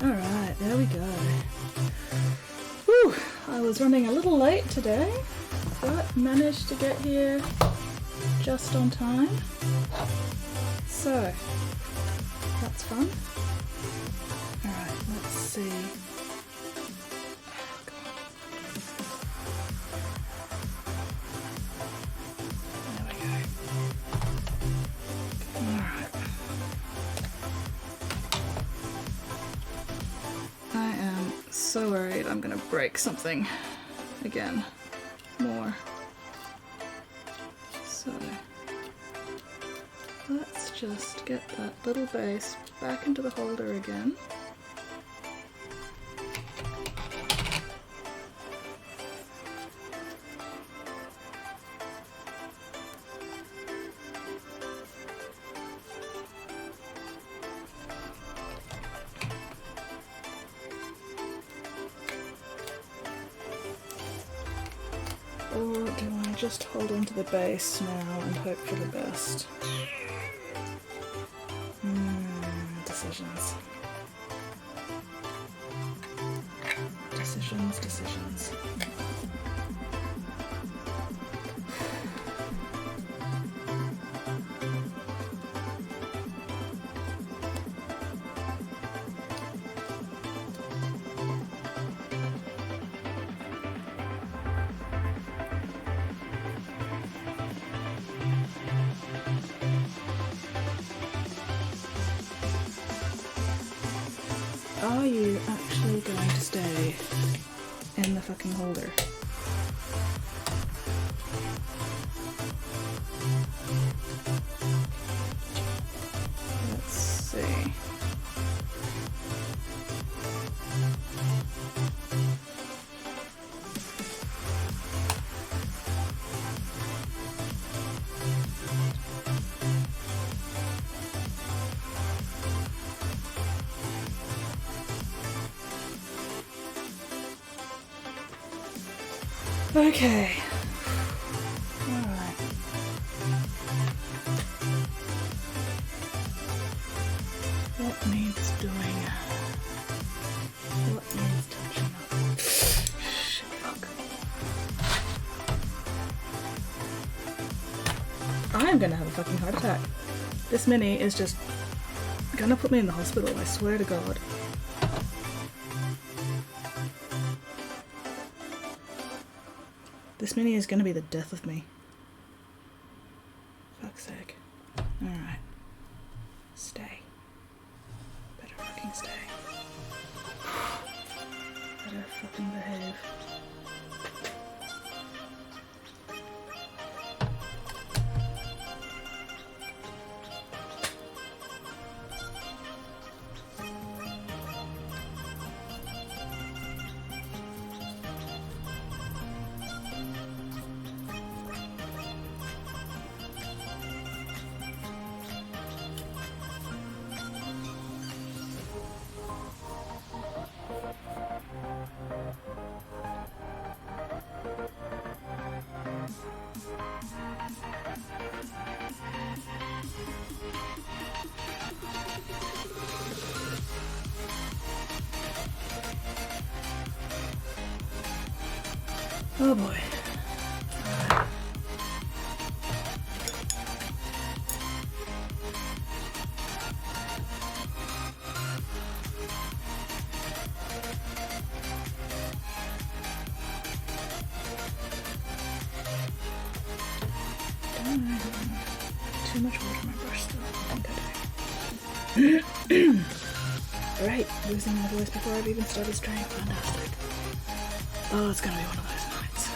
Alright, there we go. Whew, I was running a little late today, but managed to get here just on time. So, that's fun. Alright, let's see. There we go. Alright. I am so worried I'm gonna break something again. More. So let's just get that little base back into the holder again. Or do I just hold onto the base now and hope for the best? Decisions. Decisions. Are you actually going to stay in the fucking holder? Let's see. Okay. Alright. What needs doing? What needs touching up? Shit, fuck. I'm gonna have a fucking heart attack. This mini is just gonna put me in the hospital, I swear to God. This mini is gonna be the death of me. Fuck's sake. Alright. Stay. Better fucking stay. Better fucking behave. Oh boy. Too much water in my brush still. I think I do. Alright, losing my voice before I've even started straying. Fantastic. Oh, it's gonna be one of those nights.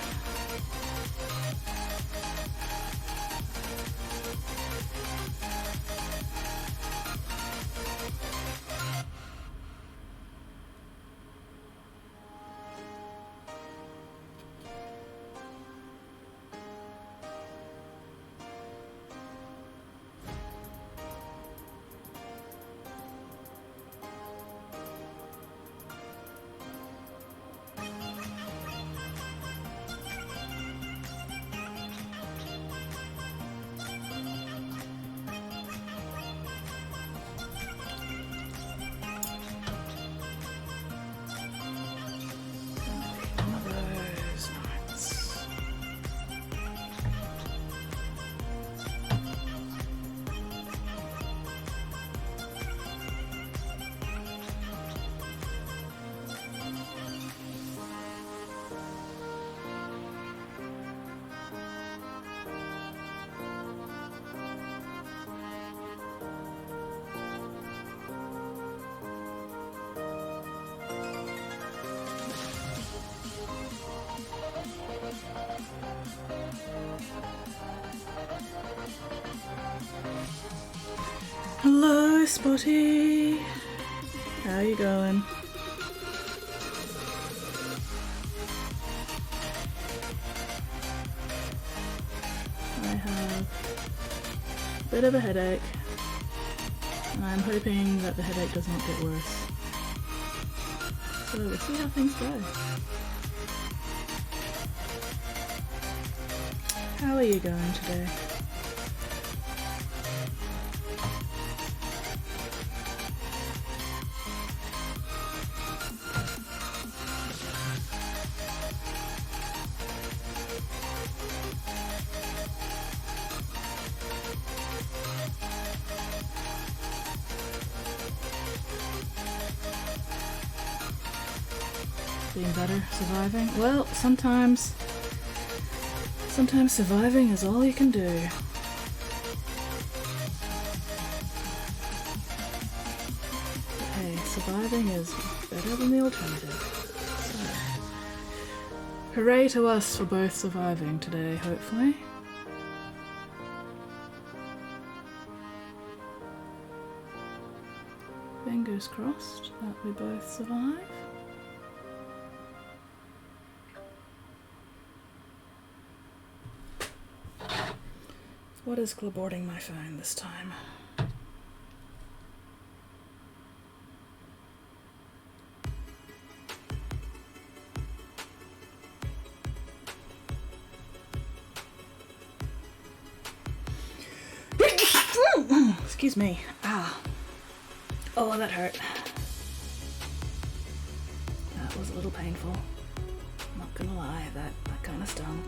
Hello, Spotty. How you going? I have a bit of a headache, and I'm hoping that the headache does not get worse. So we'll see how things go. How are you going today? Being better, surviving? Well, sometimes surviving is all you can do. But hey, surviving is better than the alternative. So, hooray to us for both surviving today, hopefully. Fingers crossed that we both survive. What is clipboarding my phone this time? Excuse me. Ah. Oh, that hurt. That was a little painful. I'm not gonna lie, that kind of stung.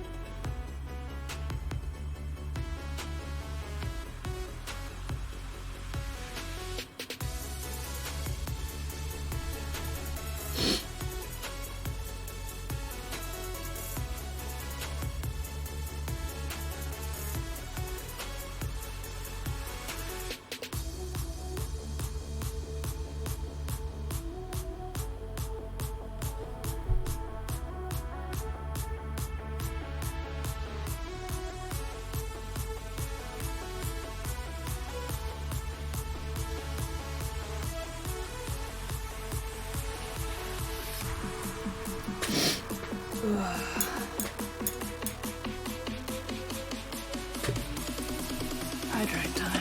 Hydrate time.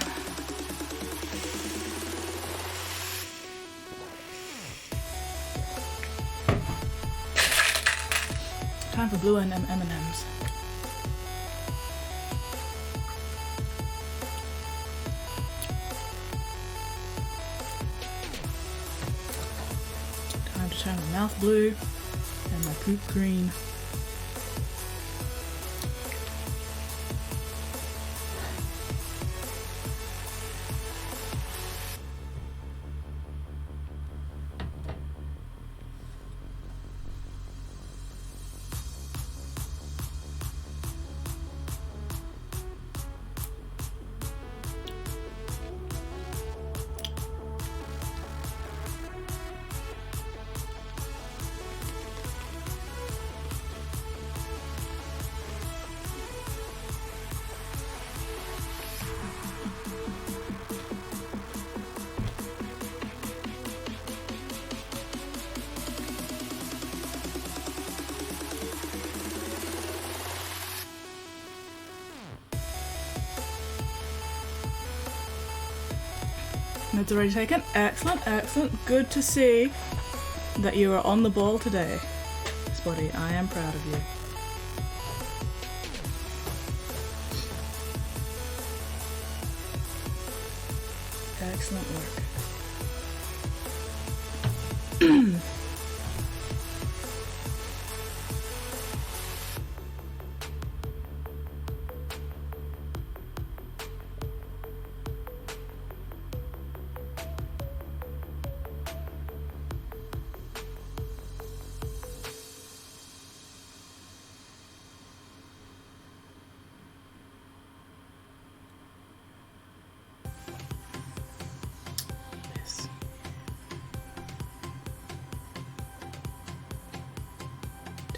Time for blue and M&Ms. Time to turn my mouth blue and my poop green. Notes already taken. Excellent, excellent. Good to see that you are on the ball today, Spotty. I am proud of you. Excellent work.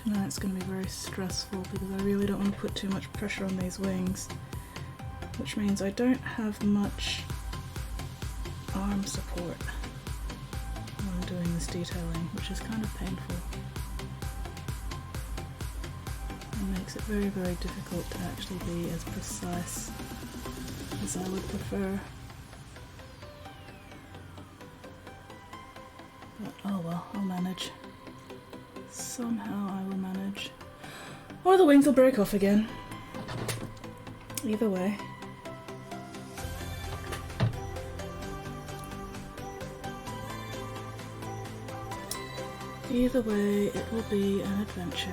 Tonight's going to be very stressful because I really don't want to put too much pressure on these wings, which means I don't have much arm support while I'm doing this detailing, which is kind of painful. It makes it very, very difficult to actually be as precise as I would prefer. But oh well, I'll manage. Somehow I will manage. Or the wings will break off again. Either way. Either way, it will be an adventure.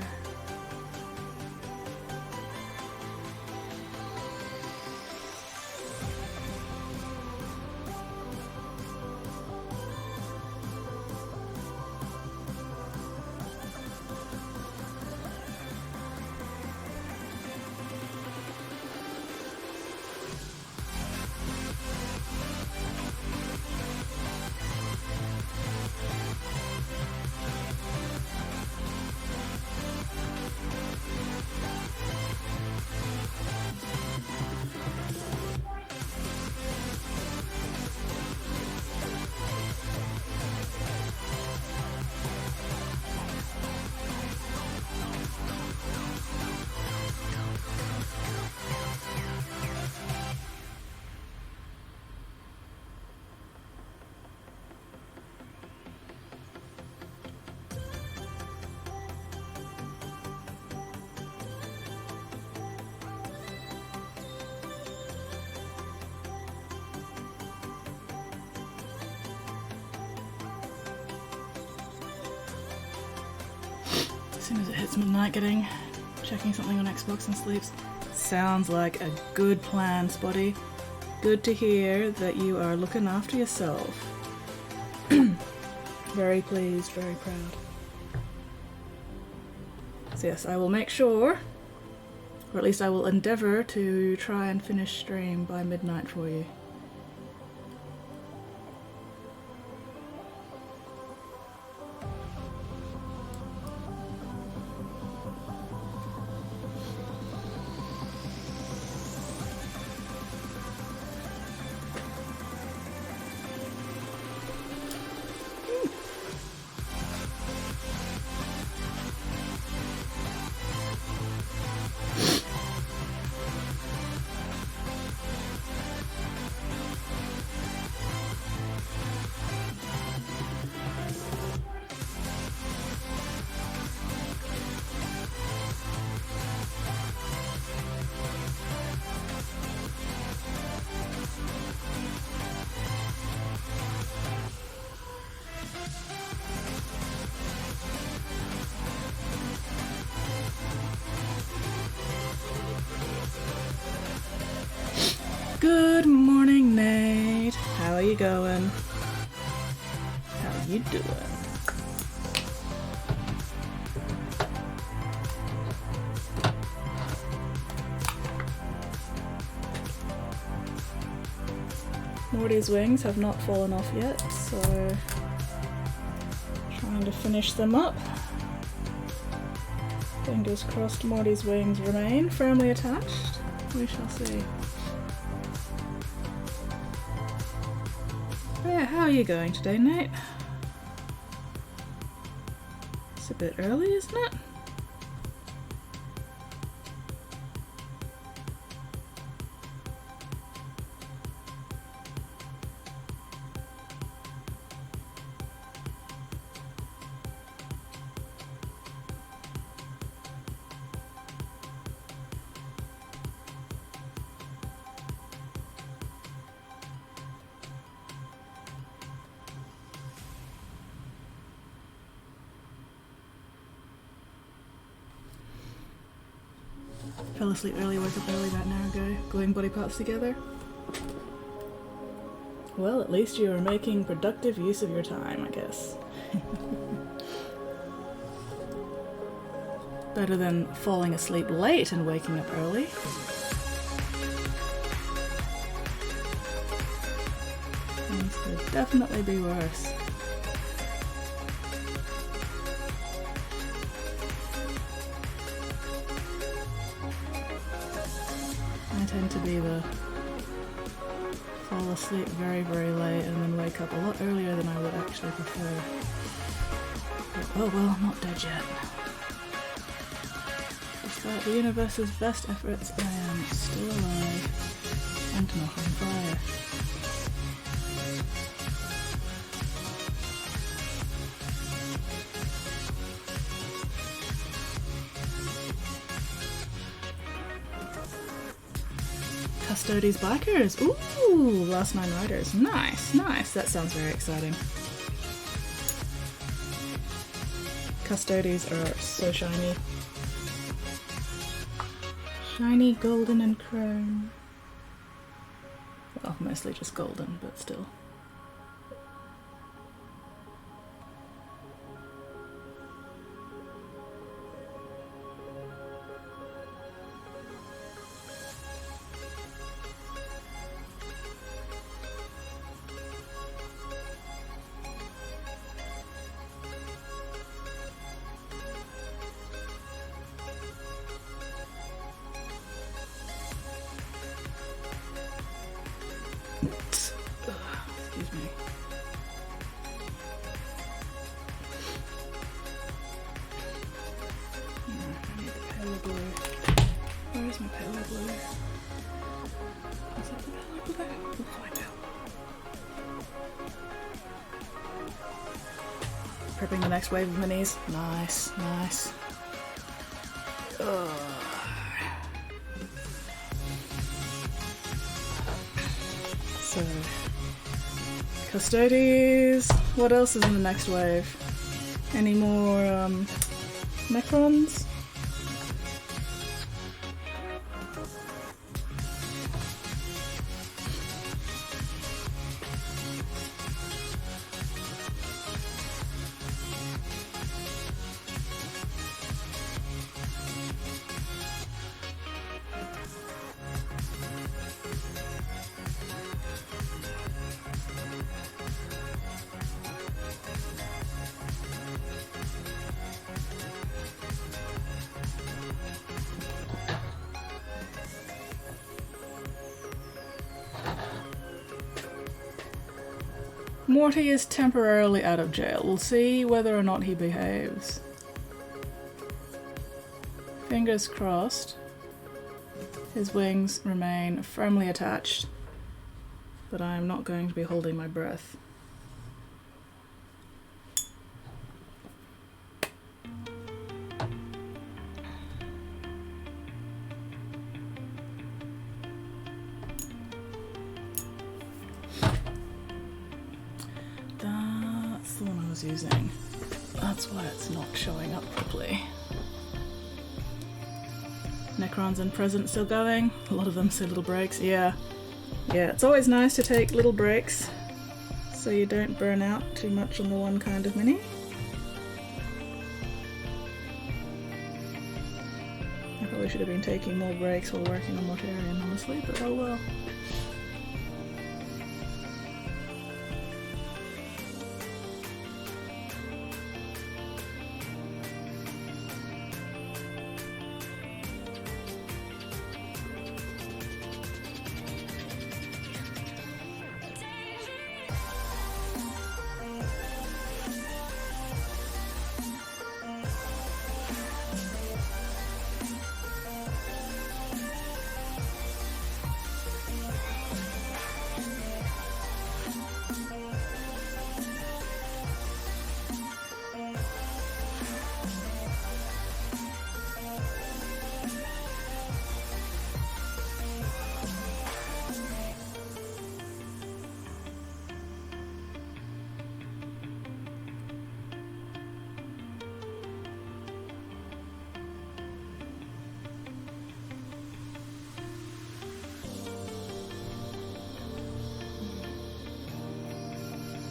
As soon as it hits midnight, checking something on Xbox and sleeps. Sounds like a good plan, Spotty. Good to hear that you are looking after yourself. Very pleased, very proud. So yes, I will make sure, or at least I will endeavour to try and finish stream by midnight for you. Good morning, Nate. How are you going? How you doing? Morty's wings have not fallen off yet, so trying to finish them up. Fingers crossed Morty's wings remain firmly attached. We shall see. Yeah, how are you going today, Nate? It's a bit early, isn't it? Fell asleep early, woke up early about an hour ago, gluing body parts together. Well, at least you are making productive use of your time, I guess. Better than falling asleep late and waking up early. Things could definitely be worse. I tend to be the fall asleep very, very late and then wake up a lot earlier than I would actually prefer. But, oh well, I'm not dead yet. Despite the universe's best efforts, I am still alive and not on fire. Custodes Bikers! Ooh! Last 9 riders. Nice, nice. That sounds very exciting. Custodes are so shiny. Shiny, golden and chrome. Well, mostly just golden, but still. Excuse me. I need the paler blue. Where is my paler blue? Is that the paler blue? We'll find out. Prepping the next wave of minis. Nice, nice. So, Custodes. What else is in the next wave? Any more Necrons? Morty is temporarily out of jail. We'll see whether or not he behaves. Fingers crossed. His wings remain firmly attached, but I am not going to be holding my breath. That's the one I was using. That's why it's not showing up properly. Necrons and Present still going. A lot of them say little breaks. Yeah, it's always nice to take little breaks so you don't burn out too much on the one kind of mini. I probably should have been taking more breaks while working on Mortarian, honestly, but oh well.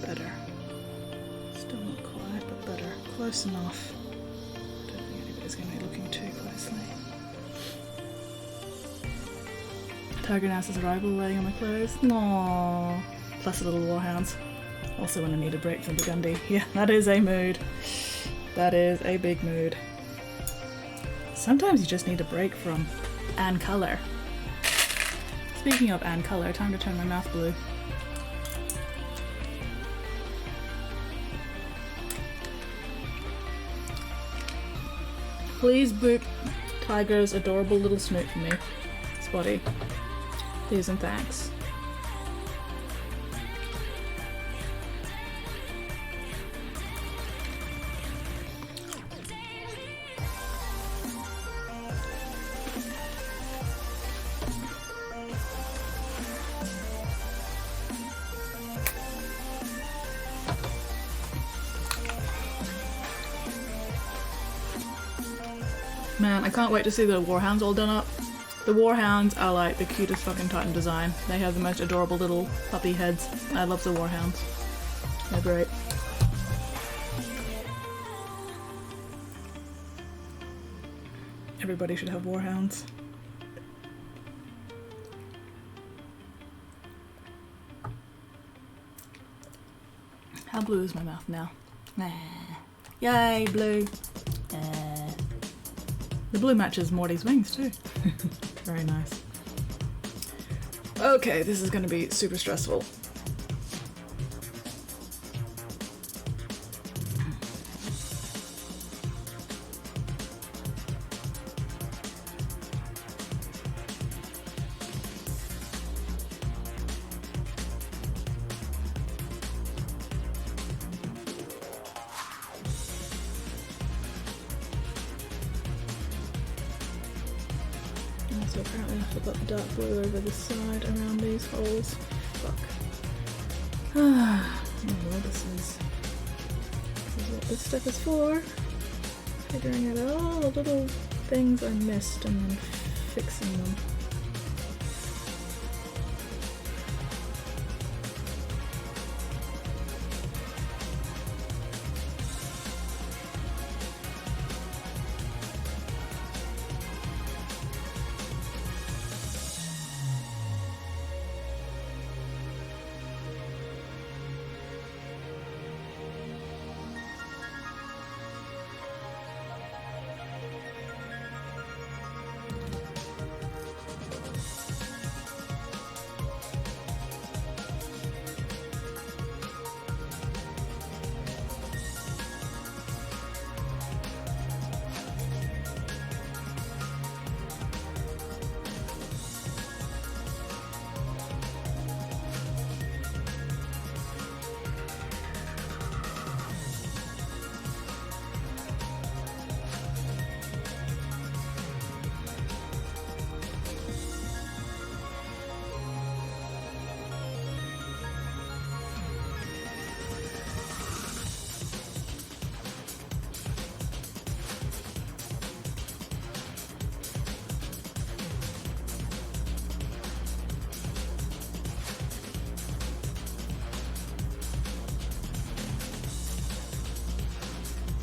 Better. Still not quite, but better. Close enough. I don't think anybody's going to be looking too closely. Tiger-Nass's arrival laying on my clothes. Aww. Plus a little warhounds. Also when I need a break from Burgundy. Yeah, that is a mood. That is a big mood. Sometimes you just need a break from and colour. Speaking of and colour, time to turn my mouth blue. Please boop Tiger's adorable little snoot for me, Spotty. Please and thanks. Man, I can't wait to see the Warhounds all done up. The Warhounds are like the cutest fucking Titan design. They have the most adorable little puppy heads. I love the Warhounds. They're great. Everybody should have Warhounds. How blue is my mouth now? Yay, blue. The blue matches Morty's wings too. Very nice. Okay, this is going to be super stressful. So apparently I have to put the dark blue over the side around these holes. Fuck. Oh well, this is what this stuff is for. Figuring out all the little things I missed and then fixing them.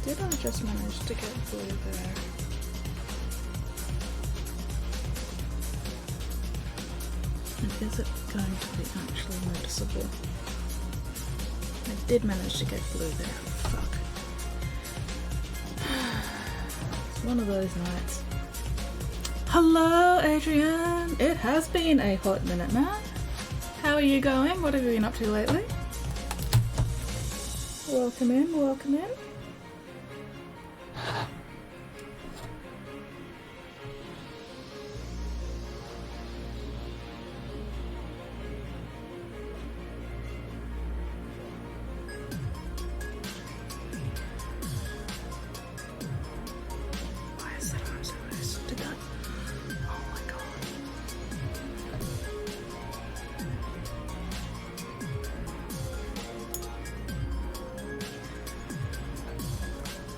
Did I just manage to get blue there? And is it going to be actually noticeable? I did manage to get blue there. Fuck. It's one of those nights. Hello, Adrian! It has been a hot minute, man. How are you going? What have you been up to lately? Welcome in, welcome in.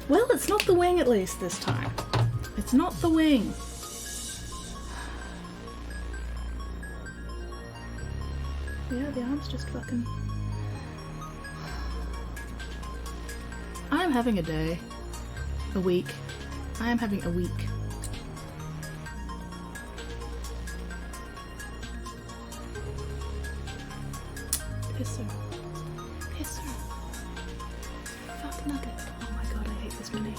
Well, it's not the wing at least this time. It's not the wing. Yeah, the arm's just fucking... I am having a day. A week. I am having a week. Pisser. Pisser. Fuck nugget. Oh my god, I hate this mini.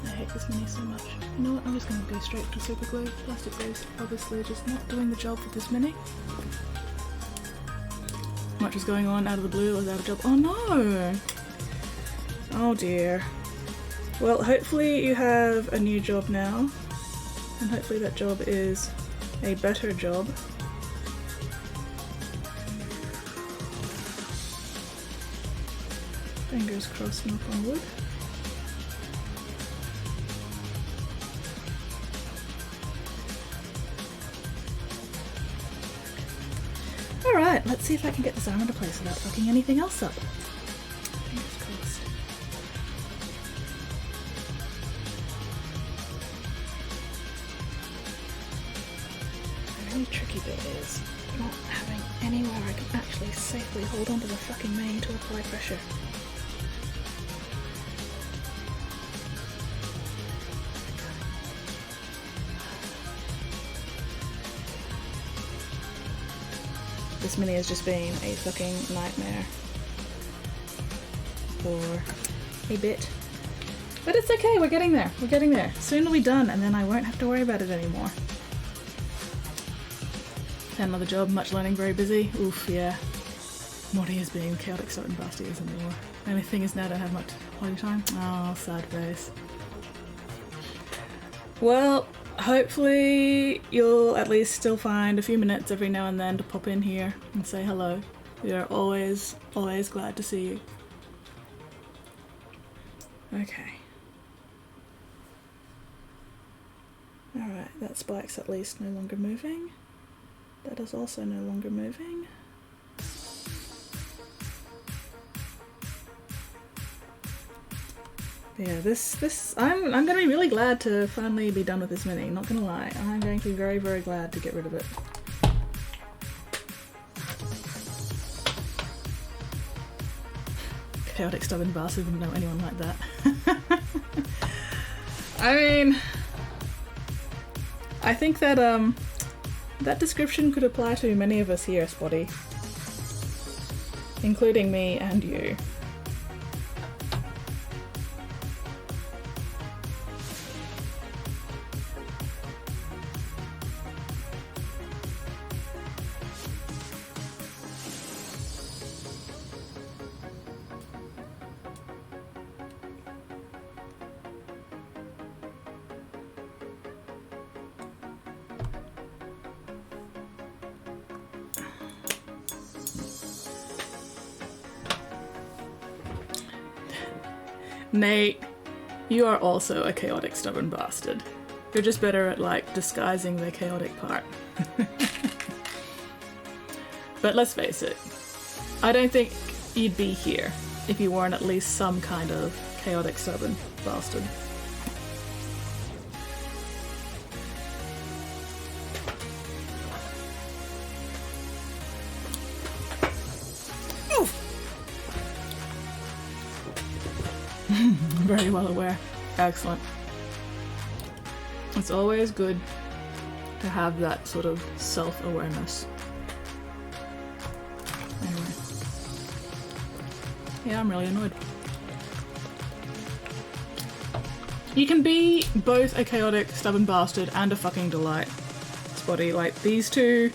I hate this mini so much. You know what, I'm just gonna go straight to super glue. Plastic glue is obviously just not doing the job for this mini. Much is going on out of the blue, I was out of job. Oh no! Oh dear. Well, hopefully you have a new job now, and hopefully that job is a better job. Fingers crossed, knock on wood. Alright, let's see if I can get this arm into place without fucking anything else up. Fingers crossed. The really tricky bit is not having anywhere I can actually safely hold onto the fucking mane to apply pressure. This mini has just been a fucking nightmare for a bit. But it's okay, we're getting there, we're getting there. Soon it'll be done and then I won't have to worry about it anymore. Had another job, much learning, very busy. Oof, yeah. Morty is being chaotic stubborn bastard isn't anymore. The only thing is now I don't have much holiday time. Oh, sad face. Well, hopefully you'll at least still find a few minutes every now and then to pop in here and say hello. We are always, always glad to see you. Okay. Alright, that spike's at least no longer moving. That is also no longer moving. Yeah, I'm gonna be really glad to finally be done with this mini, not gonna lie. I'm going to be very, very glad to get rid of it. Chaotic stubborn bastard, wouldn't know anyone like that. I mean, I think that that description could apply to many of us here, Spotty. Including me and you. Nate, you are also a chaotic stubborn bastard. You're just better at, like, disguising the chaotic part. But let's face it, I don't think you'd be here if you weren't at least some kind of chaotic stubborn bastard. Very well aware. Excellent. It's always good to have that sort of self-awareness. Anyway. Yeah, I'm really annoyed. You can be both a chaotic, stubborn bastard and a fucking delight, Spotty. Like, these two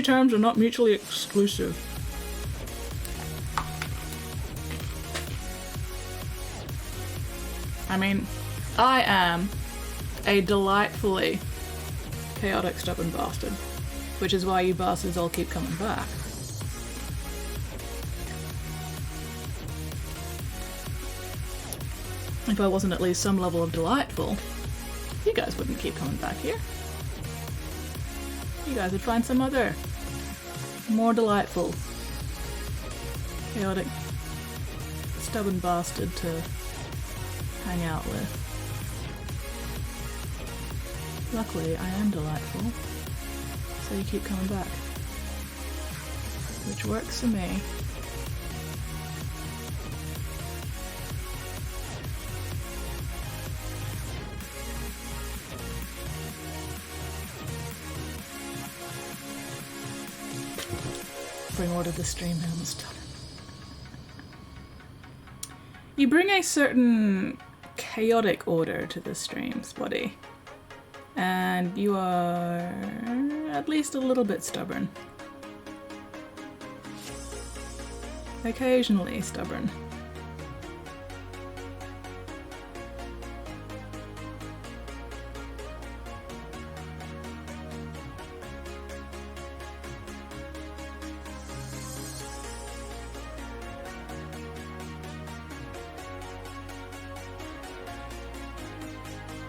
terms are not mutually exclusive. I mean, I am a delightfully chaotic, stubborn bastard, which is why you bastards all keep coming back. If I wasn't at least some level of delightful, you guys wouldn't keep coming back here. You guys would find some other, more delightful, chaotic, stubborn bastard to hang out with. Luckily, I am delightful, so you keep coming back, which works for me. Bring order to the stream, I almost done it. You bring a certain chaotic order to this stream, Spotty. And you are at least a little bit stubborn. Occasionally stubborn.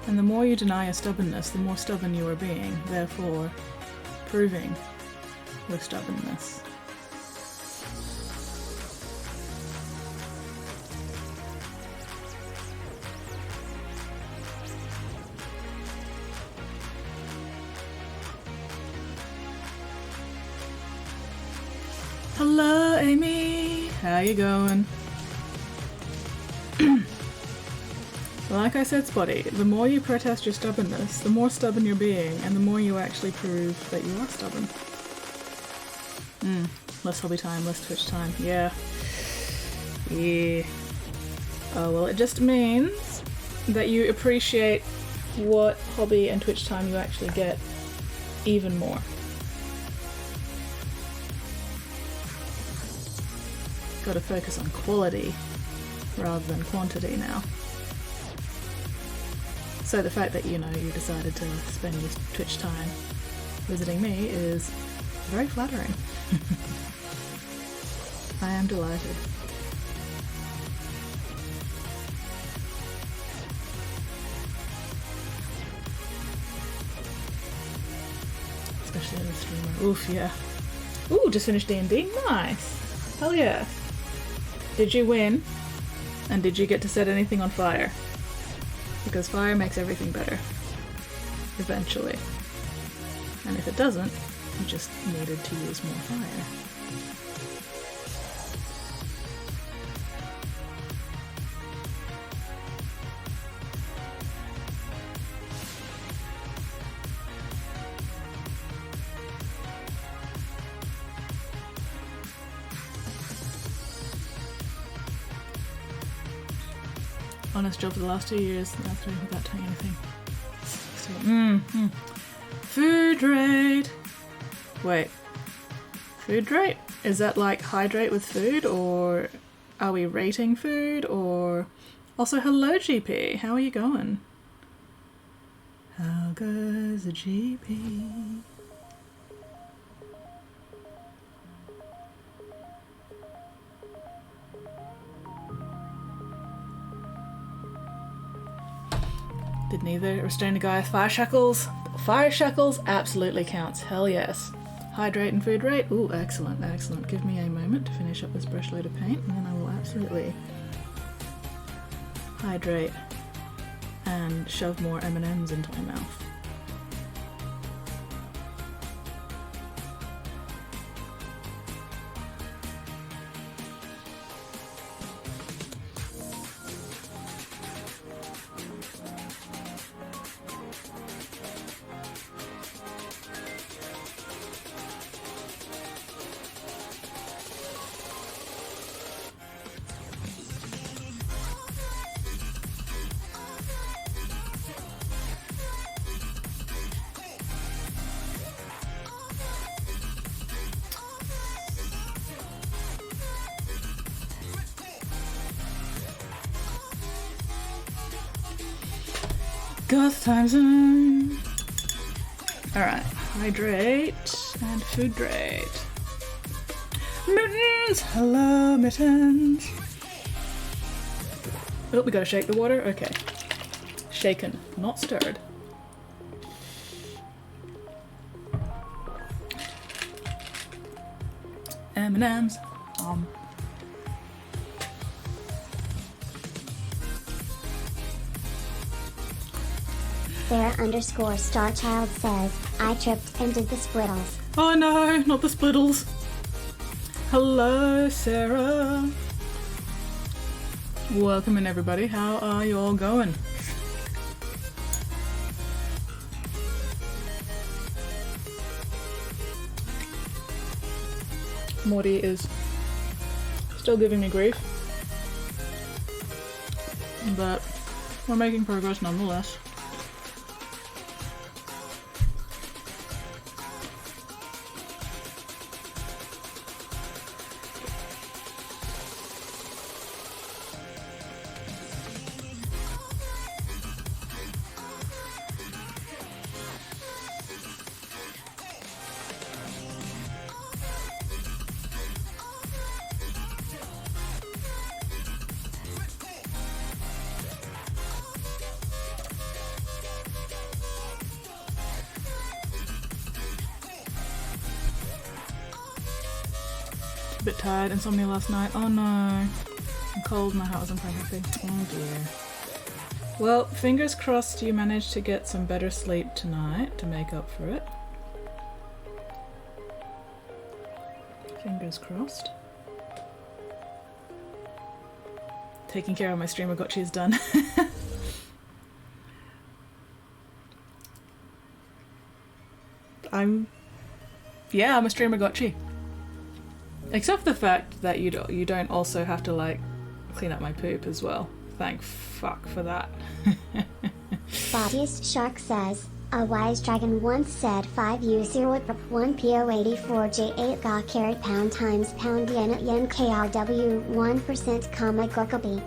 And the more you deny your stubbornness, the more stubborn you are being, therefore proving your stubbornness. Hello, Amy. How you going? Like I said, Spotty, the more you protest your stubbornness, the more stubborn you're being, and the more you actually prove that you are stubborn. Less hobby time, less Twitch time. Yeah. Yeah. Oh, well, it just means that you appreciate what hobby and Twitch time you actually get even more. Gotta focus on quality rather than quantity now. So the fact that, you know, you decided to spend your Twitch time visiting me is very flattering. I am delighted. Especially as a streamer. Oof, yeah. Ooh, just finished D&D? Nice! Hell yeah. Did you win? And did you get to set anything on fire? Because fire makes everything better. Eventually. And if it doesn't, you just needed to use more fire. Honest job for the last 2 years, that's really without telling anything. So, food rate. Wait, food rate? Is that like hydrate with food, or are we rating food, or... Also, hello GP, how are you going? How goes the GP? Did neither restrain a guy with fire shackles? Fire shackles absolutely counts. Hell yes. Hydrate and food rate? Ooh, excellent, excellent. Give me a moment to finish up this brush load of paint, and then I will absolutely hydrate and shove more M&Ms into my mouth. Goth time zone. Alright, hydrate and food rate. Mittens! Hello, Mittens! Oh, we gotta shake the water? Okay. Shaken, not stirred. M&M's. Sarah_Starchild says, I tripped and did the splittles. Oh no, not the splittles. Hello, Sarah. Welcome in, everybody. How are you all going? Morty is still giving me grief, but we're making progress nonetheless. A bit tired, insomnia last night. Oh no. I'm cold, my heart wasn't quite happy. Oh dear. Well, fingers crossed you managed to get some better sleep tonight to make up for it. Fingers crossed. Taking care of my streamergotchi is done. I'm a streamergotchi. Except for the fact that you don't also have to like clean up my poop as well. Thank fuck for that. Bobby's Shark says, a wise dragon once said 5U0 1 PO84J8 ga carried pound times pound yen KRW 1% comma gorkobi.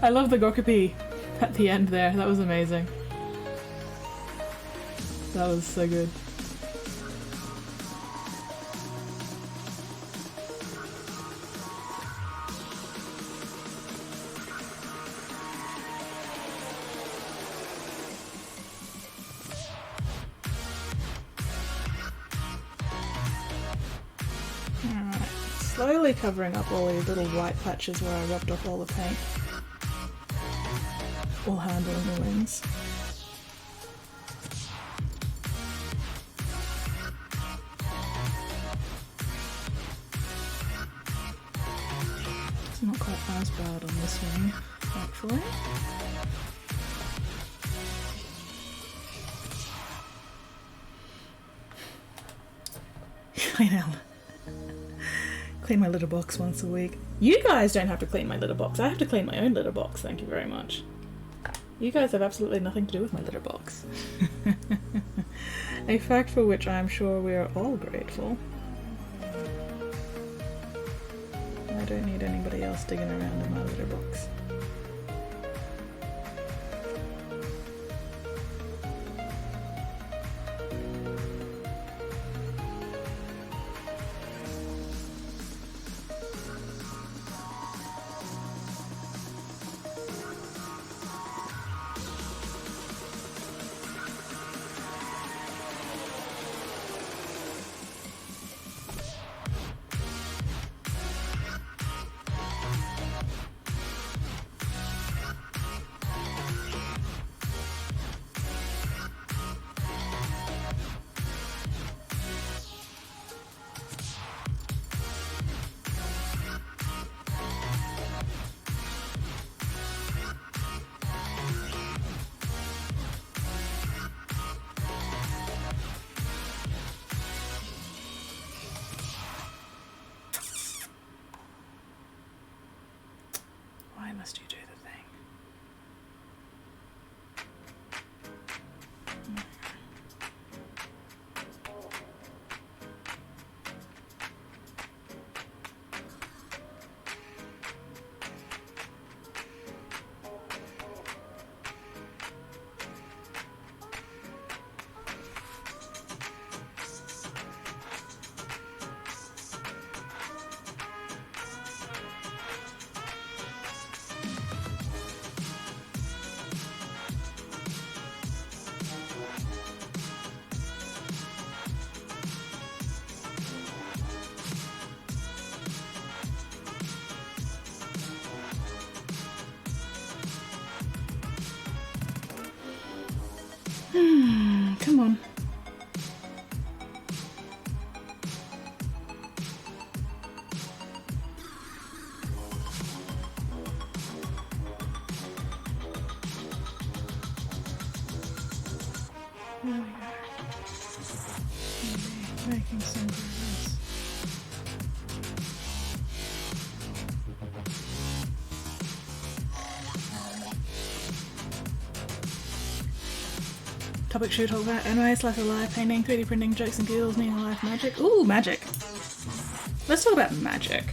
I love the gorkopi at the end there. That was amazing. That was so good. Slowly covering up all these little white patches where I rubbed off all the paint. All handling the wings. It's not quite as bad on this wing, actually. I know. Clean my litter box once a week. You guys don't have to clean my litter box. I have to clean my own litter box, thank you very much. You guys have absolutely nothing to do with my litter box. A fact for which I am sure we are all grateful. I don't need anybody else digging around in my litter box. Must you do the thing? Come on. There we go. Making some progress. Topic show talk about anime, slice of life, painting, 3D printing, jokes and giggles, meaning of life, magic. Ooh, magic. Let's talk about magic.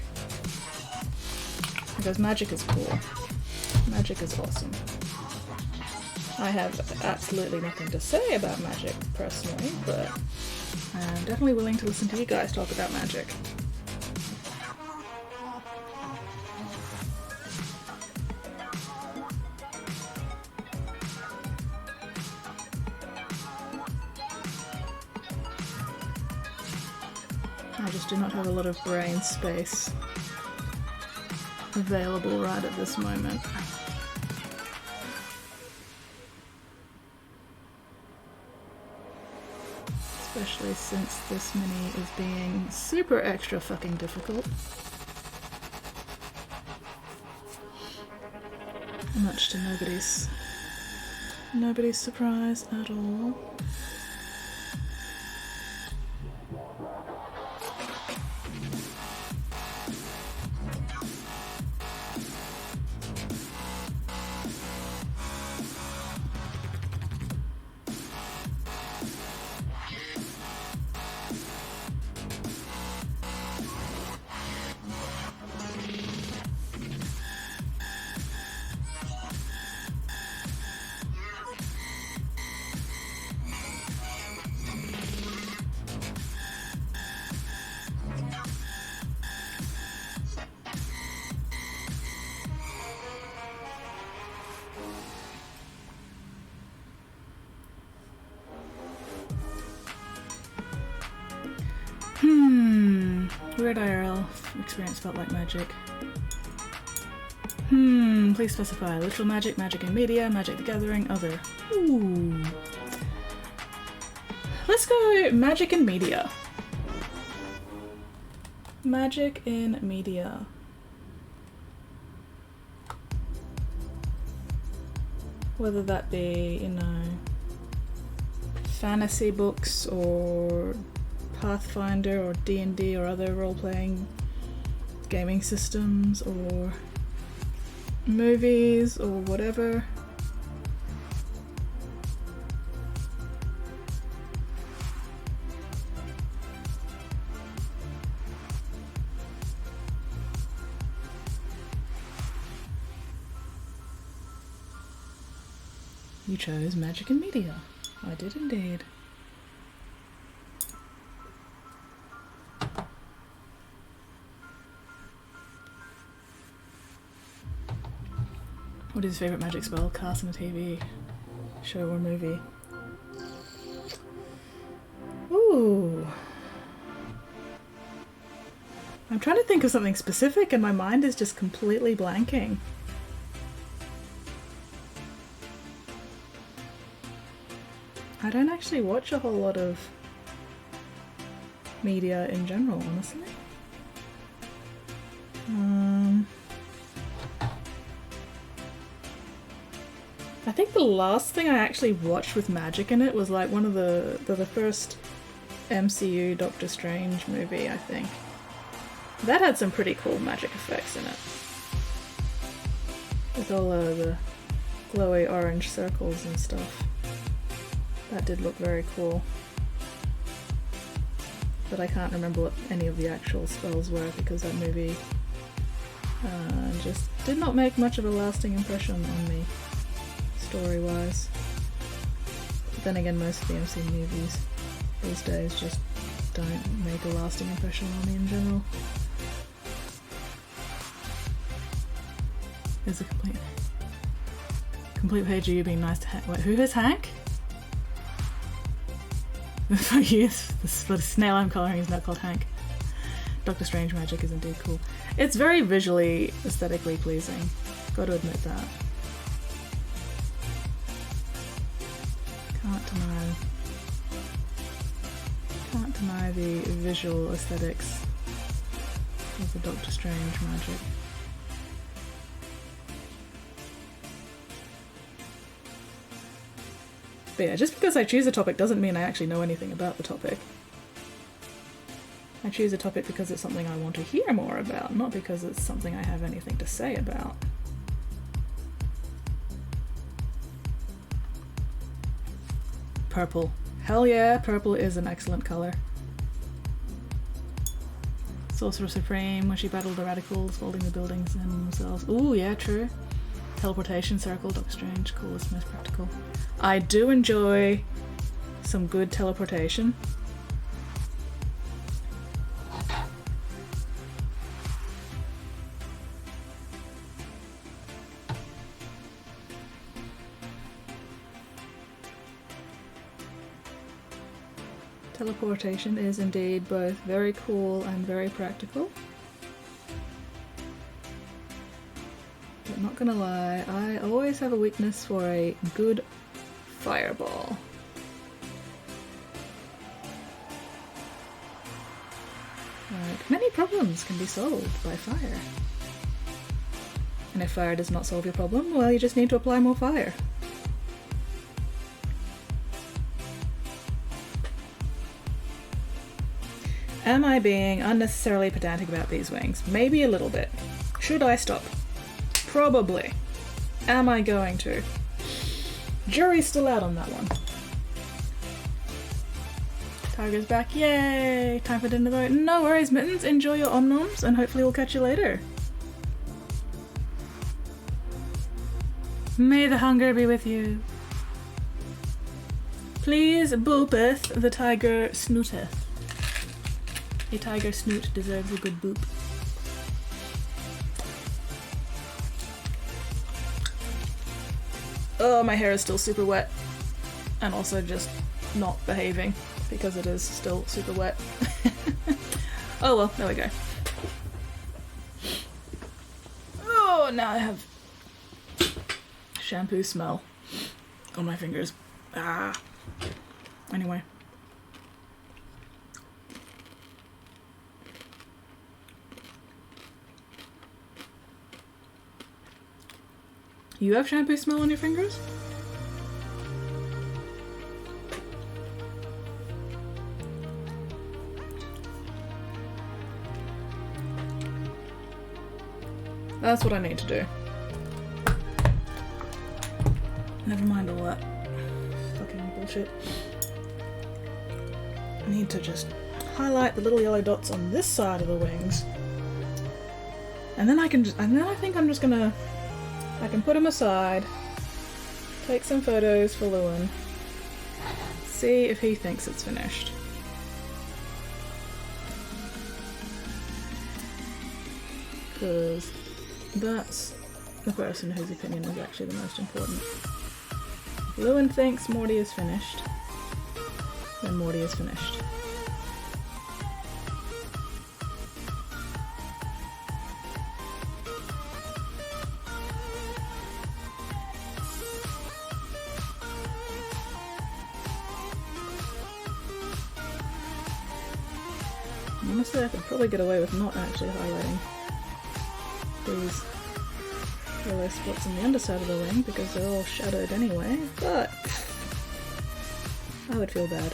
Because magic is cool. Magic is awesome. I have absolutely nothing to say about magic personally, but I'm definitely willing to listen to you guys talk about magic. I just do not have a lot of brain space available right at this moment. Especially since this mini is being super extra fucking difficult. Much to nobody's surprise at all. Weird IRL experience felt like magic. Please specify. Literal magic, magic in media, Magic the Gathering, other. Ooh. Let's go magic in media. Magic in media. Whether that be, you know, fantasy books or Pathfinder or D&D or other role-playing gaming systems or movies or whatever. You chose magic and media. I did indeed. What is your favourite magic spell cast in a TV show or movie? Ooh. I'm trying to think of something specific and my mind is just completely blanking. I don't actually watch a whole lot of media in general, honestly. I think the last thing I actually watched with magic in it was like one of the first MCU Doctor Strange movie, I think. That had some pretty cool magic effects in it. With all the glowy orange circles and stuff. That did look very cool. But I can't remember what any of the actual spells were because that movie just did not make much of a lasting impression on me, story-wise. But then again, most of the MC movies these days just don't make a lasting impression on me in general. There's a complete page of you being nice to Hank. Wait, who is Hank? For you, the snail I'm colouring is not called Hank. Doctor Strange magic is indeed cool. It's very visually, aesthetically pleasing. Got to admit that. Can't deny the visual aesthetics of the Doctor Strange magic. But yeah, just because I choose a topic doesn't mean I actually know anything about the topic. I choose a topic because it's something I want to hear more about, not because it's something I have anything to say about. Purple. Hell yeah, purple is an excellent colour. Sorcerer Supreme, when she battled the radicals, holding the buildings in themselves. Ooh, yeah, true. Teleportation circle, Doctor Strange, coolest, most practical. I do enjoy some good teleportation. Teleportation is indeed both very cool and very practical. But not gonna lie, I always have a weakness for a good fireball. Like, many problems can be solved by fire. And if fire does not solve your problem, well, you just need to apply more fire. Am I being unnecessarily pedantic about these wings? Maybe a little bit. Should I stop? Probably. Am I going to? Jury's still out on that one. Tiger's back, yay! Time for dinner though. No worries, Mittens. Enjoy your omnoms and hopefully we'll catch you later. May the hunger be with you. Please boopeth the tiger snooteth. A tiger snoot deserves a good boop. Oh, my hair is still super wet. And also just not behaving because it is still super wet. Oh well, there we go. Oh, now I have shampoo smell on my fingers. Ah. Anyway. You have shampoo smell on your fingers? That's what I need to do. Never mind all that fucking bullshit. I need to just highlight the little yellow dots on this side of the wings. And then I think I'm just gonna I can put them aside, take some photos for Lewin, see if he thinks it's finished. Because that's the person whose opinion is actually the most important. If Lewin thinks Morty is finished, then Morty is finished. Honestly, I could probably get away with not actually highlighting these yellow spots on the underside of the wing because they're all shadowed anyway, but I would feel bad.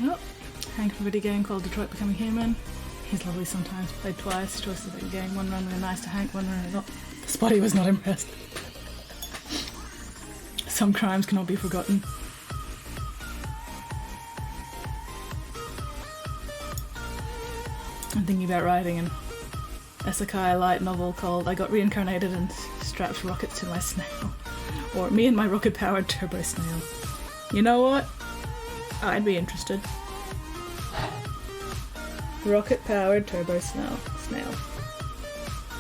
Oh, Hank from a video game called Detroit Becoming Human. He's lovely sometimes, played twice, choices of the game, one run really nice to Hank, one run not. Spotty was not impressed. Some crimes cannot be forgotten. I'm thinking about writing an isekai light novel called I Got Reincarnated and Strapped Rockets to My Snail. Or Me and My Rocket-Powered Turbo Snail. You know what? I'd be interested. Rocket-powered turbo snail.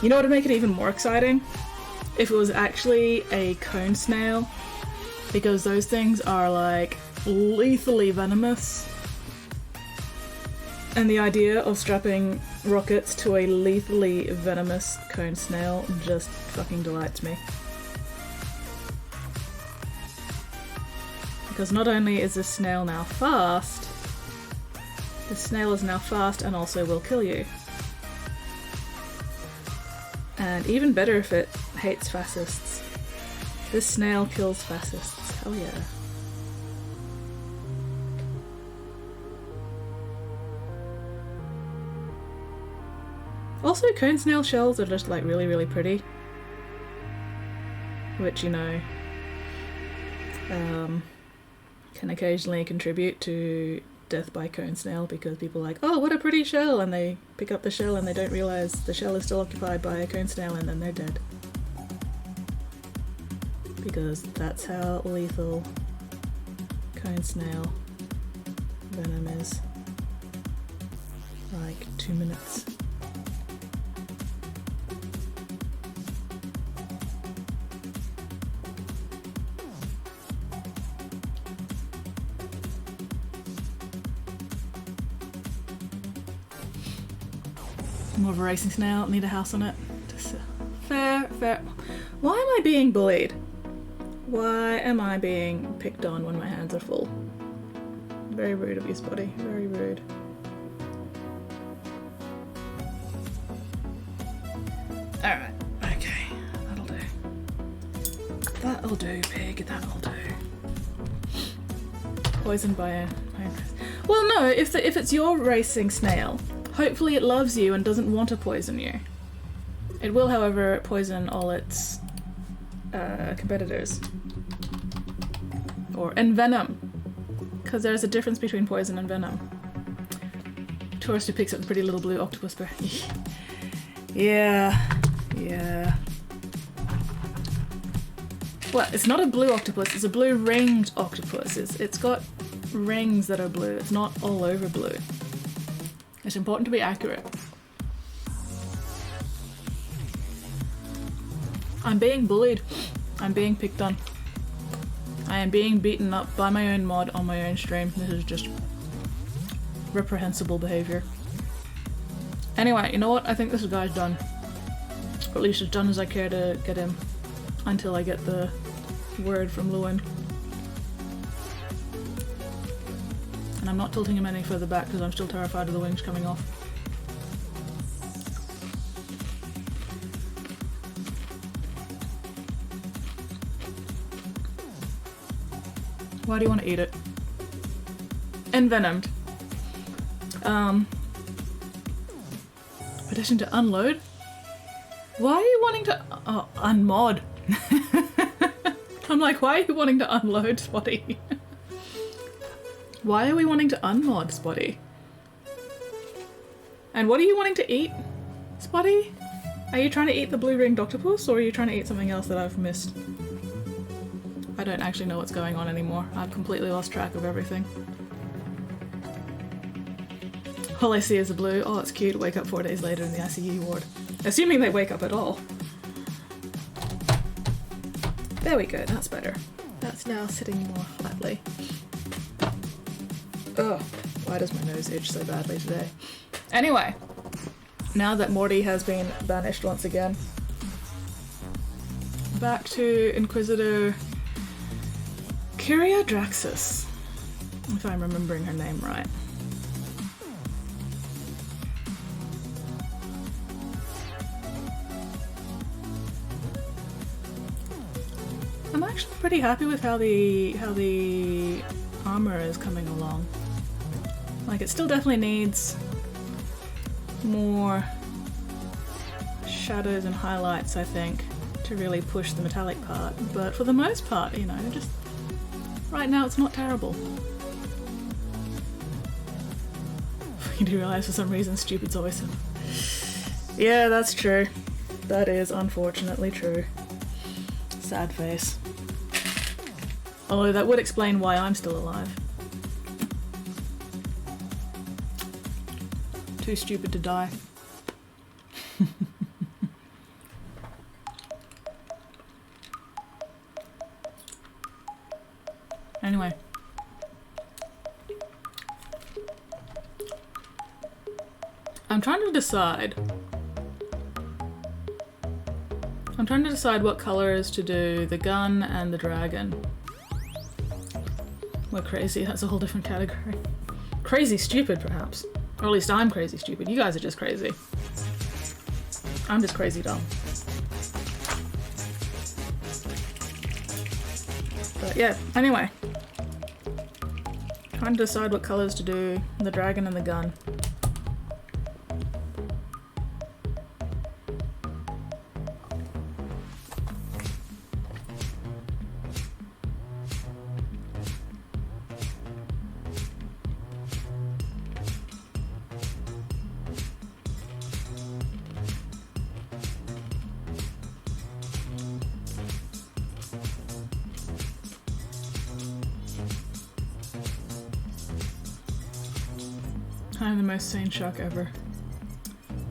You know what would make it even more exciting? If it was actually a cone snail, because those things are like lethally venomous. And the idea of strapping rockets to a lethally venomous cone snail just fucking delights me. Because not only is this snail now fast, the snail is now fast and also will kill you. And even better if it hates fascists. This snail kills fascists. Hell yeah. Also, cone snail shells are just like really, really pretty. Which, you know, can occasionally contribute to death by cone snail because people are like, oh, what a pretty shell, and they pick up the shell and they don't realise the shell is still occupied by a cone snail and then they're dead. Because that's how lethal cone snail venom is. Like 2 minutes. More of a racing snail, need a house on it. Just fair. Why am I being bullied? Why am I being picked on when my hands are full? Very rude of you, Spotty. Very rude. Alright, okay. That'll do. That'll do, pig. That'll do. Poisoned by a... Well, no, if it's your racing snail, hopefully it loves you and doesn't want to poison you. It will, however, poison all its competitors. Or envenom. Because there's a difference between poison and venom. Tourist who picks up the pretty little blue octopus bear. Yeah. Well, it's not a blue octopus, it's a blue ringed octopus. It's got rings that are blue, it's not all over blue. It's important to be accurate. I'm being bullied. I'm being picked on. I am being beaten up by my own mod on my own stream. This is just reprehensible behaviour. Anyway, you know what? I think this guy's done. Or at least as done as I care to get him. Until I get the word from Lewin. And I'm not tilting him any further back because I'm still terrified of the wings coming off. Why do you want to eat it? Envenomed. Petition to unload? Why are you wanting to unmod? I'm like, why are you wanting to unload, Spotty? Why are we wanting to unmod, Spotty? And what are you wanting to eat, Spotty? Are you trying to eat the blue-ringed octopus, or are you trying to eat something else that I've missed? I don't actually know what's going on anymore. I've completely lost track of everything. All I see is a blue. Oh, it's cute. Wake up 4 days later in the ICU ward. Assuming they wake up at all. There we go, that's better. That's now sitting more flatly. Ugh, why does my nose itch so badly today? Anyway, now that Morty has been banished once again, back to Inquisitor Kyria Draxus, if I'm remembering her name right. I'm actually pretty happy with how the armor is coming along. Like, it still definitely needs more shadows and highlights, I think, to really push the metallic part. But for the most part, you know, just right now it's not terrible. You do realise for some reason stupid's always in. Yeah, that's true. That is unfortunately true. Sad face. Although that would explain why I'm still alive. too stupid to die. Anyway. I'm trying to decide what colors to do the gun and the dragon. We're crazy, that's a whole different category. Crazy stupid, perhaps. Or at least I'm crazy stupid. You guys are just crazy. I'm just crazy dumb. But yeah, anyway. Trying to decide what colors to do, the dragon and the gun. I'm the most sane shark ever.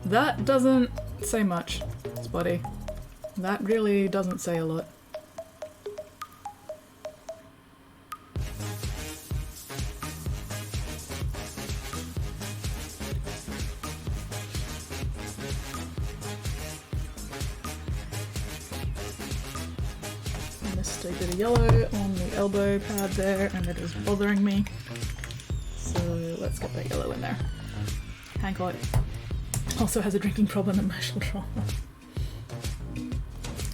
That doesn't say much, Spotty. That really doesn't say a lot. I missed a bit of yellow on the elbow pad there and it is bothering me. So let's get that yellow in there. Hank also has a drinking problem and emotional trauma.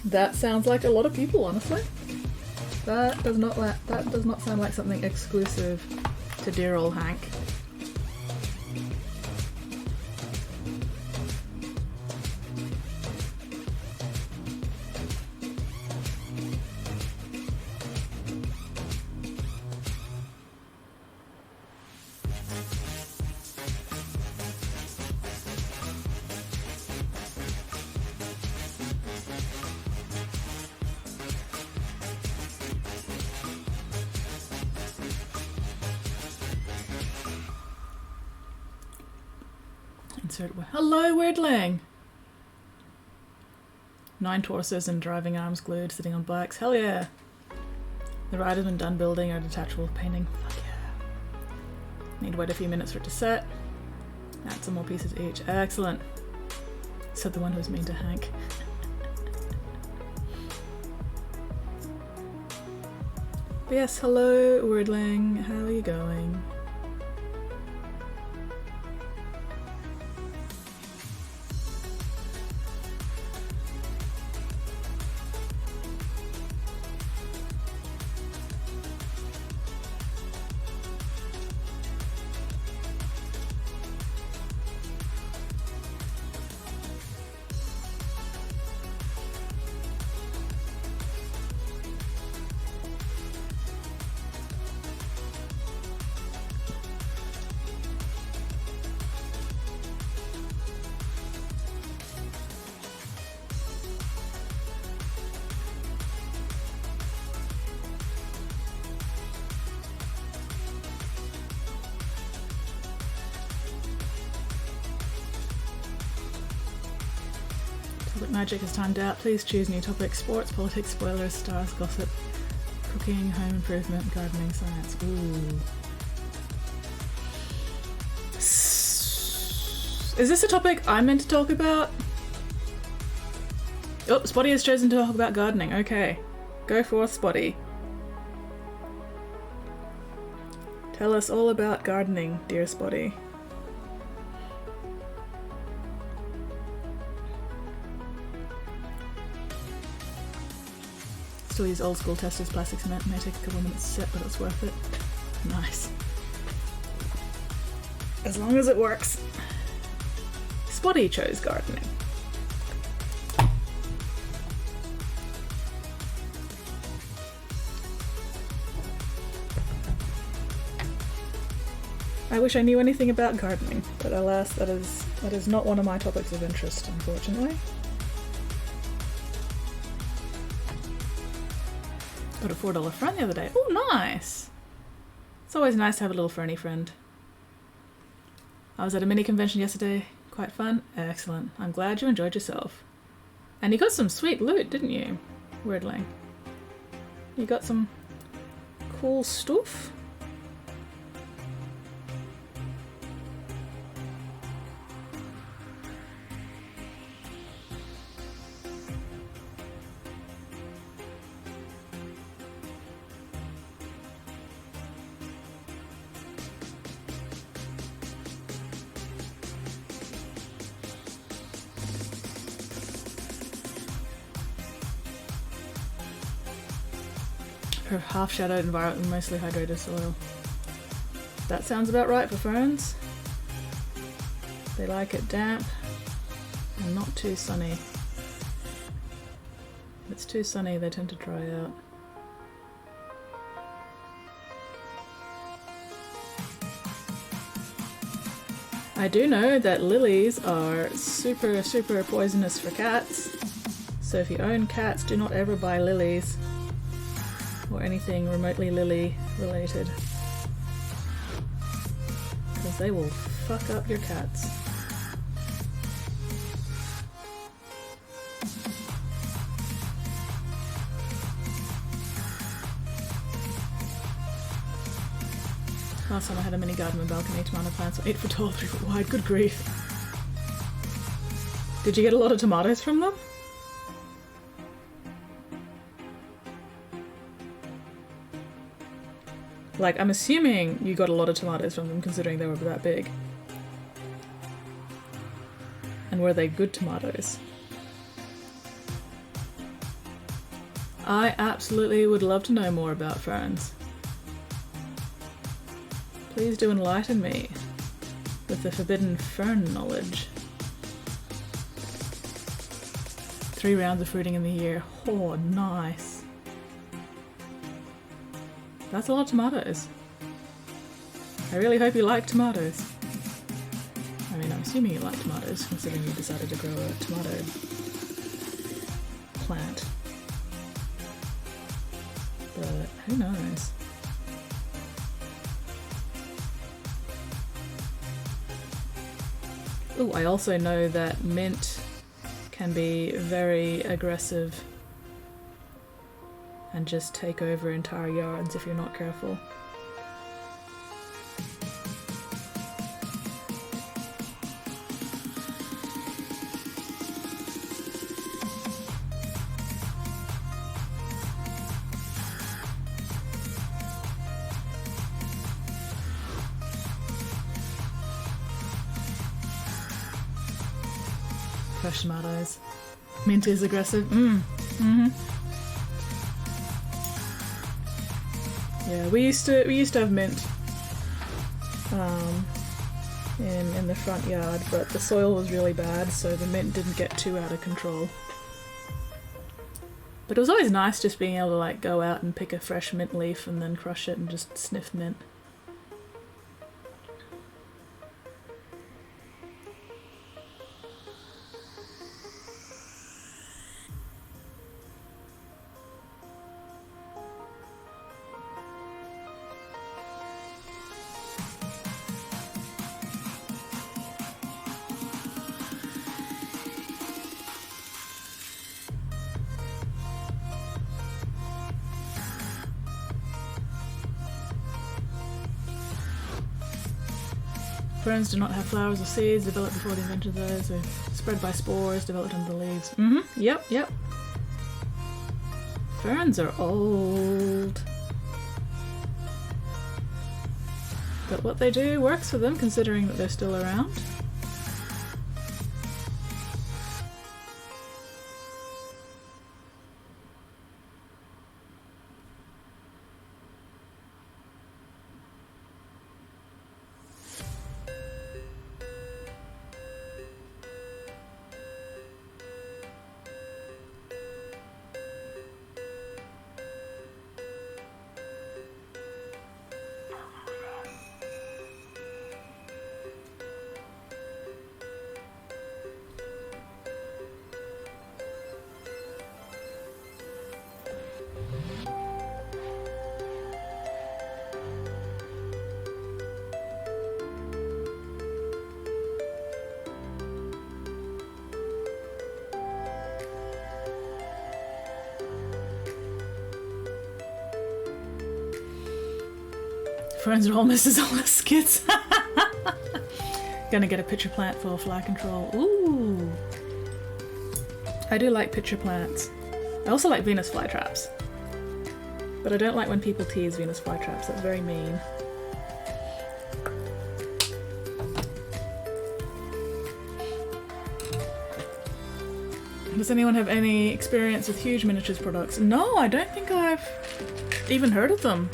That sounds like a lot of people, honestly. That does not sound like something exclusive to dear old Hank. Hello, Weirdling! 9 torsos and driving arms glued, sitting on bikes. Hell yeah! The ride has been done building or detachable painting. Fuck yeah. Need to wait a few minutes for it to set. Add some more pieces each. Excellent. Said the one who was mean to Hank. But yes, hello, Weirdling. How are you going? Magic is timed out. Please choose new topics. Sports, politics, spoilers, stars, gossip, cooking, home improvement, gardening, science. Ooh. Is this a topic I'm meant to talk about? Oh, Spotty has chosen to talk about gardening. Okay. Go forth, Spotty. Tell us all about gardening, dear Spotty. Still use old school testers, plastic cement. May take a couple minutes to set, but it's worth it. Nice. As long as it works. Spotty chose gardening. I wish I knew anything about gardening, but alas, that is not one of my topics of interest, unfortunately. Got a $4 friend the other day. Oh, nice! It's always nice to have a little ferny friend. I was at a mini convention yesterday. Quite fun. Excellent. I'm glad you enjoyed yourself. And you got some sweet loot, didn't you? Weirdling. You got some cool stuff? Her half-shadowed environment with mostly hydrated soil. That sounds about right for ferns. They like it damp and not too sunny. If it's too sunny, they tend to dry out. I do know that lilies are super, super poisonous for cats. So if you own cats, do not ever buy lilies. Or anything remotely lily related. Because they will fuck up your cats. Last time I had a mini garden and balcony, tomato plants were 8 foot tall, 3 foot wide. Good grief. Did you get a lot of tomatoes from them? Like, I'm assuming you got a lot of tomatoes from them considering they were that big. And were they good tomatoes? I absolutely would love to know more about ferns. Please do enlighten me with the forbidden fern knowledge. 3 rounds of fruiting in the year. Oh, nice. That's a lot of tomatoes. I really hope you like tomatoes. I mean, I'm assuming you like tomatoes, considering you decided to grow a tomato plant. But who knows? Oh, I also know that mint can be very aggressive and just take over entire yards if you're not careful. Fresh tomatoes. Mint is aggressive. Mm-hmm. Yeah, we used to have mint in the front yard, but the soil was really bad, so the mint didn't get too out of control. But it was always nice just being able to like go out and pick a fresh mint leaf and then crush it and just sniff mint. Ferns do not have flowers or seeds, developed before the invention of those, or spread by spores, developed under the leaves. Mm-hmm, yep. Ferns are old. But what they do works for them, considering that they're still around. Friends are all misses all the skits. Gonna get a pitcher plant for fly control. Ooh. I do like pitcher plants. I also like Venus flytraps. But I don't like when people tease Venus flytraps. That's very mean. Does anyone have any experience with Huge Miniatures products? No, I don't think I've even heard of them.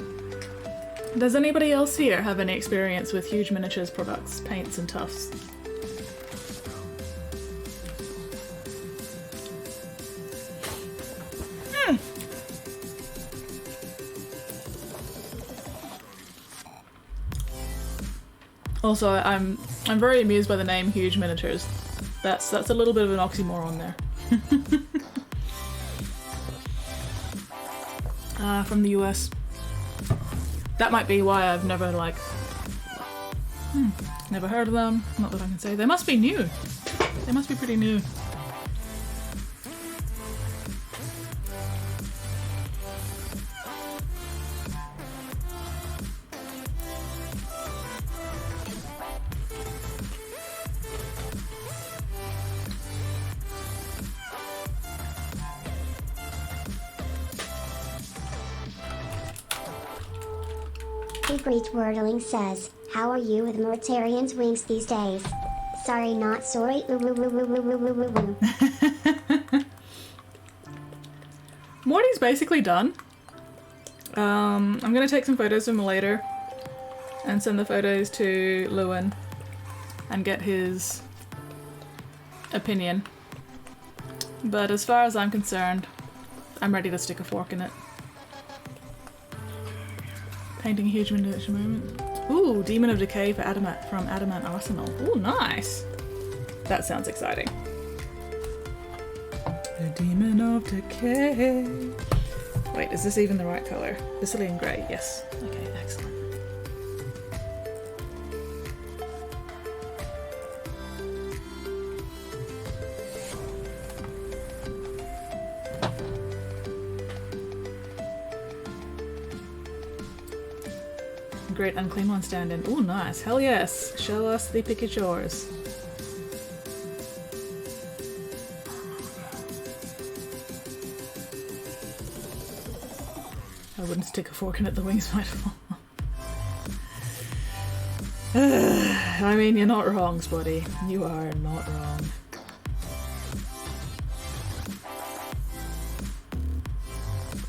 Does anybody else here have any experience with Huge Miniatures products, paints and tufts? Also, I'm very amused by the name Huge Miniatures. That's a little bit of an oxymoron there. From the US. That might be why I've never never heard of them. Not that I can say. They must be new. They must be pretty new. Great Wordling says, how are you with Mortarian's wings these days? Sorry, not sorry. Morty's basically done. I'm gonna take some photos of him later and send the photos to Lewin and get his opinion. But as far as I'm concerned, I'm ready to stick a fork in it. Painting a huge miniature moment. Ooh, Demon of Decay for Adamant from Adamant Arsenal. Ooh, nice. That sounds exciting. The Demon of Decay. Wait, is this even the right color? Brazilian grey, yes. Okay, excellent. Great unclean one stand-in. Ooh, nice. Hell yes. Show us the picatures. I wouldn't stick a fork in it, the wings might fall. I mean, you're not wrong, Spotty. You are not wrong.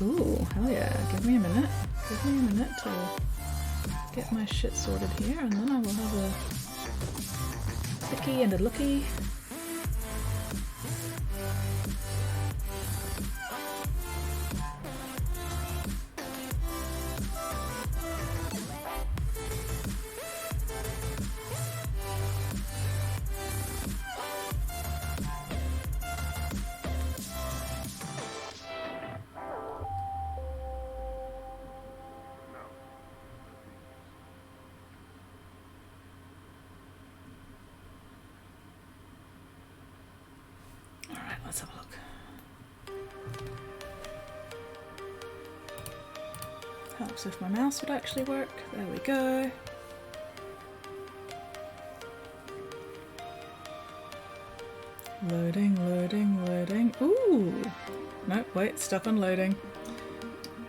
Ooh, hell yeah. Give me a minute. Give me a minute to get my shit sorted here, and then I will have a picky and a looky. Let's have a look. Helps if my mouse would actually work. There we go. Loading, loading, loading. Ooh! Nope, wait, stuck on loading.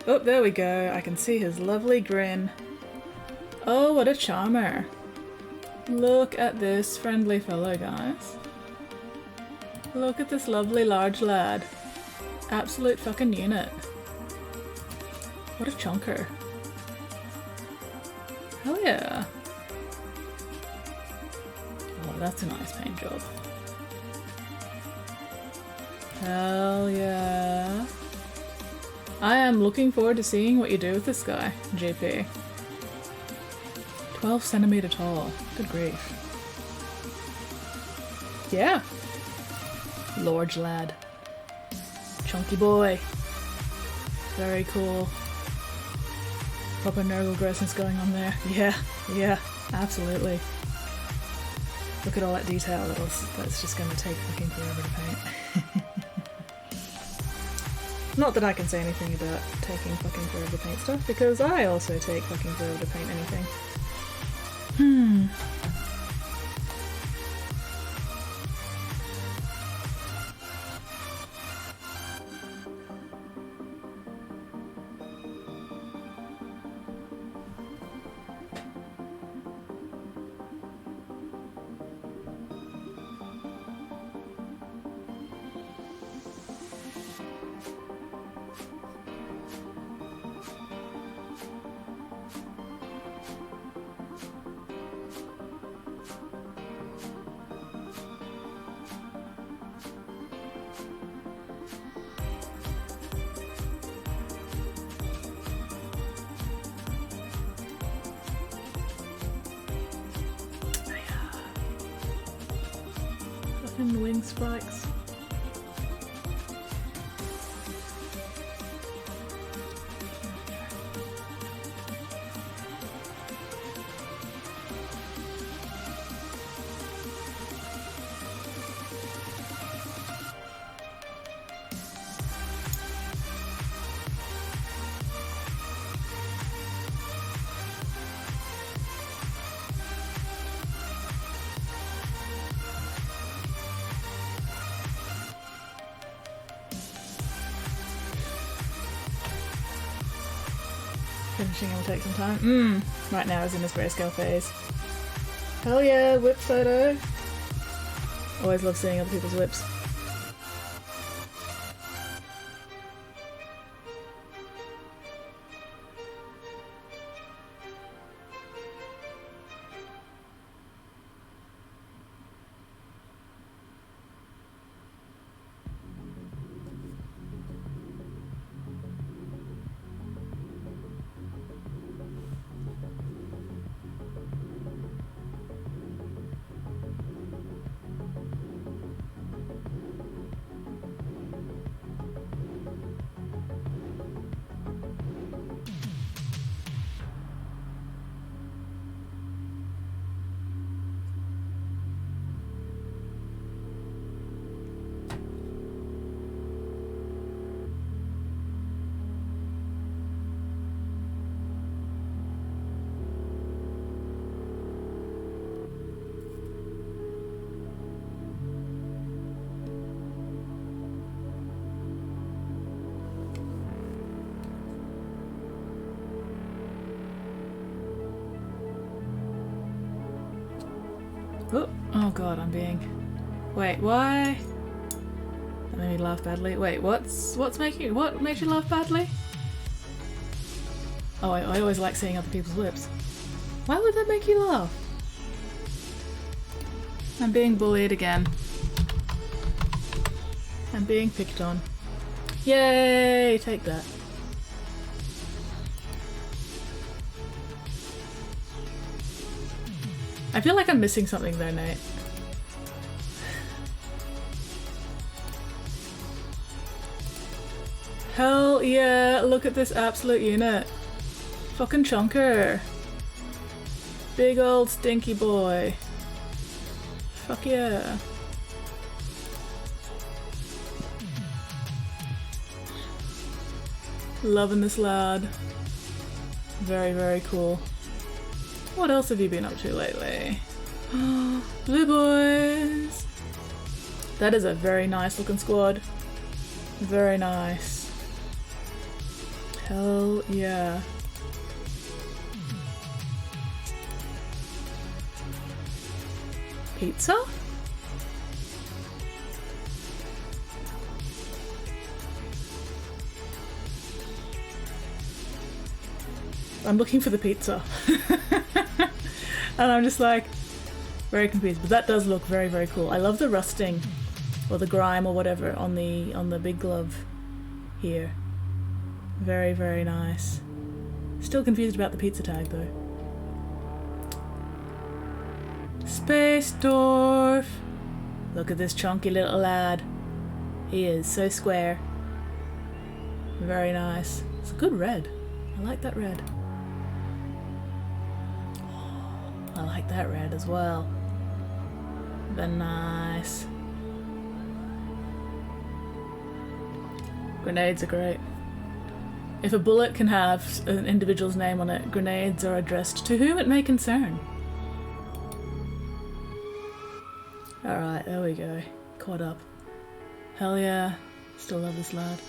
Oh, there we go. I can see his lovely grin. Oh, what a charmer. Look at this friendly fellow, guys. Look at this lovely large lad. Absolute fucking unit. What a chunker. Hell yeah. Oh, that's a nice paint job. Hell yeah. I am looking forward to seeing what you do with this guy, JP. 12 centimeter tall. Good grief. Yeah. Large lad. Chunky boy. Very cool. Proper Nurgle grossness going on there. Yeah, yeah, absolutely. Look at all that detail. That's just going to take fucking forever to paint. Not that I can say anything about taking fucking forever to paint stuff, because I also take fucking forever to paint anything. Fucking wing spikes. Finishing will take some time. Right now is in this grayscale phase. Hell yeah, whip photo. Always love seeing other people's whips. Oh god, I'm being... Wait, why? That made me laugh badly. Wait, what makes you laugh badly? Oh, I always like seeing other people's lips. Why would that make you laugh? I'm being bullied again. I'm being picked on. Yay! Take that. I feel like I'm missing something though, Nate. Hell yeah, look at this absolute unit. Fucking chunker. Big old stinky boy. Fuck yeah. Loving this lad. Very, very cool. What else have you been up to lately? Blue boys! That is a very nice looking squad. Very nice. Hell yeah. Pizza? I'm looking for the pizza. And I'm just like, very confused. But that does look very, very cool. I love the rusting, or the grime, or whatever, on the big glove here. Very, very nice. Still confused about the pizza tag, though. Space Dwarf! Look at this chunky little lad. He is so square. Very nice. It's a good red. I like that red. I like that red as well. Very nice. Grenades are great. If a bullet can have an individual's name on it, grenades are addressed to whom it may concern. Alright, there we go. Caught up. Hell yeah. Still love this lad.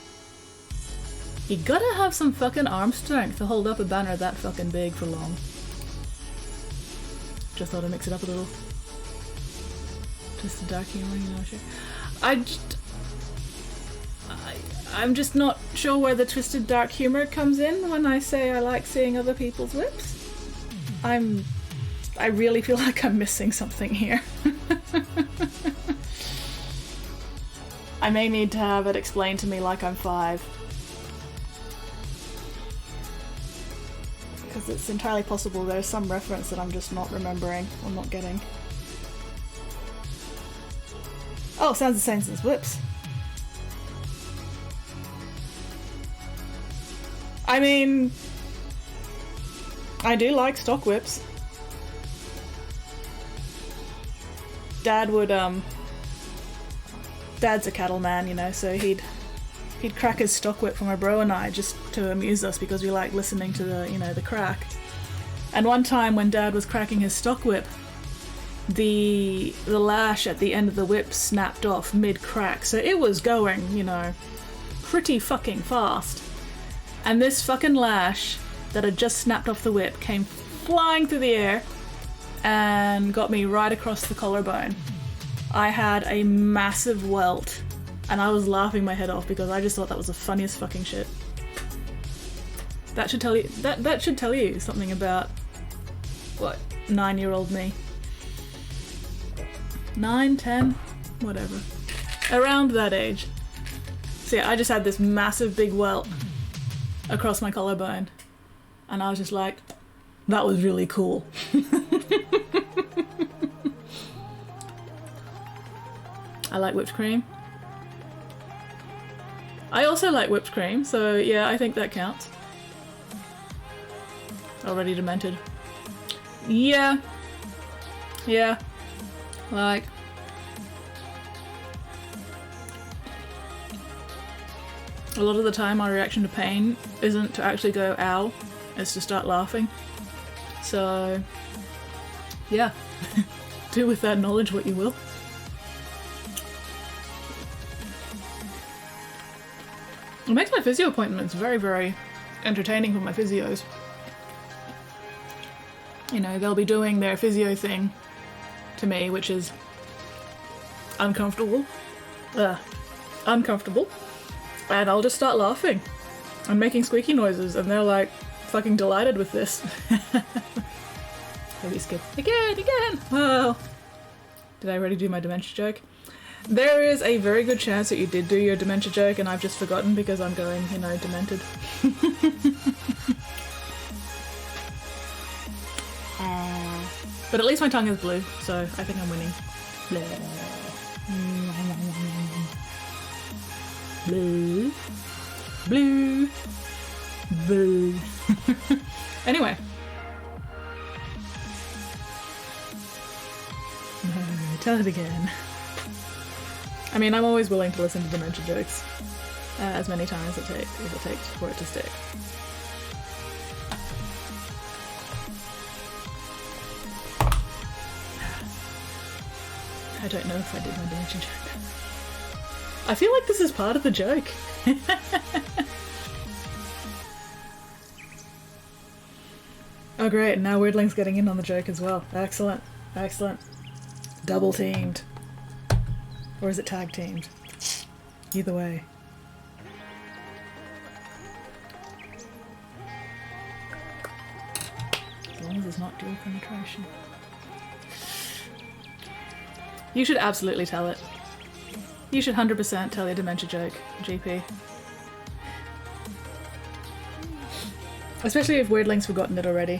You gotta have some fucking arm strength to hold up a banner that fucking big for long. Just thought I'd mix it up a little. Just a dark humor, you know, sure. I'm just not sure where the twisted dark humor comes in when I say I like seeing other people's whips. I really feel like I'm missing something here. I may need to have it explained to me like I'm 5. Because it's entirely possible there's some reference that I'm just not remembering or not getting. Oh, sounds the same as whips. I mean, I do like stock whips. Dad would, Dad's a cattleman, you know, so he'd crack his stock whip for my bro and I just to amuse us because we like listening to the, you know, the crack. And one time when Dad was cracking his stock whip, the lash at the end of the whip snapped off mid-crack, so it was going, you know, pretty fucking fast. And this fucking lash that had just snapped off the whip came flying through the air and got me right across the collarbone. I had a massive welt and I was laughing my head off because I just thought that was the funniest fucking shit. That should tell you that should tell you something about what 9-year-old me. 9, 10, whatever. Around that age. So yeah, I just had this massive big welt across my collarbone and I was just like, that was really cool. I like whipped cream. I also like whipped cream, so yeah, I think that counts. Already demented. Yeah. Yeah. Like... a lot of the time my reaction to pain isn't to actually go ow, it's to start laughing. So, yeah. Do with that knowledge what you will. It makes my physio appointments very, very entertaining for my physios. You know, they'll be doing their physio thing to me, which is uncomfortable. Uncomfortable. And I'll just start laughing and making squeaky noises, and they're like fucking delighted with this. Maybe skip again. Oh, did I already do my dementia joke? There is a very good chance that you did do your dementia joke, and I've just forgotten because I'm going, you know, demented. But at least my tongue is blue, so I think I'm winning. Blue. Blue. Blue. Anyway. Tell it again. I mean, I'm always willing to listen to dementia jokes as many times as it takes for it to stick. I don't know if I did my dementia joke. I feel like this is part of the joke. Oh great, now Weirdling's getting in on the joke as well. Excellent, excellent. Double teamed. Or is it tag teamed? Either way. As long as it's not dual penetration. You should absolutely tell it. You should 100% tell your dementia joke, GP. Especially if Weirdling's forgotten it already.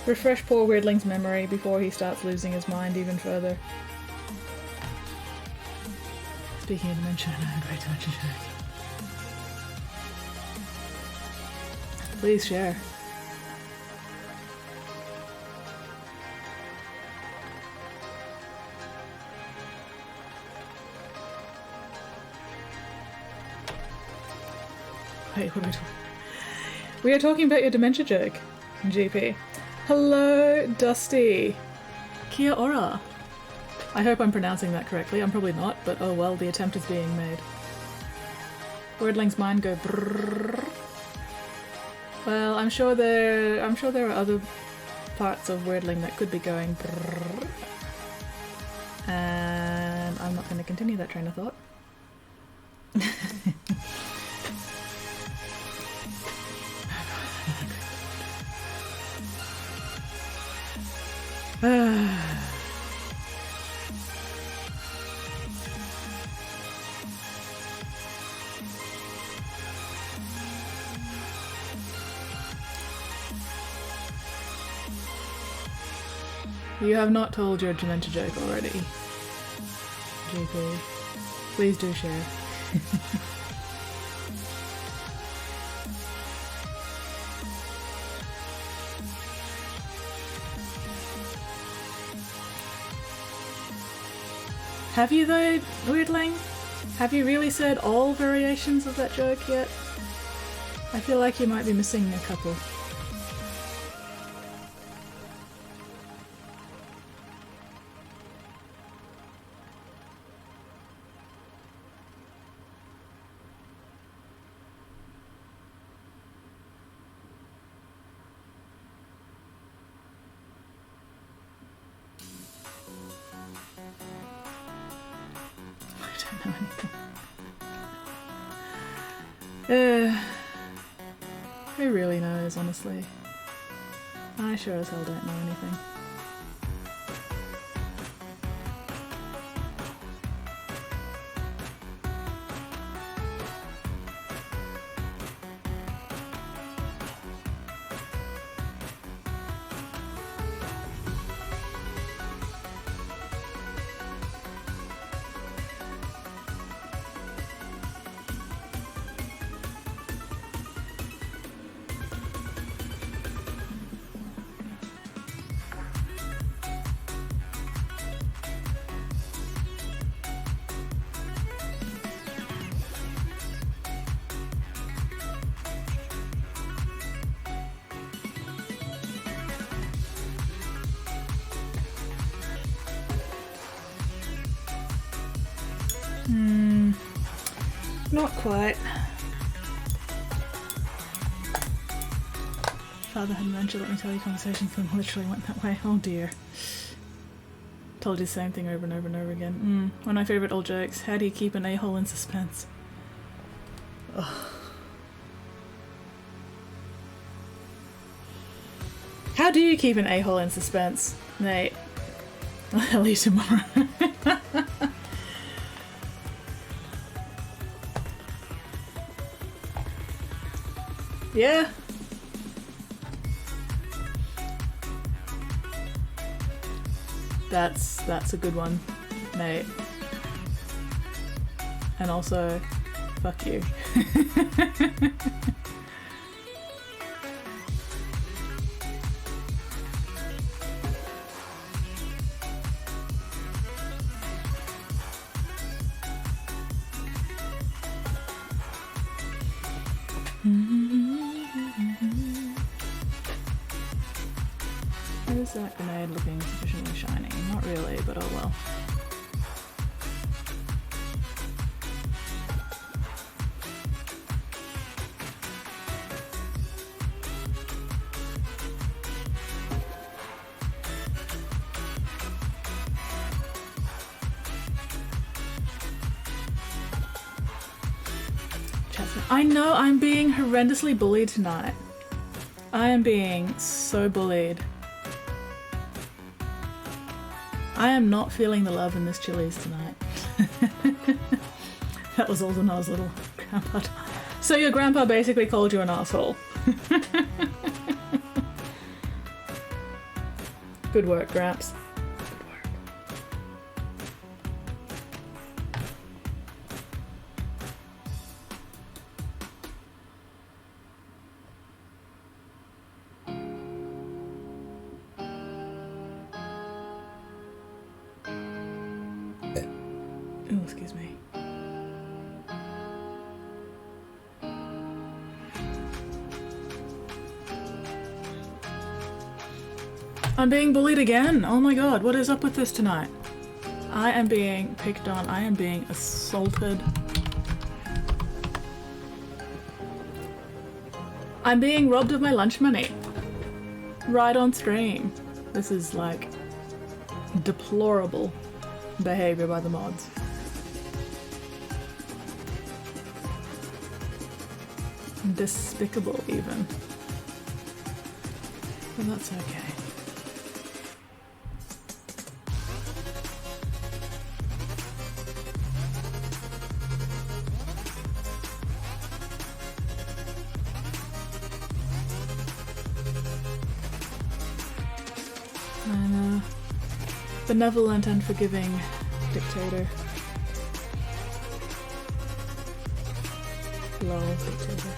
Refresh poor Weirdling's memory before he starts losing his mind even further. Speaking of dementia, I have a great dementia joke. Please share. Wait, what are we talking? We are talking about your dementia joke, GP. Hello, Dusty. Kia ora. I hope I'm pronouncing that correctly. I'm probably not, but oh well, the attempt is being made. Wordling's mind go brrrr. Well, I'm sure there are other parts of Wordling that could be going brrrr. And I'm not going to continue that train of thought. You have not told your dementia joke already. JP, please do share. Have you though, Weirdling? Have you really said all variations of that joke yet? I feel like you might be missing a couple. Who really knows, honestly? I sure as hell don't know anything. Not quite. Father had dementia, let me tell you, conversations with him literally went that way. Oh dear. Told you the same thing over and over and over again. One of my favourite old jokes. How do you keep an a-hole in suspense? Ugh. How do you keep an a-hole in suspense, Nate? I'll tell you tomorrow. Yeah. That's a good one, Nate. And also, fuck you. Is that grenade looking sufficiently shiny? Not really, but oh well. I know I'm being horrendously bullied tonight. I am being so bullied. I am not feeling the love in this Chili's tonight. That was older when I was little. Grandpa. So your grandpa basically called you an asshole. Good work, Gramps. Good work. Oh, excuse me. I'm being bullied again! Oh my god, what is up with this tonight? I am being picked on, I am being assaulted. I'm being robbed of my lunch money. Right on stream. This is like deplorable behavior by the mods. Despicable even. But that's okay. I'm a benevolent and forgiving dictator. Lol, dictator.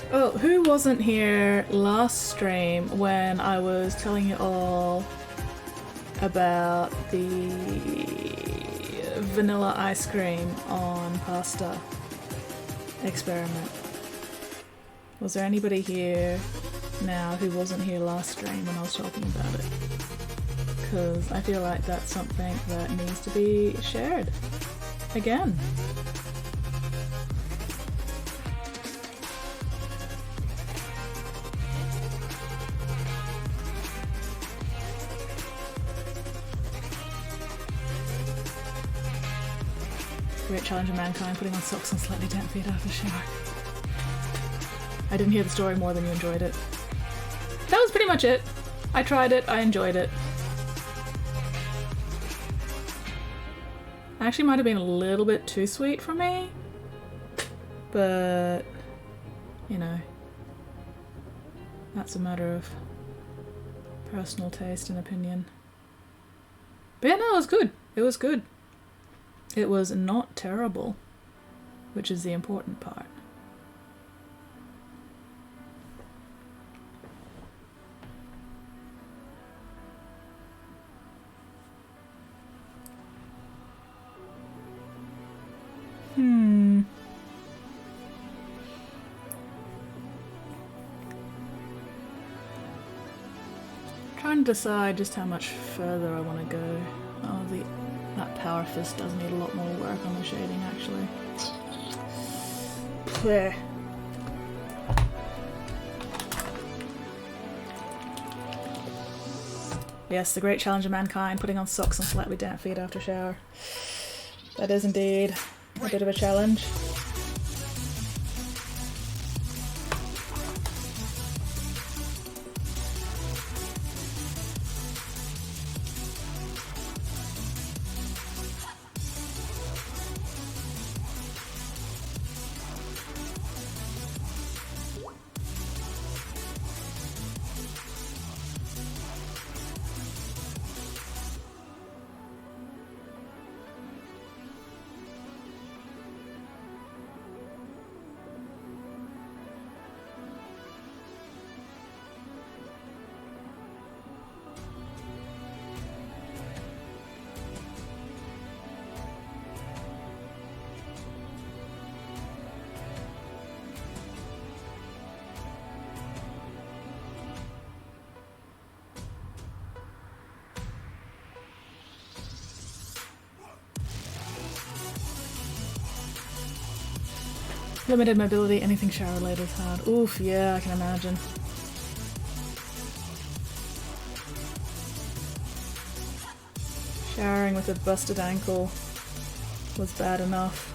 Oh, who wasn't here last stream when I was telling you all about the vanilla ice cream on pasta experiment? Was there anybody here now who wasn't here last stream when I was talking about it? Because I feel like that's something that needs to be shared again. Great challenge of mankind putting on socks on slightly damp feet after shower. I didn't hear the story more than you enjoyed it. That was pretty much it. I tried it, I enjoyed it. Actually might have been a little bit too sweet for me, but you know, that's a matter of personal taste and opinion. But yeah, no, it was good. It was good. It was not terrible, which is the important part. Trying to decide just how much further I want to go. Oh, that power fist does need a lot more work on the shading, actually. There. Yes, the great challenge of mankind, putting on socks on slightly damp feet after shower. That is indeed a bit of a challenge. Limited mobility, anything shower related is hard. Oof, yeah, I can imagine. Showering with a busted ankle was bad enough.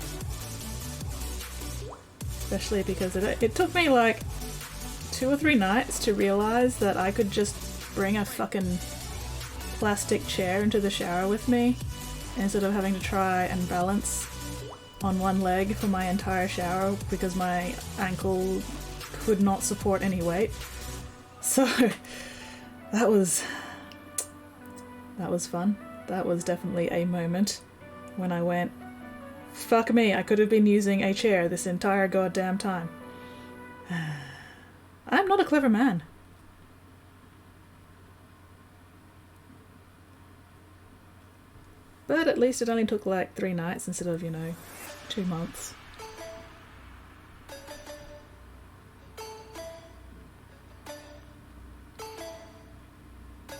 Especially because it took me like 2 or 3 nights to realize that I could just bring a fucking plastic chair into the shower with me instead of having to try and balance on one leg for my entire shower because my ankle could not support any weight. So that was fun. That was definitely a moment when I went, fuck me, I could have been using a chair this entire goddamn time. I'm not a clever man. But at least it only took like 3 nights instead of, 2 months.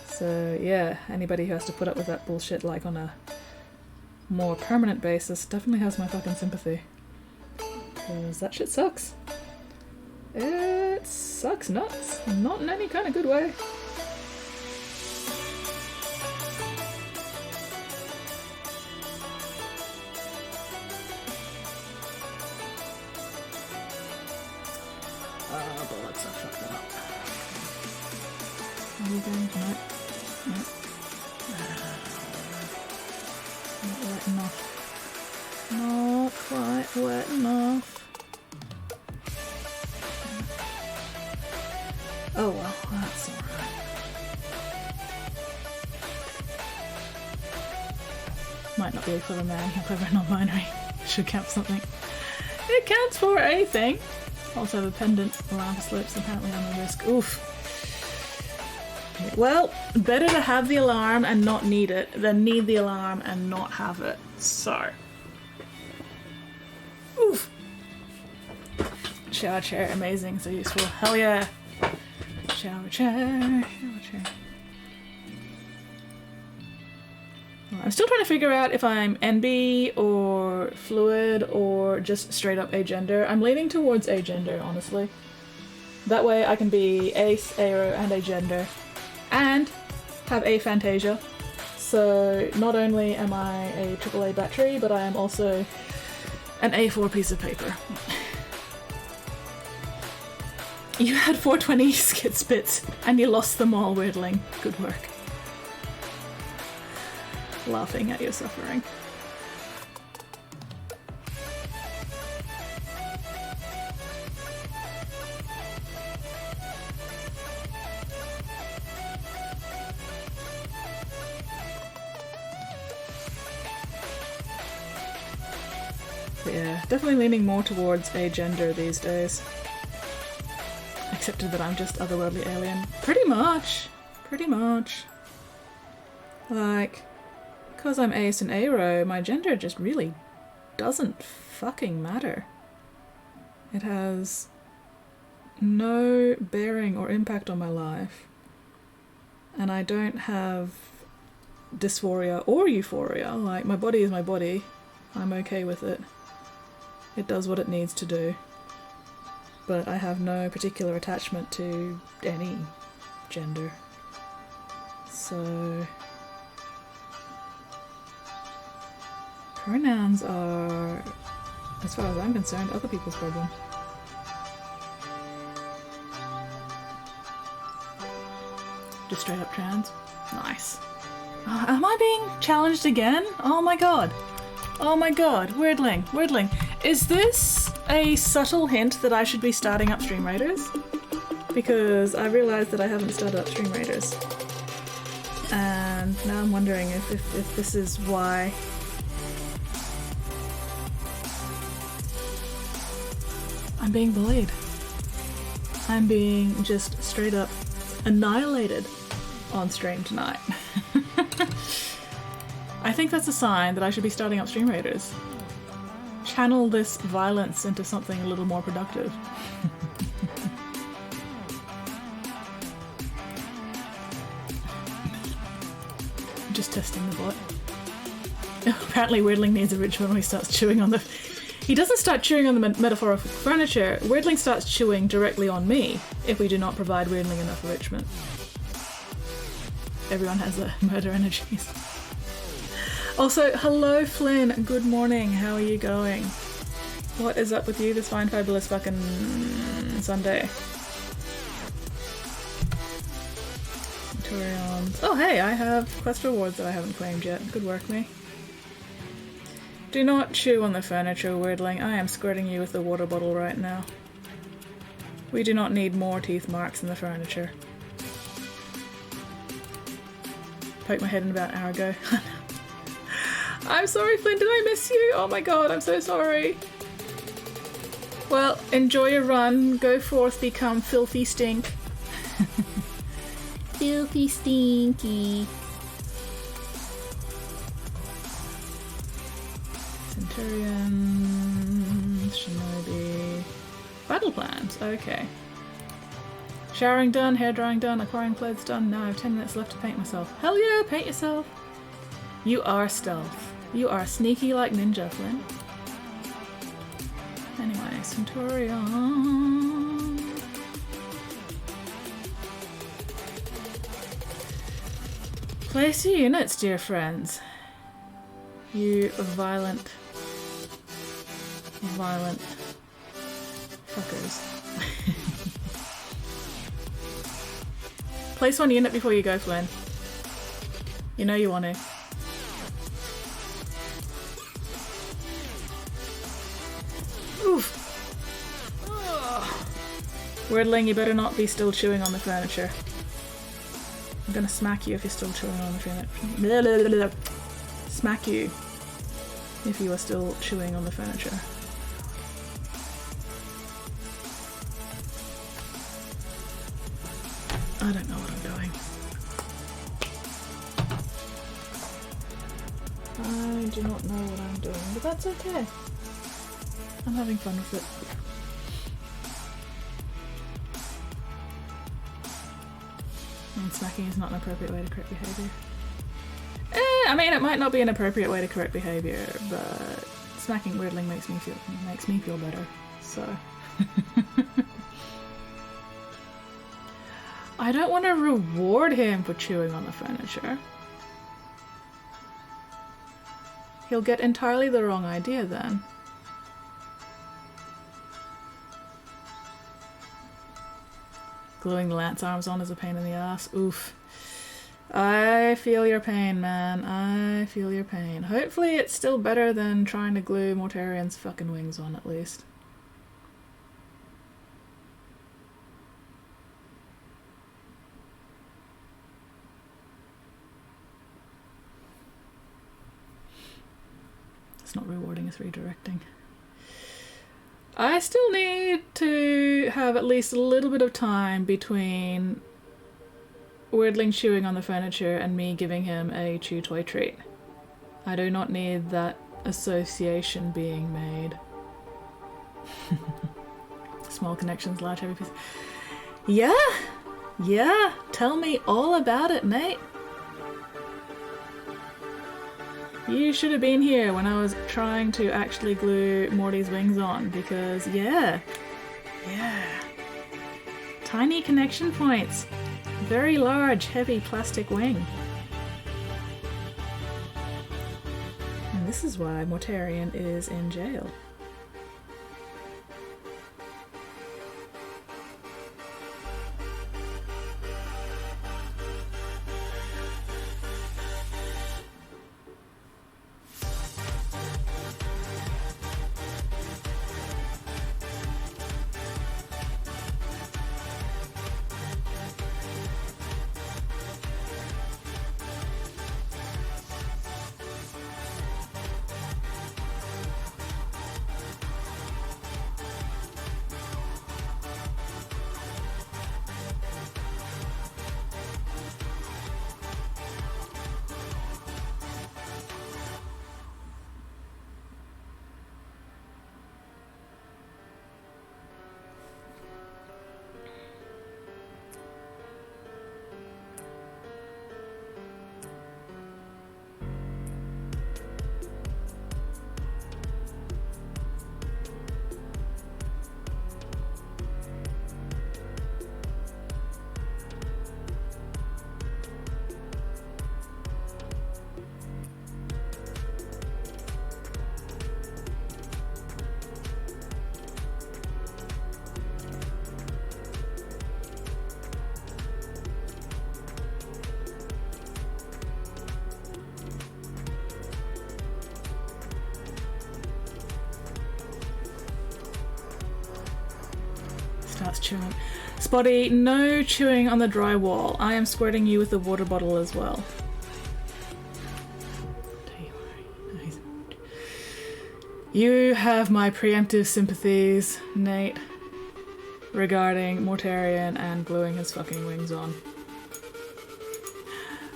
So yeah, anybody who has to put up with that bullshit like on a more permanent basis definitely has my fucking sympathy. Because that shit sucks. It sucks nuts. Not in any kind of good way. Oh, bollocks, I fucked that up. Are you going tonight? No. Not wet enough. Not quite wet enough. Oh well, that's alright. Might not be a clever man, you're clever non-binary. Should count for something. It counts for a thing. Also the pendant alarm slips apparently on the risk. Oof. Well, better to have the alarm and not need it than need the alarm and not have it. So. Oof. Shower chair, amazing, so useful. Hell yeah. Shower chair, shower chair. Well, I'm still trying to figure out if I'm NB or fluid or just straight up agender. I'm leaning towards agender, honestly. That way I can be ace, aero, and agender. And have aphantasia. So not only am I a AAA battery, but I am also an A4 piece of paper. You had 420 skid spits and you lost them all, Weirdling. Good work. Laughing at your suffering. But yeah, definitely leaning more towards agender these days. Accepted that I'm just otherworldly alien. Pretty much. Pretty much. Like, because I'm ace and aero, my gender just really doesn't fucking matter. It has no bearing or impact on my life. And I don't have dysphoria or euphoria. Like, my body is my body. I'm okay with it. It does what it needs to do. But I have no particular attachment to any gender. So pronouns are, as far as I'm concerned, other people's problem. Just straight up trans. Nice. Am I being challenged again? Oh my god. Oh my god. Weirdling. Weirdling. Is this a subtle hint that I should be starting up Stream Raiders? Because I realised that I haven't started up Stream Raiders. And now I'm wondering if this is why. I'm being bullied. I'm being just straight up annihilated on stream tonight. I think that's a sign that I should be starting up Stream Raiders. Channel this violence into something a little more productive. Just testing the bot. Apparently Weirdling needs a ritual when he starts chewing on the... He doesn't start chewing on the metaphorical furniture. Weirdling starts chewing directly on me if we do not provide Weirdling enough enrichment. Everyone has a murder energies. Also, hello Flynn, good morning, how are you going? What is up with you this fine fabulous fucking Sunday? Centurions. Oh hey, I have quest rewards that I haven't claimed yet. Good work, me. Do not chew on the furniture, Weirdling. I am squirting you with the water bottle right now. We do not need more teeth marks in the furniture. Poked my head in about an hour ago. I'm sorry, Flynn, did I miss you? Oh my god, I'm so sorry. Well, enjoy your run. Go forth, become filthy stink. Filthy stinky. Centurion, Shinobi. Battle plans, okay. Showering done, hair drying done, acquiring clothes done. Now I have 10 minutes left to paint myself. Hell yeah, paint yourself. You are stealth. You are sneaky like ninja, Flynn. Anyway, Centurion. Place your units, dear friends. You violent fuckers. Place one unit before you go, Flynn. You know you want to. Oof. Oh. Wordling, you better not be still chewing on the furniture. I'm gonna smack you if you're still chewing on the furniture. Smack you if you are still chewing on the furniture. I don't know what I'm doing. I do not know what I'm doing, but that's okay. I'm having fun with it. And smacking is not an appropriate way to correct behaviour. I mean, it might not be an appropriate way to correct behaviour, but smacking Wordling makes me feel better. So I don't want to reward him for chewing on the furniture. He'll get entirely the wrong idea then. Gluing the lance arms on is a pain in the ass. Oof. I feel your pain, man. I feel your pain. Hopefully it's still better than trying to glue Mortarian's fucking wings on, at least. It's not rewarding, it's redirecting. I still need to have at least a little bit of time between Wordling chewing on the furniture and me giving him a chew toy treat. I do not need that association being made. Small connections, large heavy pieces. Yeah! Yeah! Tell me all about it, mate! You should have been here when I was trying to actually glue Morty's wings on, because yeah. Tiny connection points. Very large, heavy plastic wing. And this is why Mortarian is in jail. starts chewing. Spotty, no chewing on the drywall. I am squirting you with the water bottle as well. You have my preemptive sympathies, Nate, regarding Mortarion and gluing his fucking wings on.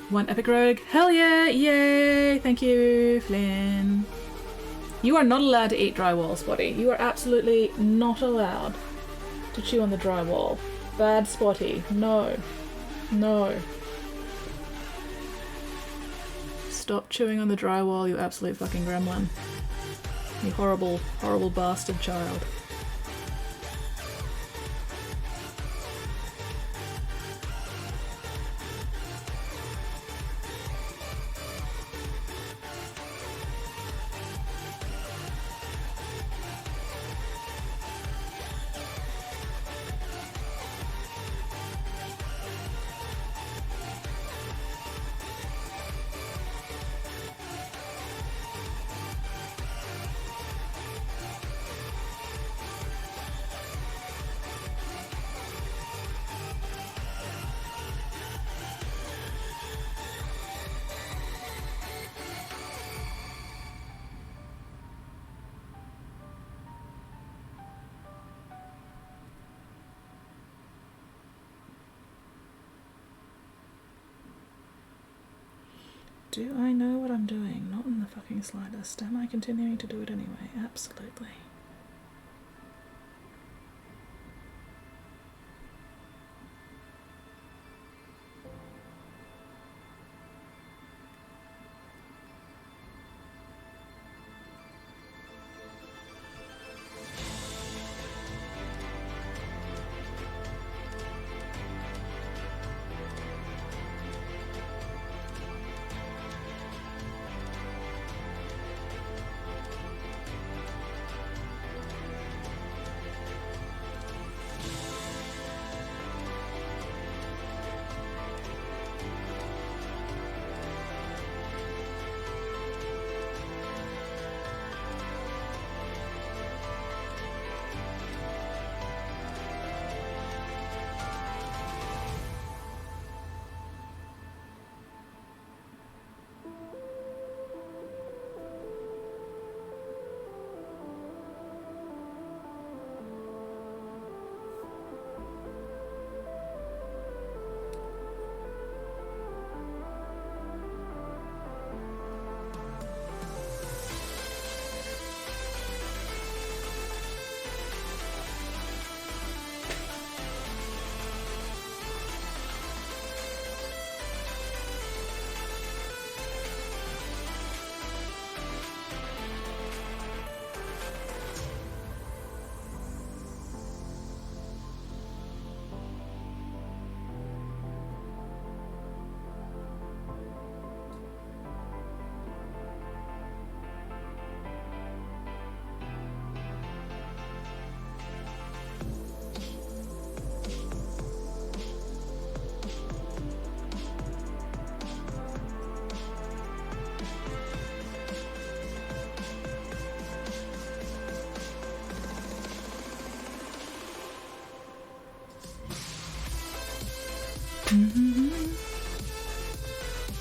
One epic rogue. Hell yeah! Yay! Thank you, Flynn. You are not allowed to eat drywall, Spotty. You are absolutely not allowed to chew on the drywall. Bad Spotty. No. No. Stop chewing on the drywall, you absolute fucking gremlin. You horrible, horrible bastard child. Do I know what I'm doing? Not in the fucking slightest. Am I continuing to do it anyway? Absolutely.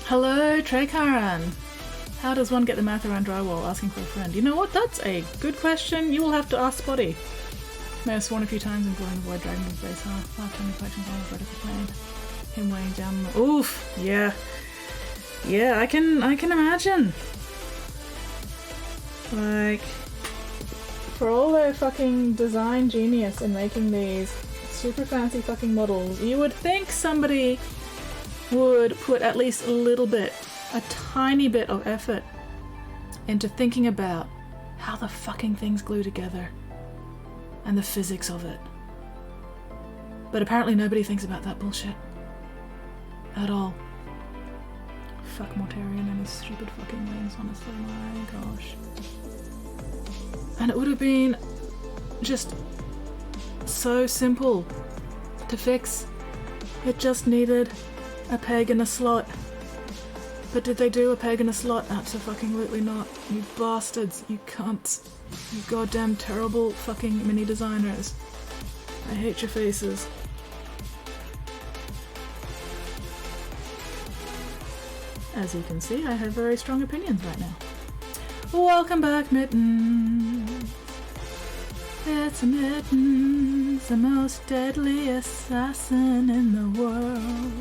Hello, Treykaran. How does one get the math around drywall? Asking for a friend. You know what? That's a good question. You will have to ask Spotty. May have sworn a few times in blowing the void dragon with base half. Last time reflections on the vertical plane. Him weighing down the... Oof! Yeah. Yeah, I can imagine. Like, for all their fucking design genius in making these super fancy fucking models, you would think somebody would put at least a little bit, a tiny bit of effort into thinking about how the fucking things glue together and the physics of it. But apparently nobody thinks about that bullshit at all. Fuck Mortarion and his stupid fucking wings, honestly, my gosh. And it would have been just so simple to fix. It just needed a peg and a slot. But did they do a peg and a slot? Absolutely not. You bastards. You cunts. You goddamn terrible fucking mini designers. I hate your faces. As you can see, I have very strong opinions right now. Welcome back, Mittens. It's Mittens, the most deadly assassin in the world.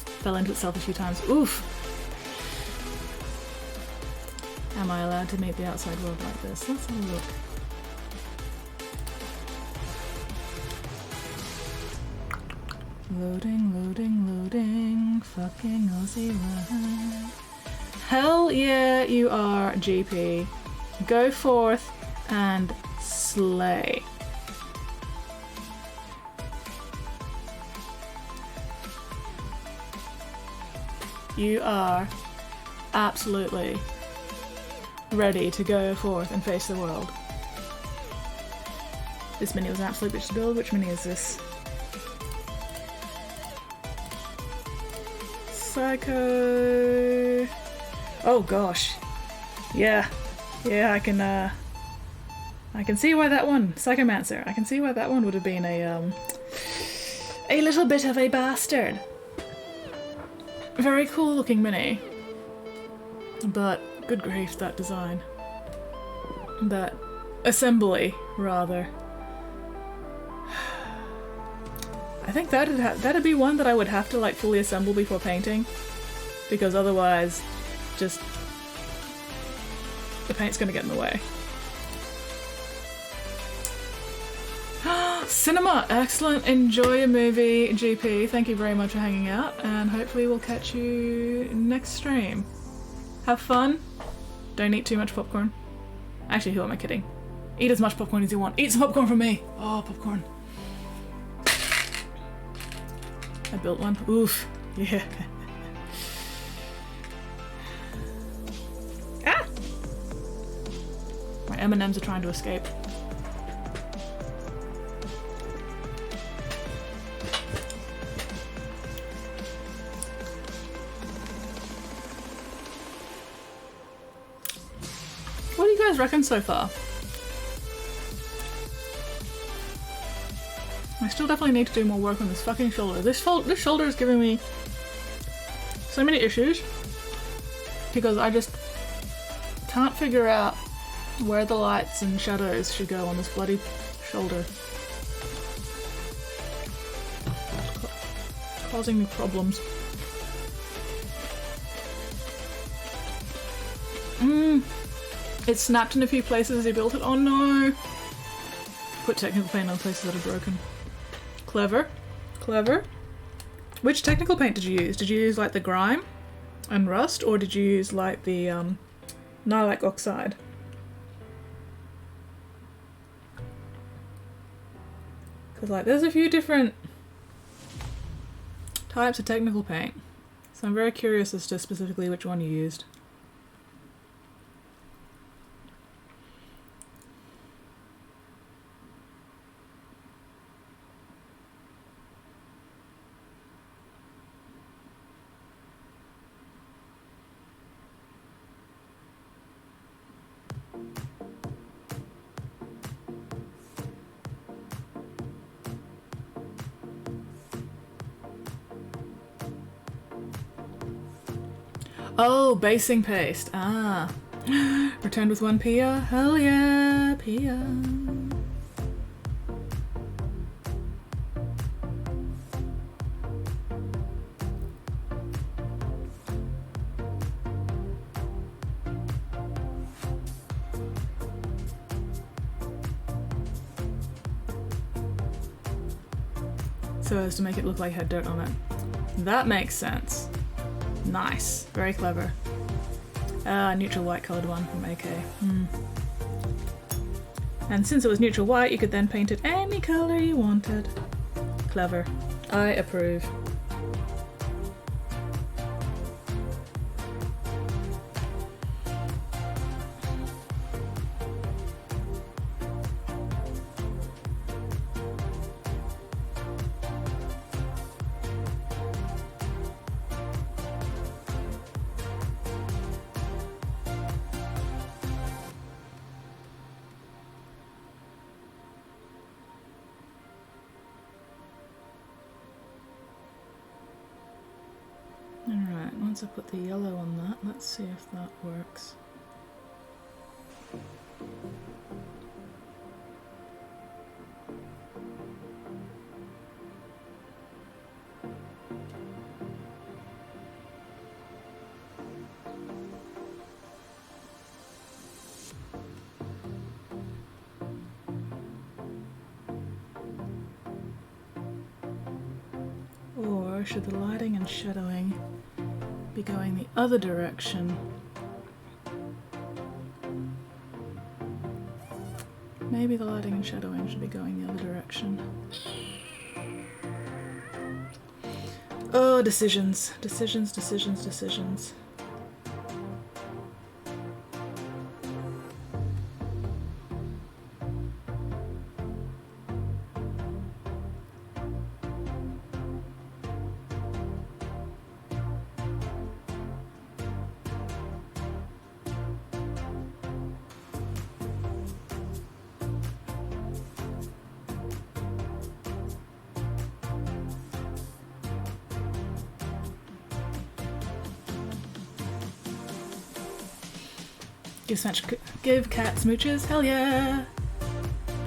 Fell into itself a few times. Oof! Am I allowed to meet the outside world like this? Let's have a look. Loading, loading, loading. Fucking Aussie ride. Hell yeah, you are, GP. Go forth and slay. You are absolutely ready to go forth and face the world. This mini was an absolute bitch to build. Which mini is this? Psycho... Oh gosh. Yeah, I can see why that one, Psychomancer, I can see why that one would have been a little bit of a bastard. Very cool looking mini. But, good grief, that design. That assembly, rather. I think that'd be one that I would have to like fully assemble before painting. Because otherwise, just... the paint's gonna get in the way. Cinema! Excellent! Enjoy a movie, GP. Thank you very much for hanging out, and hopefully we'll catch you next stream. Have fun. Don't eat too much popcorn. Actually, who am I kidding? Eat as much popcorn as you want. Eat some popcorn from me! Oh, popcorn. I built one. Oof. Yeah. Ah! My M&Ms are trying to escape. What do you guys reckon so far? I still definitely need to do more work on this fucking shoulder. This shoulder is giving me so many issues because I just can't figure out where the lights and shadows should go on this bloody shoulder. Causing me problems. It snapped in a few places as he built it. Oh no! Put technical paint on places that are broken. Clever. Clever. Which technical paint did you use? Did you use like the grime and rust, or did you use like the Nylak oxide? Because like there's a few different types of technical paint, so I'm very curious as to specifically which one you used. Oh, basing paste. Ah. Returned with 1 Pia. Hell yeah, Pia. So as to make it look like it had dirt on it. That makes sense. Nice. Very clever. Neutral white coloured one from AK. And since it was neutral white, you could then paint it any colour you wanted. Clever. I approve. once I put the yellow on that, let's see if that works. Or should the lighting and shadowing be going the other direction? Maybe the lighting and shadowing should be going the other direction. Oh, decisions. Decisions, decisions, decisions. Give cat smooches, hell yeah!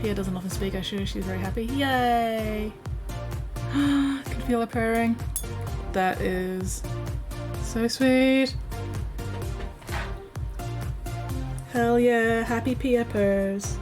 Pia doesn't often speak, I assure she's very happy. Yay! I can feel her purring. That is so sweet. Hell yeah, happy Pia purrs.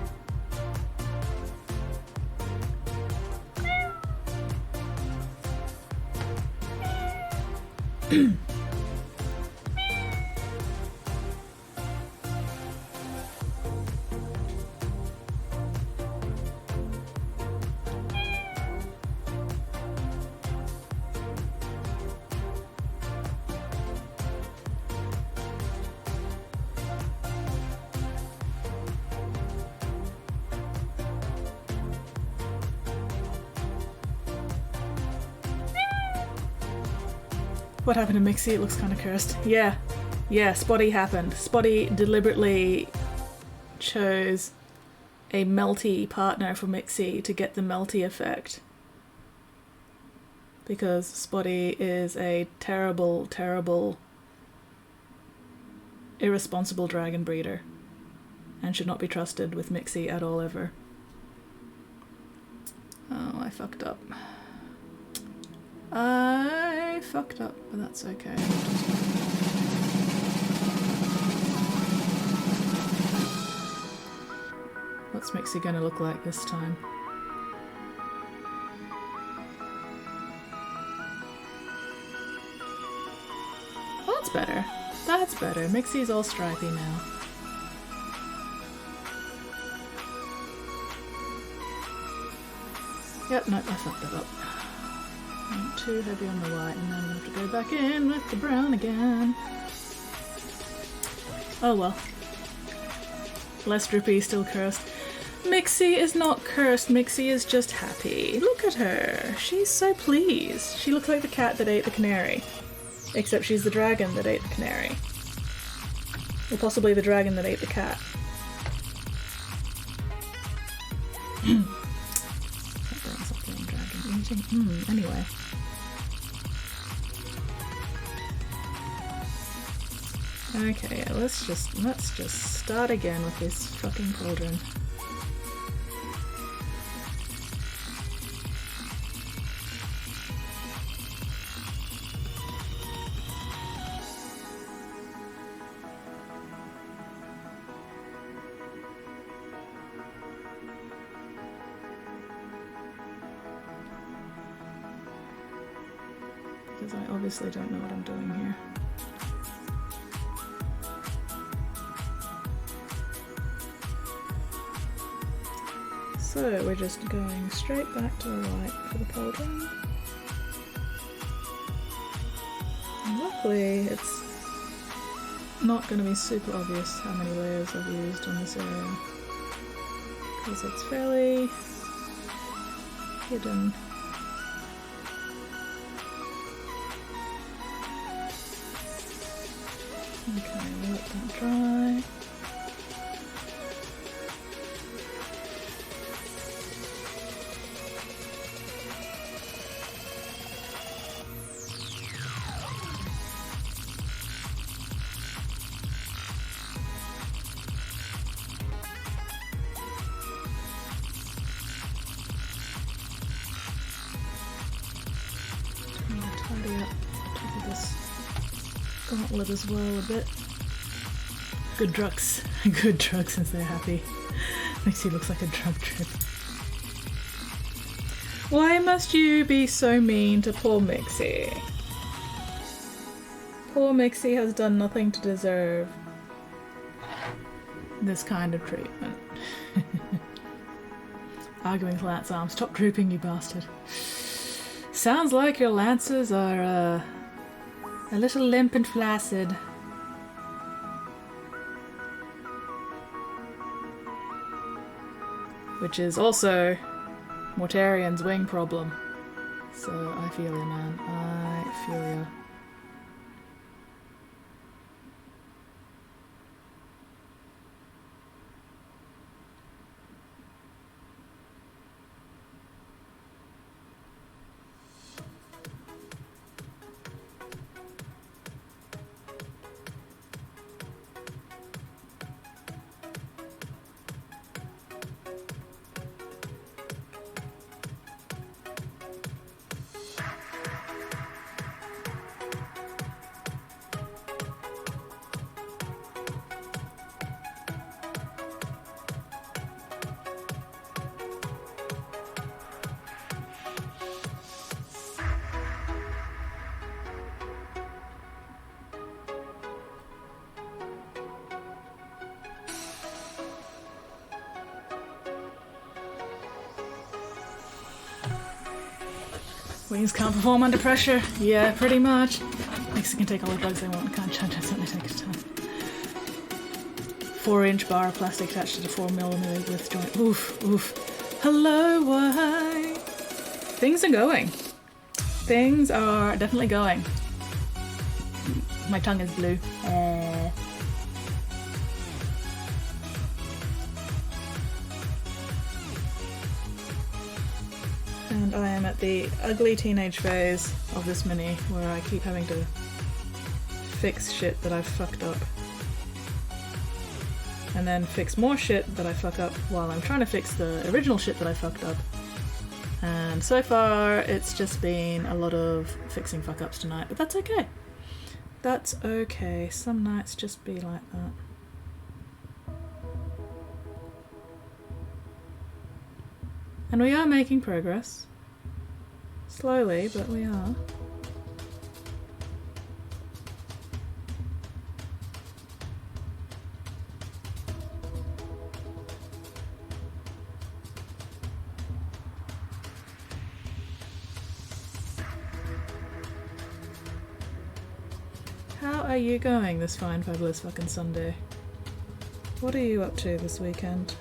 What happened to Mixie? It looks kind of cursed. Yeah, Spotty happened. Spotty deliberately chose a melty partner for Mixie to get the melty effect. Because Spotty is a terrible, terrible, irresponsible dragon breeder and should not be trusted with Mixie at all ever. Oh, I fucked up. I fucked up, but that's okay. What's Mixie gonna look like this time? Oh, that's better. That's better. Mixie's all stripy now. Yep, nope, I fucked that up. Went too heavy on the white, and then I'm going to have to go back in with the brown again. Oh well. Less drippy, still cursed. Mixie is not cursed, Mixie is just happy. Look at her. She's so pleased. She looks like the cat that ate the canary. Except she's the dragon that ate the canary. Or possibly the dragon that ate the cat. Anyway. Okay, let's just start again with this fucking cauldron. Because I obviously don't know what I'm doing here. So we're just going straight back to the white for the cauldron. And luckily it's not going to be super obvious how many layers I've used on this area. Because it's fairly hidden. Okay, we'll let that dry. Gauntlet as well a bit. Good drugs. Good drugs since they're happy. Makes you look like a drug trip. Why must you be so mean to poor Mixie? Poor Mixie has done nothing to deserve this kind of treatment. Arguing with Lance Arm. Stop drooping, you bastard. Sounds like your lances are a little limp and flaccid. Which is also Mortarian's wing problem. So I feel you, man. I feel you. Wings can't perform under pressure. Yeah, pretty much. Nixon can take all the drugs they want. Can't definitely take his time. 4-inch bar of plastic attached to the 4mm with joint. Oof, oof. Hello, why? Things are going. Things are definitely going. My tongue is blue. And I am at the ugly teenage phase of this mini where I keep having to fix shit that I've fucked up. And then fix more shit that I fuck up while I'm trying to fix the original shit that I fucked up. And so far it's just been a lot of fixing fuck ups tonight, but that's okay. That's okay. Some nights just be like that. And we are making progress. Slowly, but we are. How are you going this fine, fabulous fucking Sunday? What are you up to this weekend?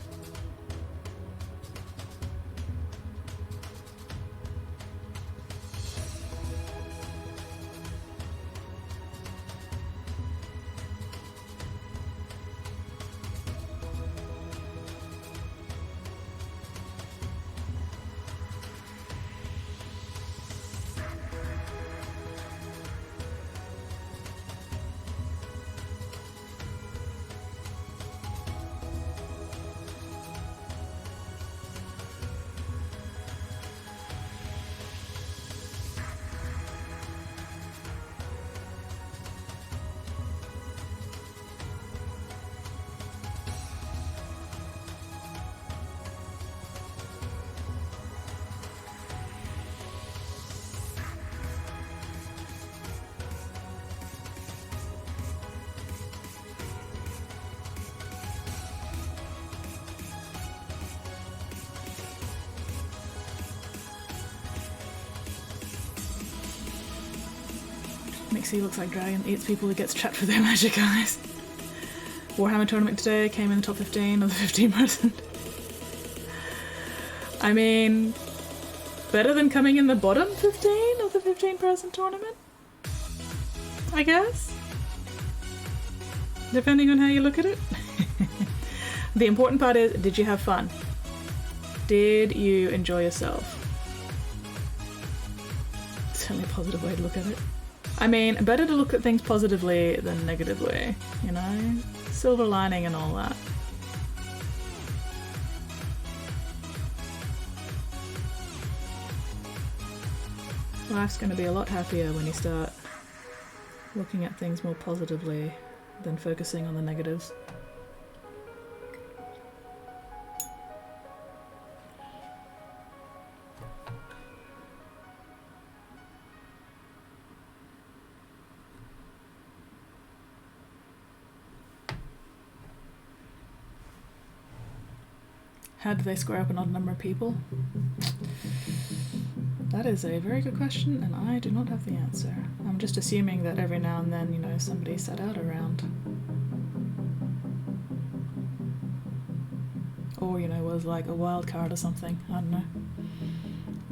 Mixie looks like dragon, eats people who gets trapped with their magic eyes. Warhammer tournament today, came in the top 15 of the 15%. I mean, better than coming in the bottom 15 of the 15-person tournament? I guess? Depending on how you look at it. The important part is, did you have fun? Did you enjoy yourself? Certainly a positive way to look at it. I mean, better to look at things positively than negatively, you know? Silver lining and all that. Life's gonna be a lot happier when you start looking at things more positively than focusing on the negatives. How do they square up an odd number of people? That is a very good question, and I do not have the answer. I'm just assuming that every now and then, you know, somebody sat out around. Or, you know, was like a wild card or something. I don't know.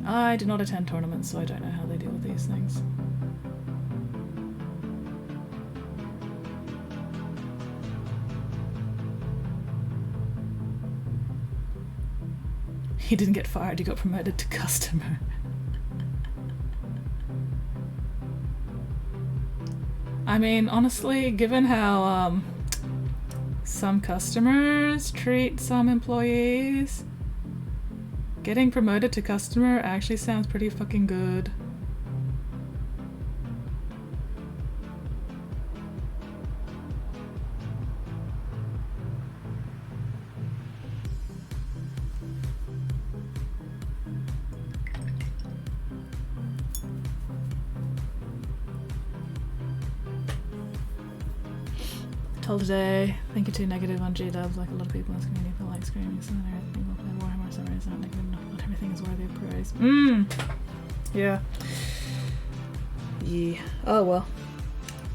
I do not attend tournaments, so I don't know how they deal with these things. He didn't get fired, he got promoted to customer. I mean, honestly, given how some customers treat some employees, getting promoted to customer actually sounds pretty fucking good. Today, thank you to negative on G-dubs, like a lot of people in this community feel like screaming, so everything will play Warhammer, so it's not negative enough, not everything is worthy of praise. Yeah. Yeah. Oh well.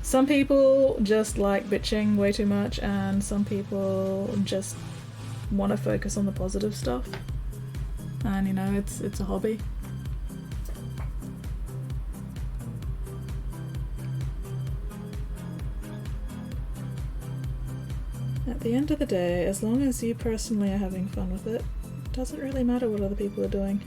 Some people just like bitching way too much, and some people just want to focus on the positive stuff. And you know, it's a hobby. At the end of the day, as long as you personally are having fun with it, it doesn't really matter what other people are doing.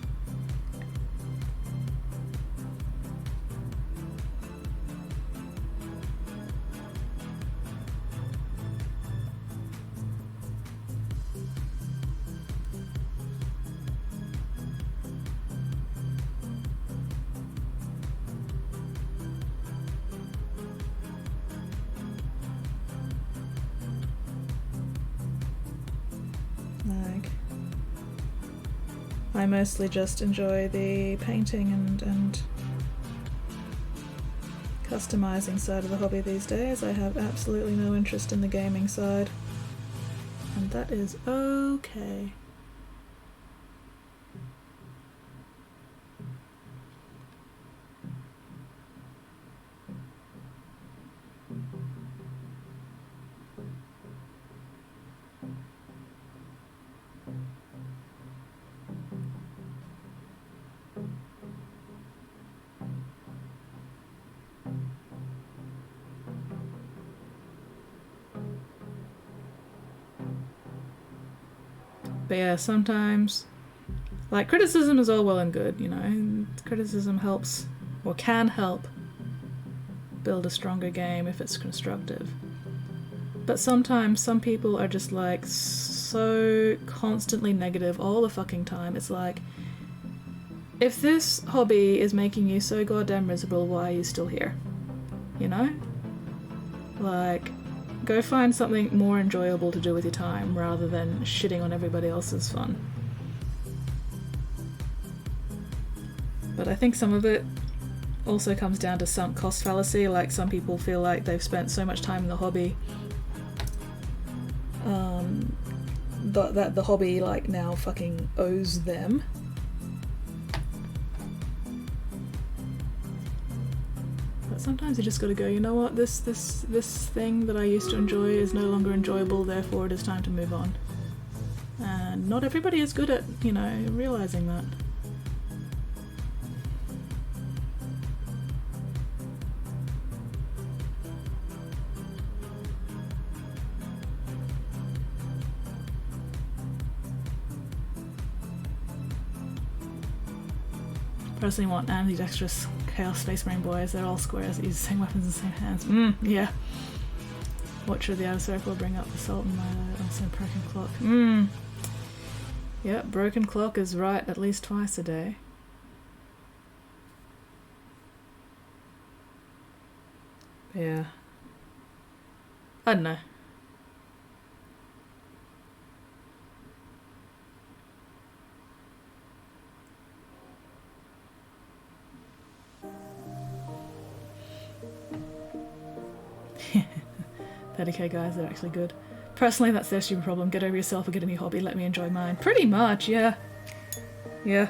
I mostly just enjoy the painting and customizing side of the hobby these days. I have absolutely no interest in the gaming side, and that is okay. But yeah, sometimes, like, criticism is all well and good, you know. Criticism helps, or can help, build a stronger game if it's constructive. But sometimes some people are just, like, so constantly negative all the fucking time. It's like, if this hobby is making you so goddamn miserable, why are you still here? You know? Like, go find something more enjoyable to do with your time rather than shitting on everybody else's fun. But I think some of it also comes down to sunk cost fallacy. Like, some people feel like they've spent so much time in the hobby that the hobby, like, now fucking owes them. But sometimes you just gotta go, you know what, this thing that I used to enjoy is no longer enjoyable, therefore it is time to move on. And not everybody is good at, you know, realizing that. Personally want ambidextrous Chaos Space Marine boys. They're all squares that use the same weapons and same hands. Yeah. Watcher of the Outer Circle, bring up the Salt and also Broken Clock. Yep, Broken Clock is right at least twice a day. Yeah. I don't know. $30k guys, they're actually good. Personally, that's their stupid problem. Get over yourself or get a new hobby. Let me enjoy mine. Pretty much, yeah. Yeah.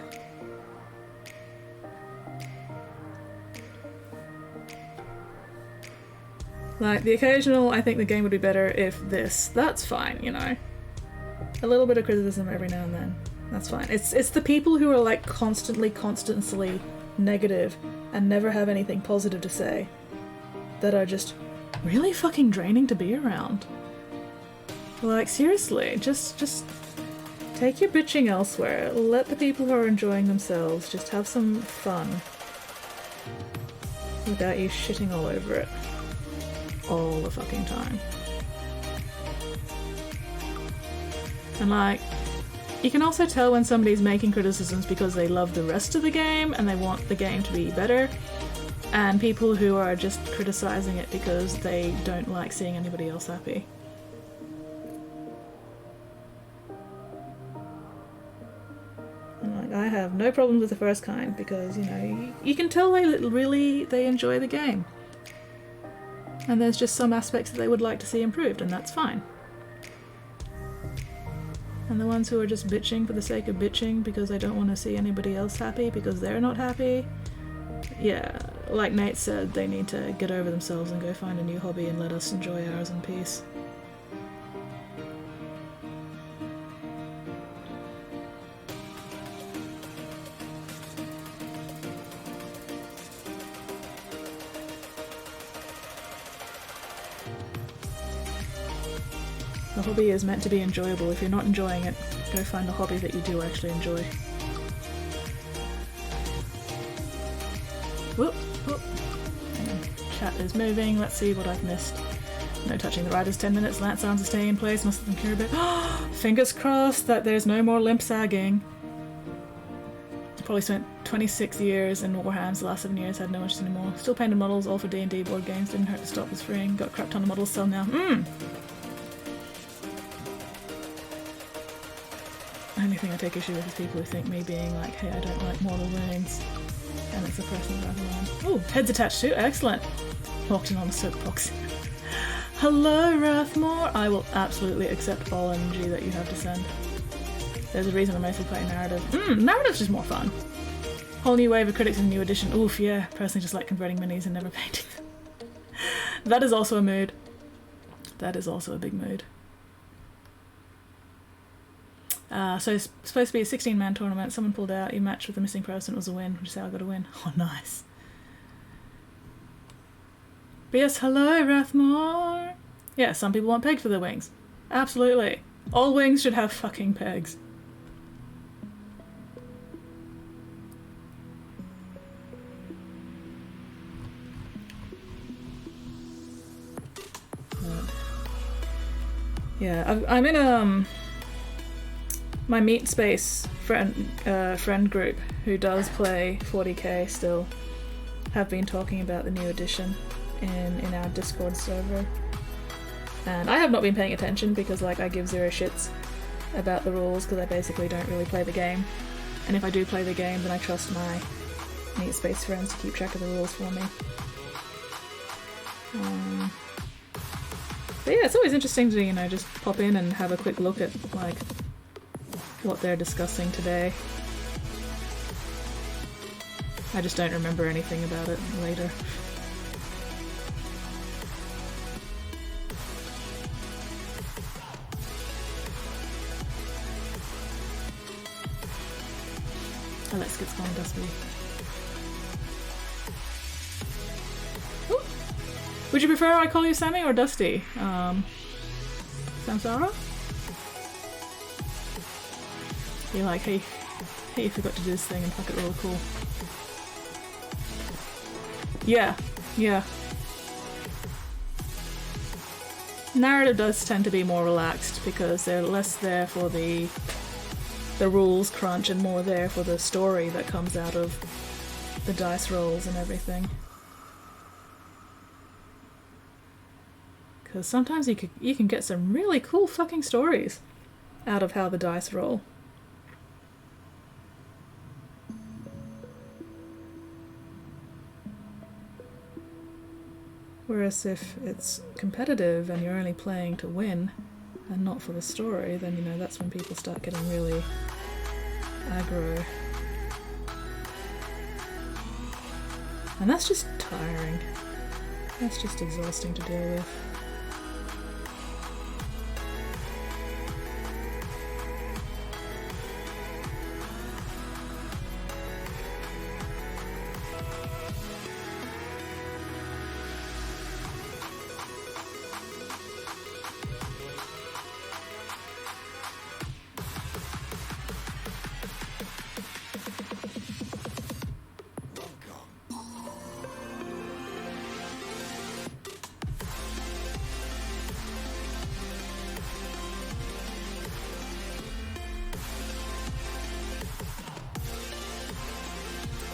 Like, the occasional, I think the game would be better if this. That's fine, you know. A little bit of criticism every now and then. That's fine. It's the people who are, like, constantly negative and never have anything positive to say that are just really fucking draining to be around. Like, seriously, just take your bitching elsewhere. Let the people who are enjoying themselves just have some fun without you shitting all over it all the fucking time. And like, you can also tell when somebody's making criticisms because they love the rest of the game and they want the game to be better, and people who are just criticizing it because they don't like seeing anybody else happy. And like, I have no problems with the first kind because, you know, you can tell they enjoy the game. And there's just some aspects that they would like to see improved, and that's fine. And the ones who are just bitching for the sake of bitching because they don't want to see anybody else happy because they're not happy, yeah, like Nate said, they need to get over themselves and go find a new hobby and let us enjoy ours in peace. The hobby is meant to be enjoyable. If you're not enjoying it, go find a hobby that you do actually enjoy. Whoop, whoop. Chat is moving. Let's see what I've missed. No touching the riders. 10 minutes. Lance arms are staying in place. Must have been cure a bit. Fingers crossed that there's no more limp sagging. Probably spent 26 years in Warhammer. The last 7 years had no interest anymore. Still painted models, all for D&D board games. Didn't hurt to stop. Was freeing. Got a crap ton of models. Sell now. The only thing I take issue with is people who think me being like, hey, I don't like mortal wounds, and it's a personal battle line. Oh, heads attached too, excellent. Walked in on a soapbox. Hello, Rathmore. I will absolutely accept all energy that you have to send. There's a reason I mostly play narrative. Narrative's just more fun. Whole new wave of critics in the new edition. Oof, yeah. Personally just like converting minis and never painting them. That is also a mood. That is also a big mood. So it's supposed to be a 16-man tournament. Someone pulled out. You matched with the missing person. It was a win. Which is how I got a win. Oh, nice. But yes, hello, Rathmore. Yeah, some people want pegs for their wings. Absolutely. All wings should have fucking pegs. Yeah, I'm in my Meat Space friend group who does play 40k still have been talking about the new edition in our Discord server, and I have not been paying attention because like I give zero shits about the rules because I basically don't really play the game, and if I do play the game then I trust my Meat Space friends to keep track of the rules for me. But yeah, it's always interesting to, you know, just pop in and have a quick look at like what they're discussing today. I just don't remember anything about it later. Let's get going, Dusty. Ooh. Would you prefer I call you Sammy or Dusty? Samsara? You're like, hey, you forgot to do this thing and fuck it real cool. Yeah. Narrative does tend to be more relaxed because they're less there for the rules crunch and more there for the story that comes out of the dice rolls and everything. because sometimes you can get some really cool fucking stories out of how the dice roll. Whereas if it's competitive and you're only playing to win and not for the story, then, you know, that's when people start getting really aggro. And that's just tiring. That's just exhausting to deal with.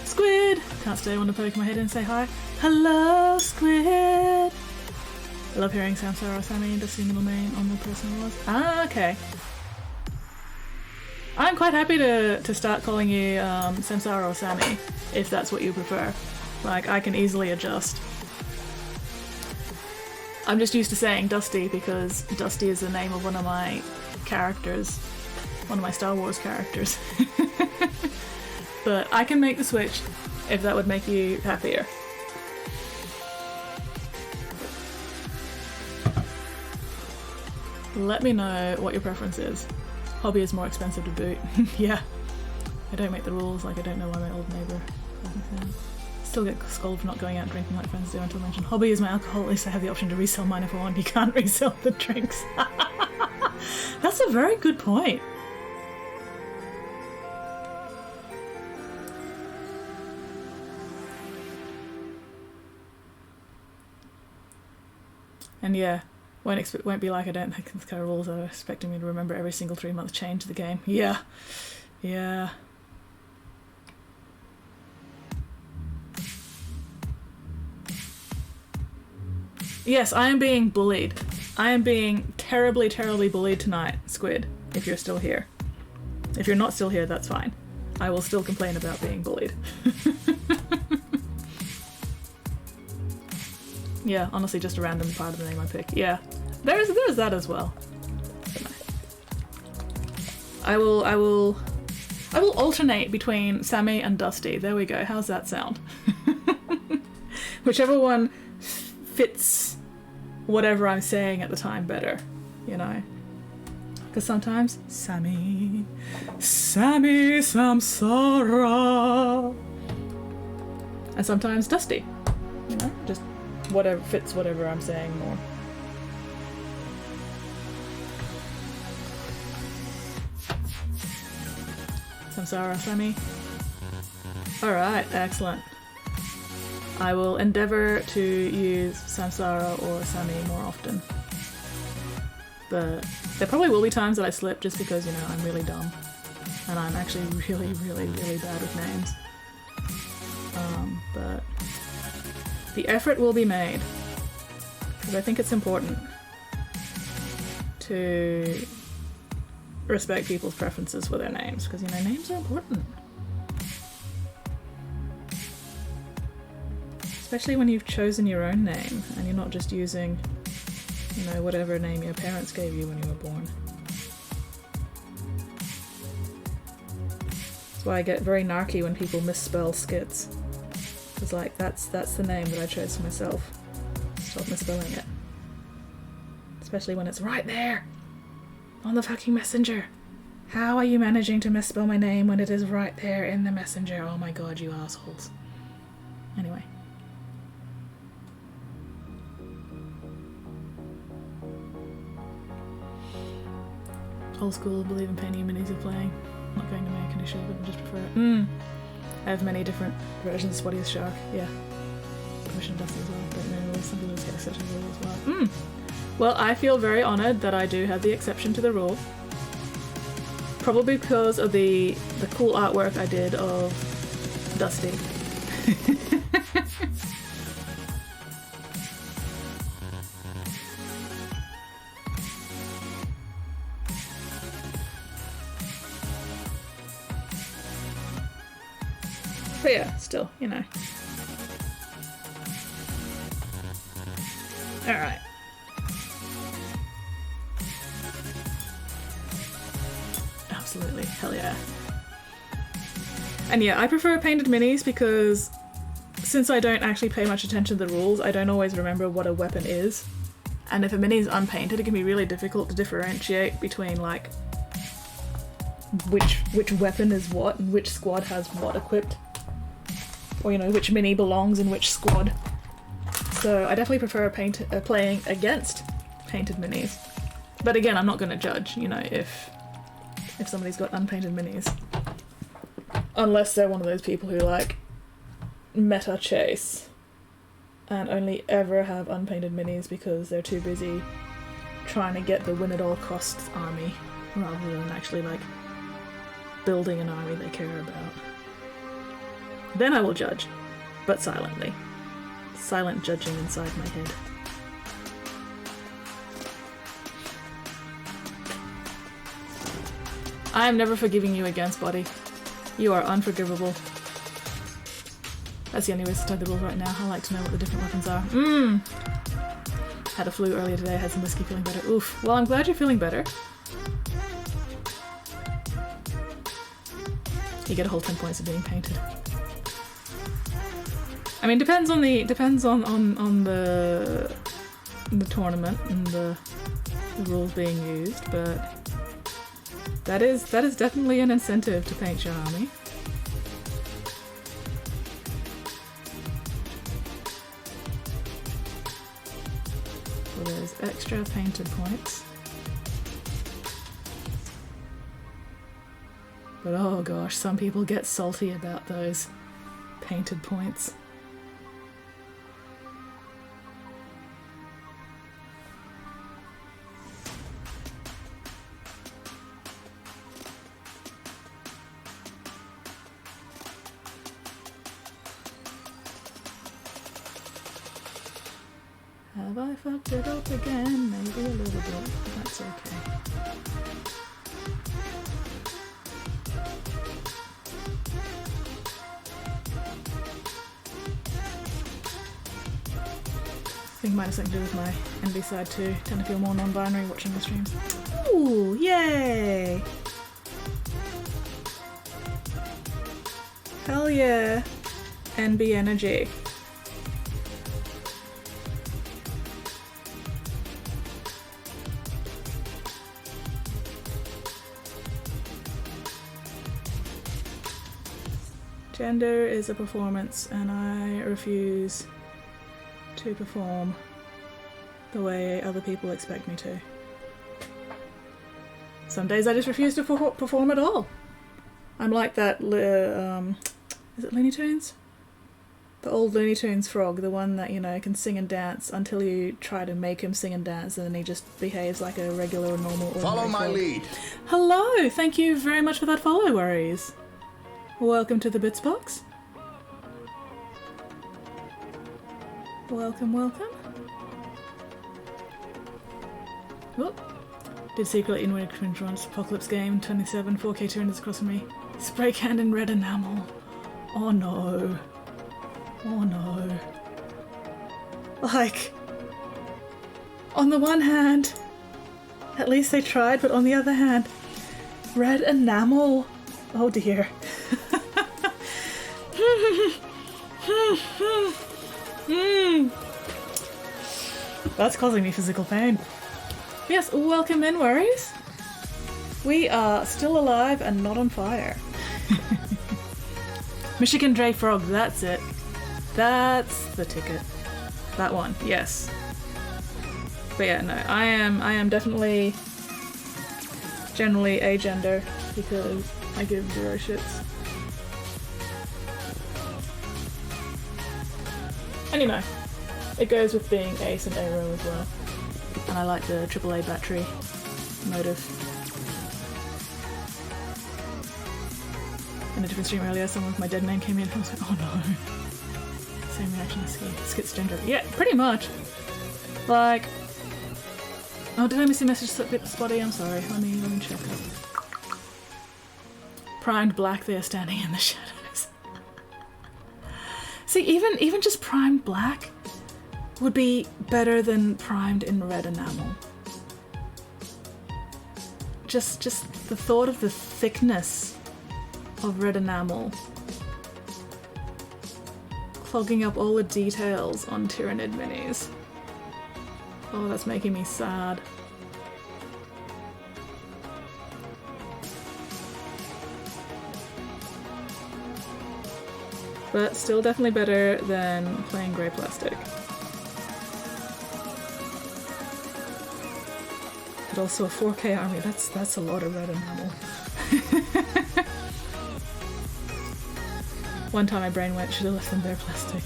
Squid! Can't stay, I want to poke my head in and say hi. Hello, Squid! I love hearing Samsara or Sammy, does the middle name on the person was. Ah, okay. I'm quite happy to start calling you Samsara or Sammy, if that's what you prefer. Like, I can easily adjust. I'm just used to saying Dusty because Dusty is the name of one of my characters. One of my Star Wars characters. But I can make the switch if that would make you happier. Let me know what your preference is. Hobby is more expensive to boot. Yeah. I don't make the rules, like I don't know why my old neighbour doesn't. Still get scolded for not going out drinking like friends do until mentioned. Hobby is my alcohol, at least I have the option to resell mine if I want. You can't resell the drinks. That's a very good point. And yeah, won't be like I don't think the kind of rules are expecting me to remember every single 3-month change to the game. Yeah. Yeah. Yes, I am being bullied. I am being terribly, terribly bullied tonight, Squid, if you're still here. If you're not still here, that's fine. I will still complain about being bullied. Yeah, honestly, just a random part of the name I pick. Yeah, there's that as well. I will alternate between Sammy and Dusty. There we go. How's that sound? Whichever one fits whatever I'm saying at the time better, you know. Because sometimes Sammy, Samsara, and sometimes Dusty. You know, just whatever fits whatever I'm saying more. Samsara, Sammy. Alright, excellent. I will endeavour to use Samsara or Sammy more often. But there probably will be times that I slip just because, you know, I'm really dumb. And I'm actually really, really, really bad with names. But the effort will be made. Because I think it's important to respect people's preferences for their names. Because, you know, names are important. Especially when you've chosen your own name and you're not just using, you know, whatever name your parents gave you when you were born. That's why I get very narky when people misspell skits. Because, like, that's the name that I chose for myself. Stop misspelling it. Especially when it's right there! On the fucking messenger! How are you managing to misspell my name when it is right there in the messenger? Oh my god, you assholes. Anyway. Old school, believe in penny minis of playing. Not going to make any show, but I just prefer it. I have many different versions of Spotty the Shark, yeah. Permission Dusty as well, don't know, some people get exceptions to the rule as well. Well, I feel very honoured that I do have the exception to the rule. Probably because of the cool artwork I did of Dusty. But yeah, still, you know. Alright. Absolutely, hell yeah. And yeah, I prefer painted minis because since I don't actually pay much attention to the rules, I don't always remember what a weapon is. And if a mini is unpainted, it can be really difficult to differentiate between like which weapon is what and which squad has what equipped. Or, you know, which mini belongs in which squad. So I definitely prefer playing against painted minis. But again, I'm not going to judge, you know, if somebody's got unpainted minis. Unless they're one of those people who like meta chase and only ever have unpainted minis because they're too busy trying to get the win at all costs army rather than actually like building an army they care about. Then I will judge, but silently. Silent judging inside my head. I am never forgiving you against, body. You are unforgivable. That's the only way to study the rules right now. I like to know what the different weapons are. Had a flu earlier today, had some whiskey, feeling better. Oof. Well, I'm glad you're feeling better. You get a whole 10 points of being painted. I mean, depends on the tournament and the rules being used, but that is definitely an incentive to paint your army. So there's extra painted points. But oh gosh, some people get salty about those painted points. Have I fucked it up again? Maybe a little bit, but that's okay. I think it might have something to do with my NB side too. Tend to feel more non-binary watching the streams. Ooh, yay! Hell yeah! NB energy. Gender is a performance, and I refuse to perform the way other people expect me to. Some days I just refuse to perform at all. I'm like that, is it Looney Tunes? The old Looney Tunes frog, the one that, you know, can sing and dance until you try to make him sing and dance, and then he just behaves like a regular, normal, ordinary Follow my frog. lead. Hello! Thank you very much for that follow, Worries. Welcome to the Bits Box. Welcome, welcome. Whoop. Did secretly in Winter Apocalypse game 27 4K 200 across from me. Spray can in red enamel. Oh no. Oh no. Like, on the one hand, at least they tried, but on the other hand, red enamel. Oh dear. That's causing me physical pain. Yes, welcome in, Worries. We are still alive and not on fire. Michigan Dray Frog, that's it. That's the ticket. That one, yes. But yeah, no, I am definitely generally agender because I give zero shits. And you know, it goes with being ace and aero as well. And I like the AAA battery motive. In a different stream earlier, someone with my dead name came in and I was like, oh no. Same reaction as Skitsgender. Yeah, pretty much. Like, oh, did I miss your message a bit spotty? I'm sorry. Let me check up. Primed black, they are standing in the shadows. See, even just primed black would be better than primed in red enamel. Just the thought of the thickness of red enamel clogging up all the details on Tyranid minis. Oh, that's making me sad. But still definitely better than plain grey plastic. But also a 4K army, that's a lot of red enamel. One time my brain went, should have left them bare plastic.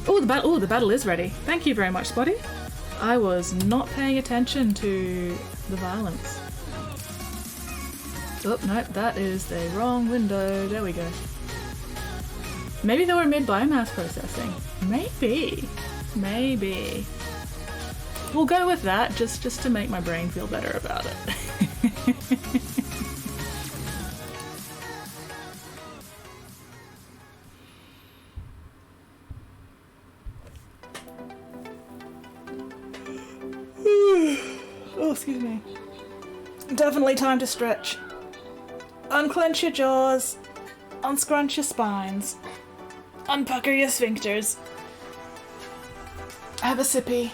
Oh, the battle is ready. Thank you very much, Spotty. I was not paying attention to the violence. Oh, no, that is the wrong window. There we go. Maybe they were mid-biomass processing. Maybe. Maybe. We'll go with that, just to make my brain feel better about it. Oh, excuse me. Definitely time to stretch. Unclench your jaws. Unscrunch your spines. Unpucker your sphincters. Have a sippy.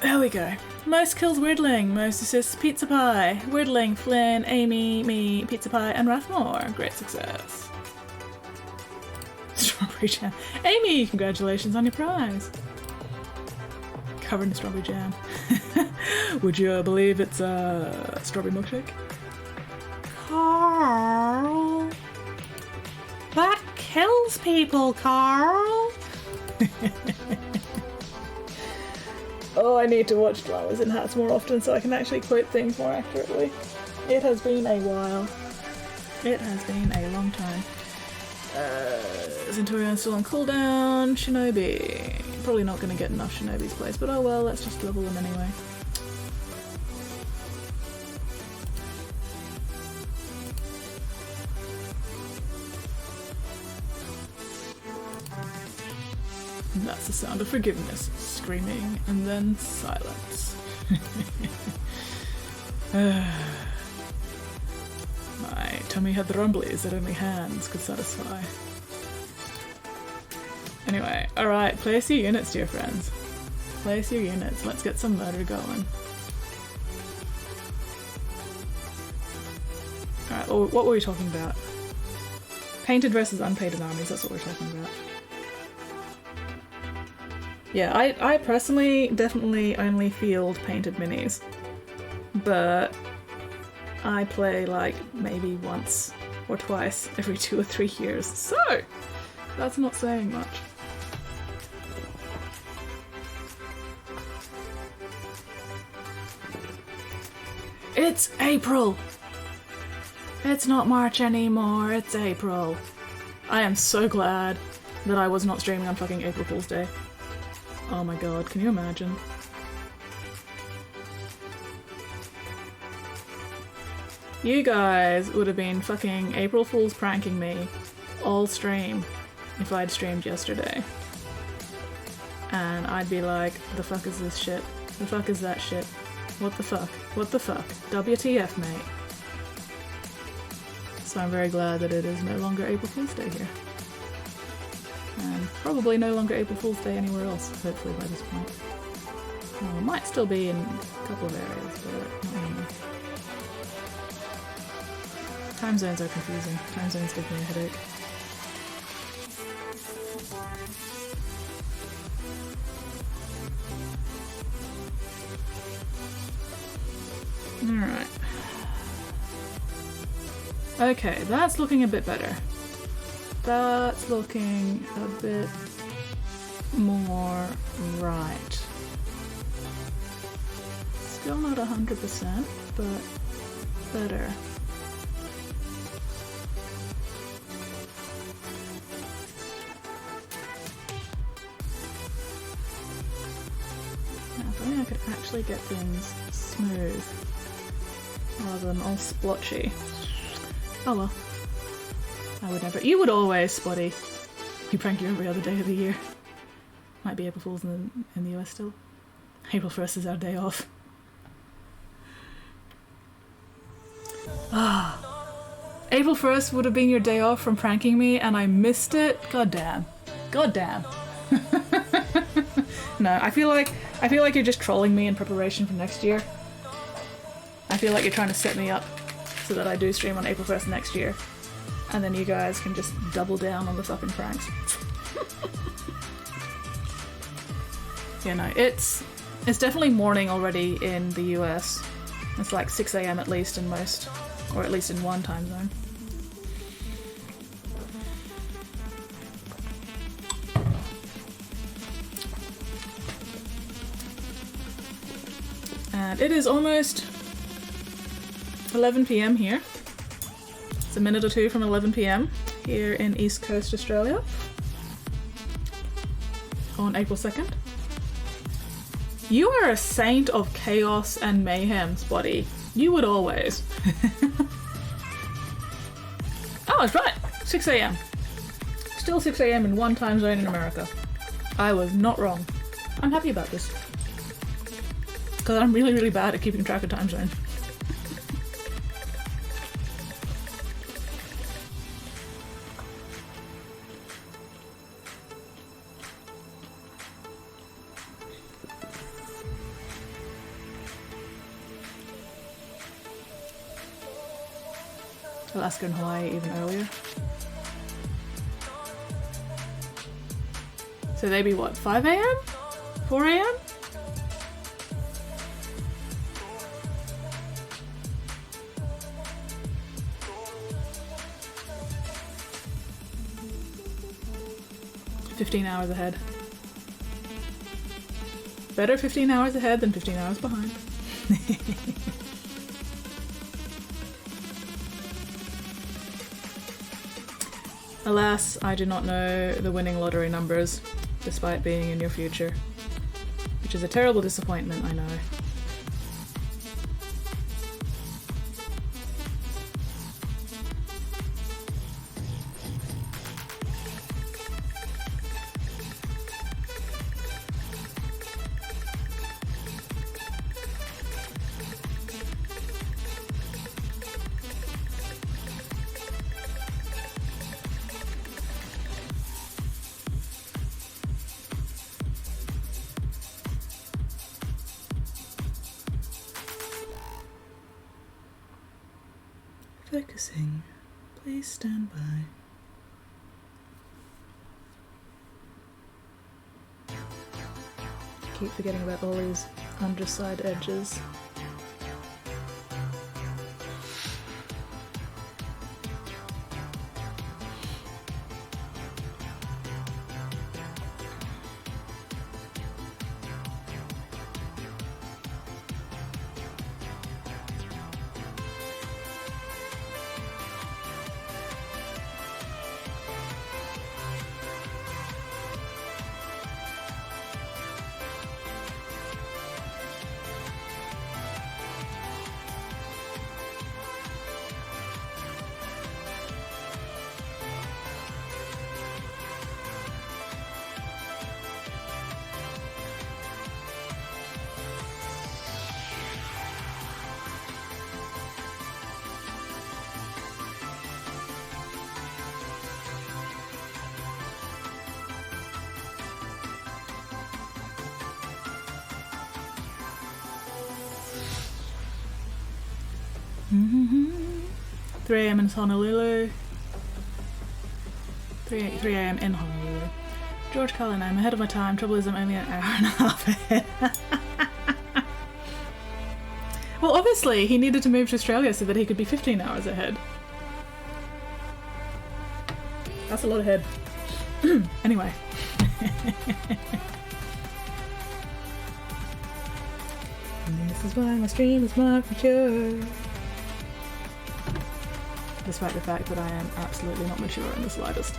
There we go. Most kills Weirdling, most assists Pizza Pie. Weirdling, Flynn, Amy, me, Pizza Pie, and Rathmore. Great success. Strawberry jam. Amy, congratulations on your prize. Covered in strawberry jam. Would you believe it's a strawberry milkshake? Carl. That kills people, Carl. Oh, I need to watch Flowers in Hats more often so I can actually quote things more accurately. It has been a while. It has been a long time. Centurion's still on cooldown. Shinobi. Probably not going to get enough Shinobi's place, but oh well, let's just level them anyway. And that's the sound of forgiveness. Screaming and then silence. My tummy had the rumblies that only hands could satisfy. Anyway, alright, place your units, dear friends. Place your units. Let's get some murder going. Alright, well, what were we talking about? Painted versus unpainted armies, that's what we're talking about. Yeah, I personally definitely only field painted minis. But I play like maybe once or twice every 2 or 3 years, so that's not saying much. It's April! It's not March anymore, it's April. I am so glad that I was not streaming on fucking April Fool's Day. Oh my god, can you imagine? You guys would have been fucking April Fool's pranking me all stream if I'd streamed yesterday. And I'd be like, the fuck is this shit? The fuck is that shit? What the fuck? What the fuck? WTF, mate. So I'm very glad that it is no longer April Fool's Day here. And probably no longer April Fool's Day anywhere else, hopefully by this point. Well, it might still be in a couple of areas, but not anymore. Time zones are confusing. Time zones give me a headache. Alright. Okay, that's looking a bit better. That's looking a bit more right. Still not 100%, but better. Now, if only I could actually get things smooth rather than all splotchy. Oh well. I would never. You would always, Spotty. We prank you every other day of the year. Might be April Fool's in the US still. April 1st is our day off. April 1st would have been your day off from pranking me and I missed it. God damn. God damn. No, I feel like you're just trolling me in preparation for next year. I feel like you're trying to set me up so that I do stream on April 1st next year. And then you guys can just double down on the fucking pranks. Yeah, no, it's definitely morning already in the US. It's like 6 AM at least in most, or at least in one time zone. And it is almost 11 PM here. It's a minute or two from 11 PM here in East Coast Australia on April 2nd. You are a saint of chaos and mayhem, Spotty. You would always. Oh, it's right. 6 AM. Still 6 AM in one time zone in America. I was not wrong. I'm happy about this. Because I'm really, really bad at keeping track of time zone. Alaska and Hawaii even earlier. So they'd be what, 5 AM? 4 AM? "15 hours ahead. Better 15 hours ahead than 15 hours behind." Alas, I do not know the winning lottery numbers, despite being in your future. Which is a terrible disappointment, I know. Focusing. Please stand by. Keep forgetting about all these underside edges. Mm-hmm. 3 AM in Honolulu. 3 AM in Honolulu. George Cullen, I'm ahead of my time. Trouble is I'm only an hour and a half ahead. Well, obviously, he needed to move to Australia so that he could be 15 hours ahead. That's a lot ahead. Anyway. And this is why my stream is more mature. Despite the fact that I am absolutely not mature in the slightest.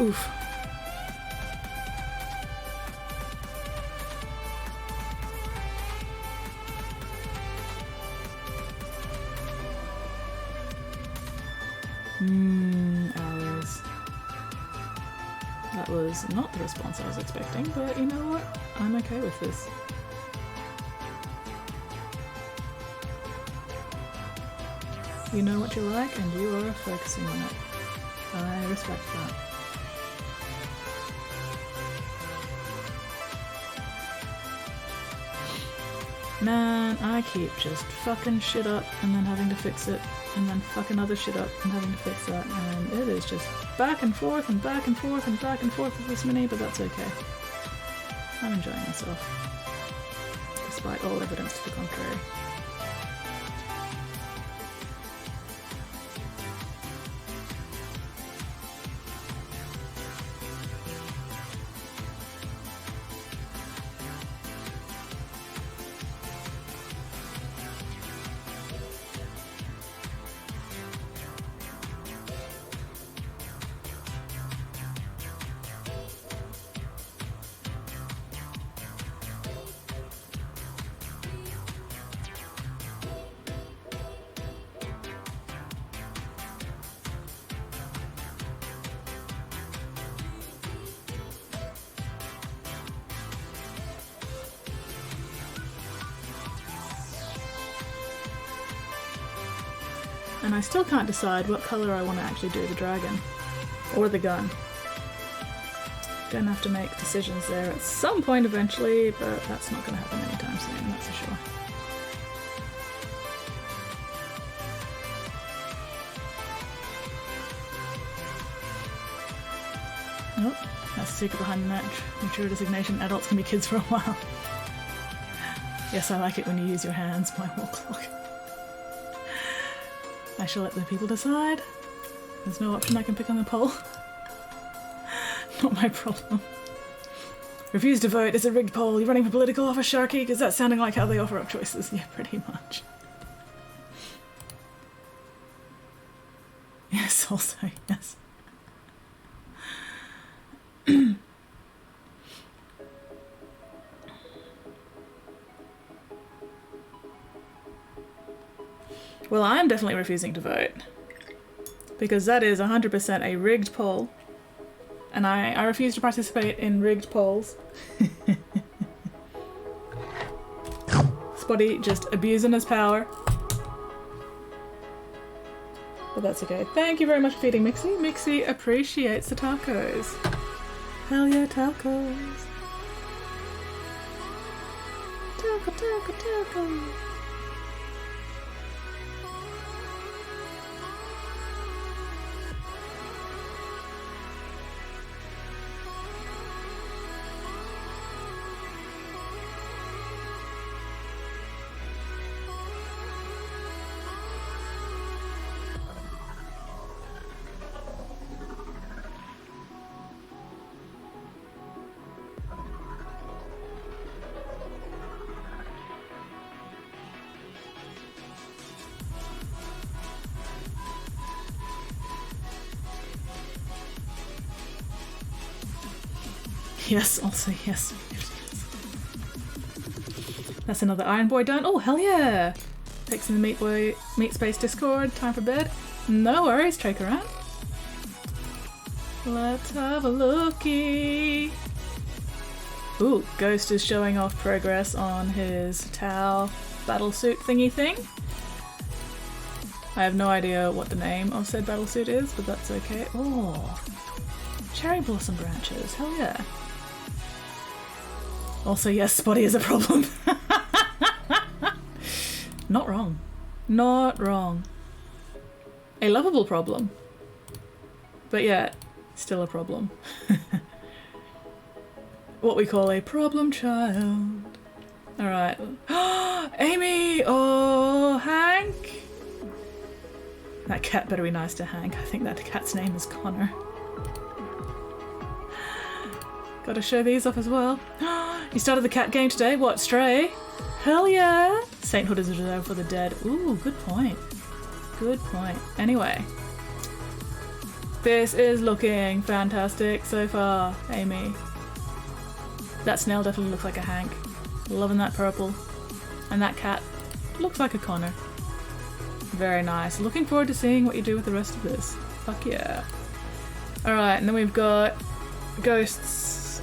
Oof. Hours. That was not the response I was expecting, but you know what? I'm okay with this. You know what you like, and you are focusing on it. I respect that. Man, I keep just fucking shit up and then having to fix it, and then fucking other shit up and having to fix that, and it is just back and forth and back and forth and back and forth with this mini, but that's okay. I'm enjoying myself, despite all evidence to the contrary. And I still can't decide what colour I want to actually do the dragon. Or the gun. Gonna have to make decisions there at some point eventually, but that's not gonna happen anytime soon, that's for sure. Nope, that's the secret behind the mature designation. Adults can be kids for a while. Yes, I like it when you use your hands, my wall clock. I shall let the people decide. There's no option I can pick on the poll. Not my problem. Refuse to vote. It's a rigged poll. You're running for political office, Sharky? Because that's sounding like how they offer up choices. Yeah, pretty much. Yes, also, yes. Well, I'm definitely refusing to vote. Because that is 100% a rigged poll. And I refuse to participate in rigged polls. Spotty just abusing his power. But that's okay. Thank you very much for feeding Mixie. Mixie appreciates the tacos. Hell yeah, tacos. Taco, taco, taco. Yes, also yes. That's another Iron Boy done. Oh, hell yeah! Fixing the Meat Space Discord. Time for bed. No worries, take her out. Let's have a looky. Ooh, Ghost is showing off progress on his Tau battlesuit thingy thing. I have no idea what the name of said battlesuit is, but that's okay. Oh, cherry blossom branches. Hell yeah. Also, yes, Spotty is a problem. Not wrong. Not wrong. A lovable problem. But yeah, still a problem. What we call a problem child. Alright. Amy! Oh, Hank! That cat better be nice to Hank. I think that cat's name is Connor. Gotta show these off as well. You started the cat game today? What, Stray? Hell yeah! Sainthood is reserved for the dead. Ooh, good point. Good point. Anyway. This is looking fantastic so far, Amy. That snail definitely looks like a Hank. Loving that purple. And that cat looks like a Connor. Very nice. Looking forward to seeing what you do with the rest of this. Fuck yeah. Alright, and then we've got Ghost's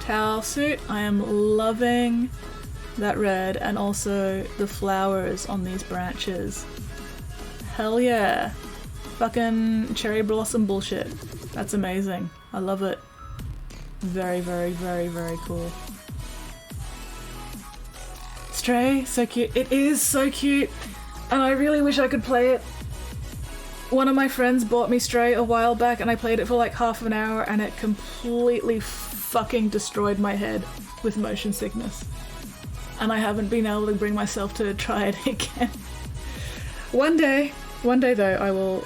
towel suit. I am loving that red and also the flowers on these branches. Hell yeah. Fucking cherry blossom bullshit. That's amazing. I love it. Very, very, very, very cool. Stray, so cute. It is so cute, and I really wish I could play it. One of my friends bought me Stray a while back, and I played it for like half an hour, and it completely fucking destroyed my head with motion sickness. And I haven't been able to bring myself to try it again. One day though, I will.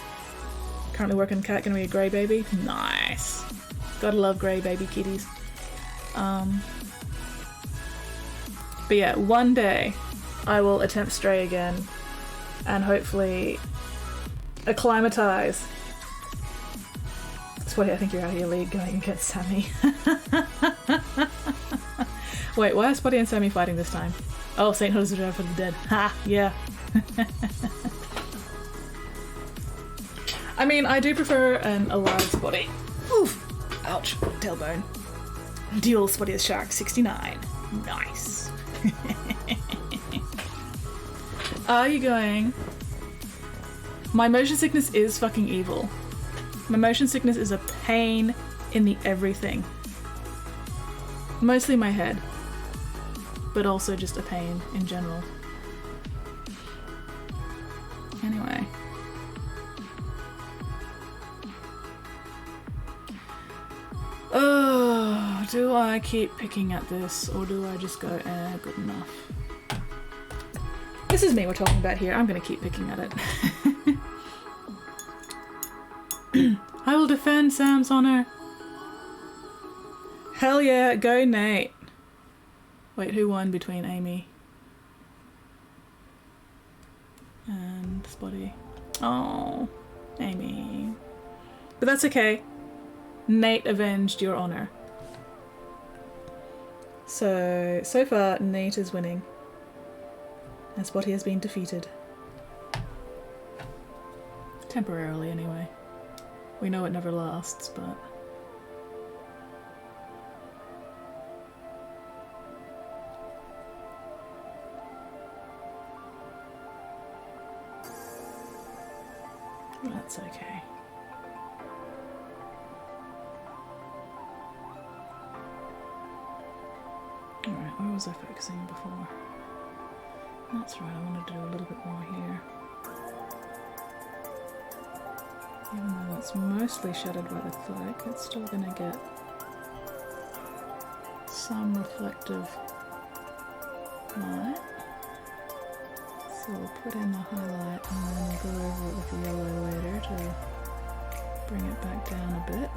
Currently working cat, gonna be a grey baby. Nice. Gotta love grey baby kitties. But yeah, one day I will attempt Stray again and hopefully acclimatise. Spotty, I think you're out of your league going against Sammy. Wait, why are Spotty and Sammy fighting this time? Oh, St. Hood's Reserve for the Dead. Ha! Yeah. I mean, I do prefer an alive Spotty. Oof! Ouch. Tailbone. Dual Spotty as Shark 69. Nice. Are you going? My motion sickness is fucking evil. My motion sickness is a pain in the everything. Mostly my head, but also just a pain in general. Anyway. Oh, do I keep picking at this or do I just go, good enough? This is me we're talking about here. I'm gonna keep picking at it. I will defend Sam's honor. Hell yeah, go Nate. Wait, who won between Amy and Spotty? Oh, Amy. But that's okay. Nate avenged your honor. So far, Nate is winning. And Spotty has been defeated. Temporarily, anyway. We know it never lasts, but... that's okay. Alright, where was I focusing before? That's right, I want to do a little bit more here. Even though it's mostly shadowed by the cloak, it's still going to get some reflective light. So we'll put in the highlight and then we'll go over it with the yellow later to bring it back down a bit.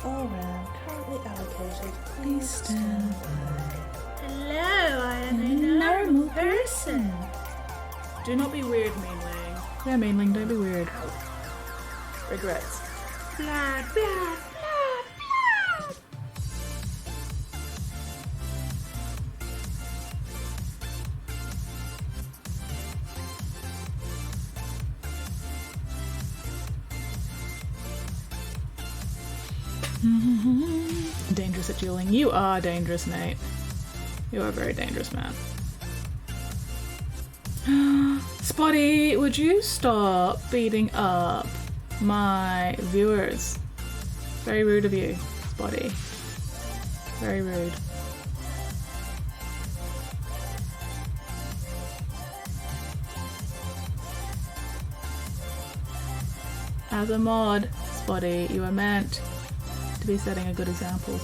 All round, currently allocated. Please stand by. Hello, I am a normal person. Do not be weird, Mainling. Yeah, Mainling, don't be weird. Regrets. Blood, blood, blood, blood. Dangerous at dueling. You are dangerous, Nate. You are a very dangerous man. Spotty, would you stop beating up my viewers? Very rude of you, Spotty. Very rude. As a mod, Spotty, you are meant to be setting a good example.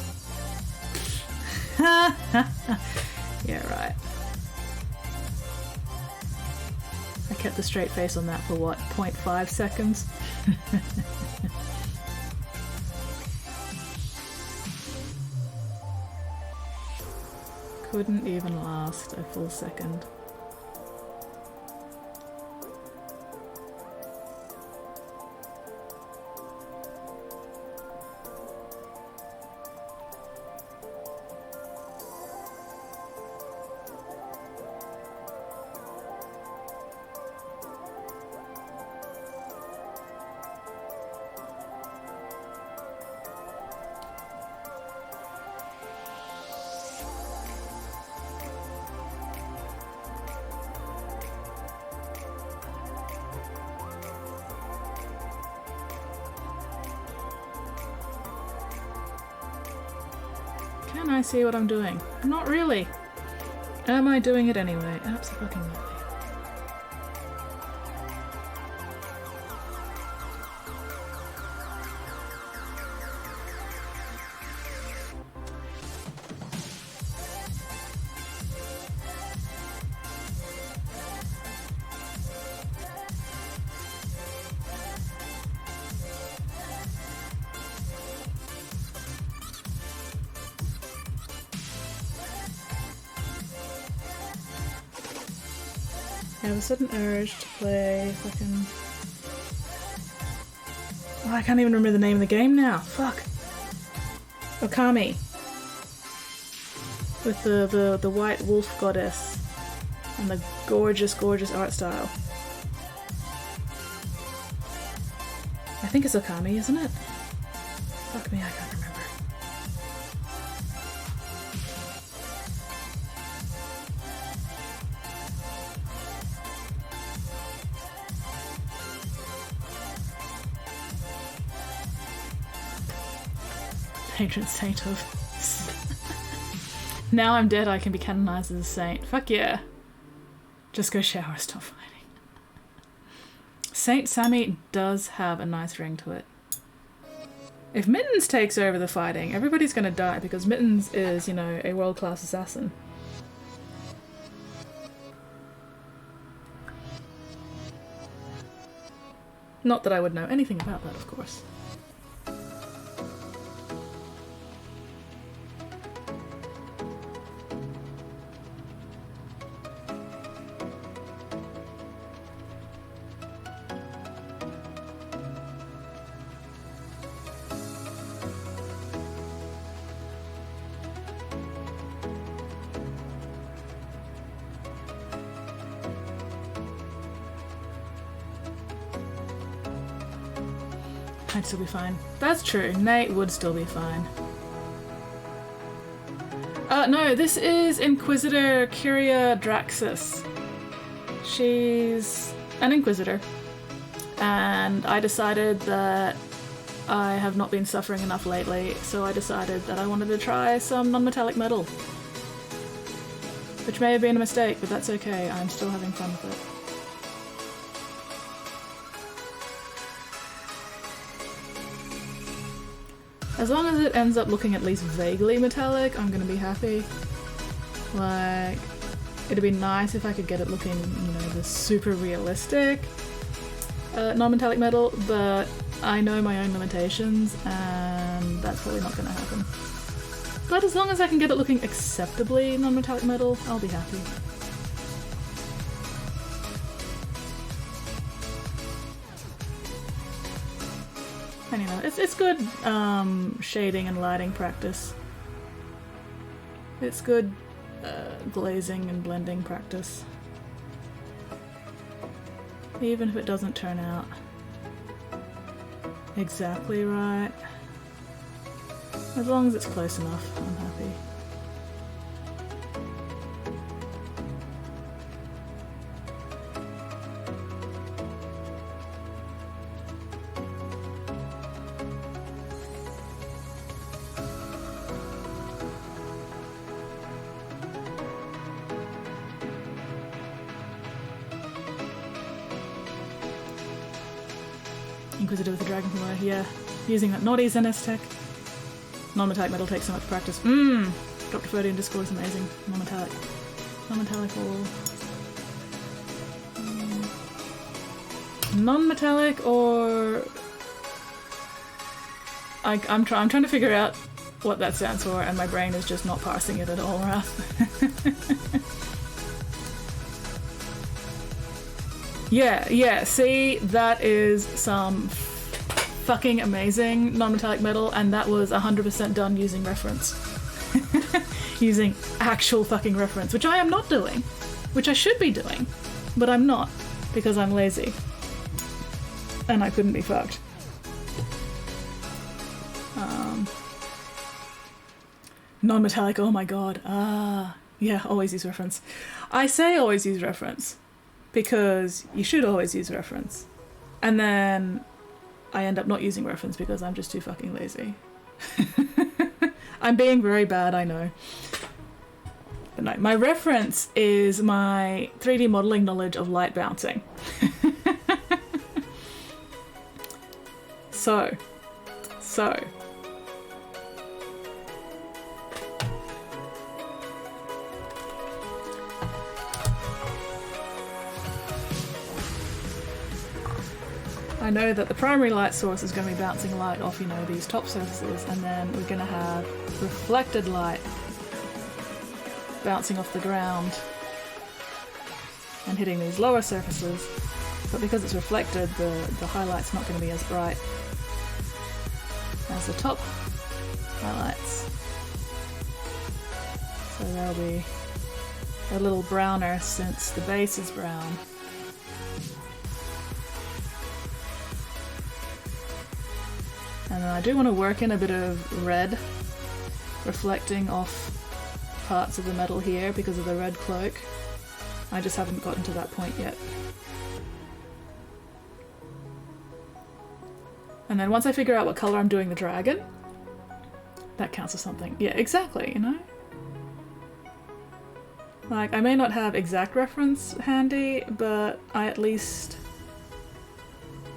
Yeah, right. I kept the straight face on that for what, 0.5 seconds? Couldn't even last a full second. Can I see what I'm doing? Not really. Am I doing it anyway? Absolutely. I have a sudden urge to play fucking... Oh, I can't even remember the name of the game now. Fuck. Okami. With the white wolf goddess and the gorgeous, gorgeous art style. I think it's Okami, isn't it? Fuck me, I can't remember. Patron saint of... Now I'm dead, I can be canonized as a saint. Fuck yeah. Just go shower, stop fighting. Saint Sammy does have a nice ring to it. If Mittens takes over the fighting, everybody's gonna die because Mittens is, you know, a world-class assassin. Not that I would know anything about that, of course. I'd still be fine. That's true. Nate would still be fine. No, this is Inquisitor Kyria Draxus. She's an Inquisitor. And I decided that I have not been suffering enough lately, so I decided that I wanted to try some non-metallic metal. Which may have been a mistake, but that's okay. I'm still having fun with it. As long as it ends up looking at least vaguely metallic, I'm gonna be happy. Like, it'd be nice if I could get it looking, you know, the super realistic non-metallic metal, but I know my own limitations and that's probably not gonna happen. But as long as I can get it looking acceptably non-metallic metal, I'll be happy. And you know, it's good shading and lighting practice. It's good glazing and blending practice. Even if it doesn't turn out exactly right. As long as it's close enough, I'm happy. Inquisitor with the Dragon Killer, yeah. Using that naughty Zenith tech. Non-metallic metal takes so much practice. Dr. Ferdy in Discord is amazing. Non-metallic. Non-metallic or... non-metallic or... I'm trying to figure out what that stands for and my brain is just not parsing it at all, Wrath. Yeah, see, that is some fucking amazing non-metallic metal, and that was 100% done using reference. Using actual fucking reference, which I am not doing. Which I should be doing, but I'm not, because I'm lazy. And I couldn't be fucked. Non-metallic, oh my god. Yeah, always use reference. I say always use reference. Because you should always use reference. And then I end up not using reference because I'm just too fucking lazy. I'm being very bad, I know. But no, my reference is my 3D modeling knowledge of light bouncing. So. I know that the primary light source is going to be bouncing light off, you know, these top surfaces, and then we're going to have reflected light bouncing off the ground and hitting these lower surfaces. But because it's reflected, the highlight's not going to be as bright as the top highlights. So they'll be a little browner since the base is brown. And then I do want to work in a bit of red, reflecting off parts of the metal here because of the red cloak. I just haven't gotten to that point yet. And then once I figure out what colour I'm doing the dragon, that counts as something. Yeah, exactly, you know? Like, I may not have exact reference handy, but I at least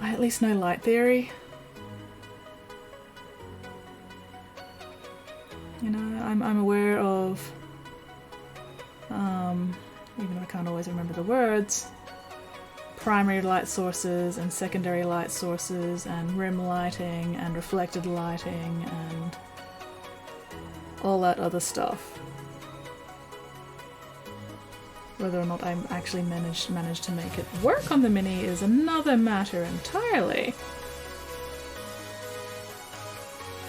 know light theory. You know, I'm aware of, even though I can't always remember the words, primary light sources and secondary light sources and rim lighting and reflected lighting and all that other stuff. Whether or not I actually managed to make it work on the Mini is another matter entirely.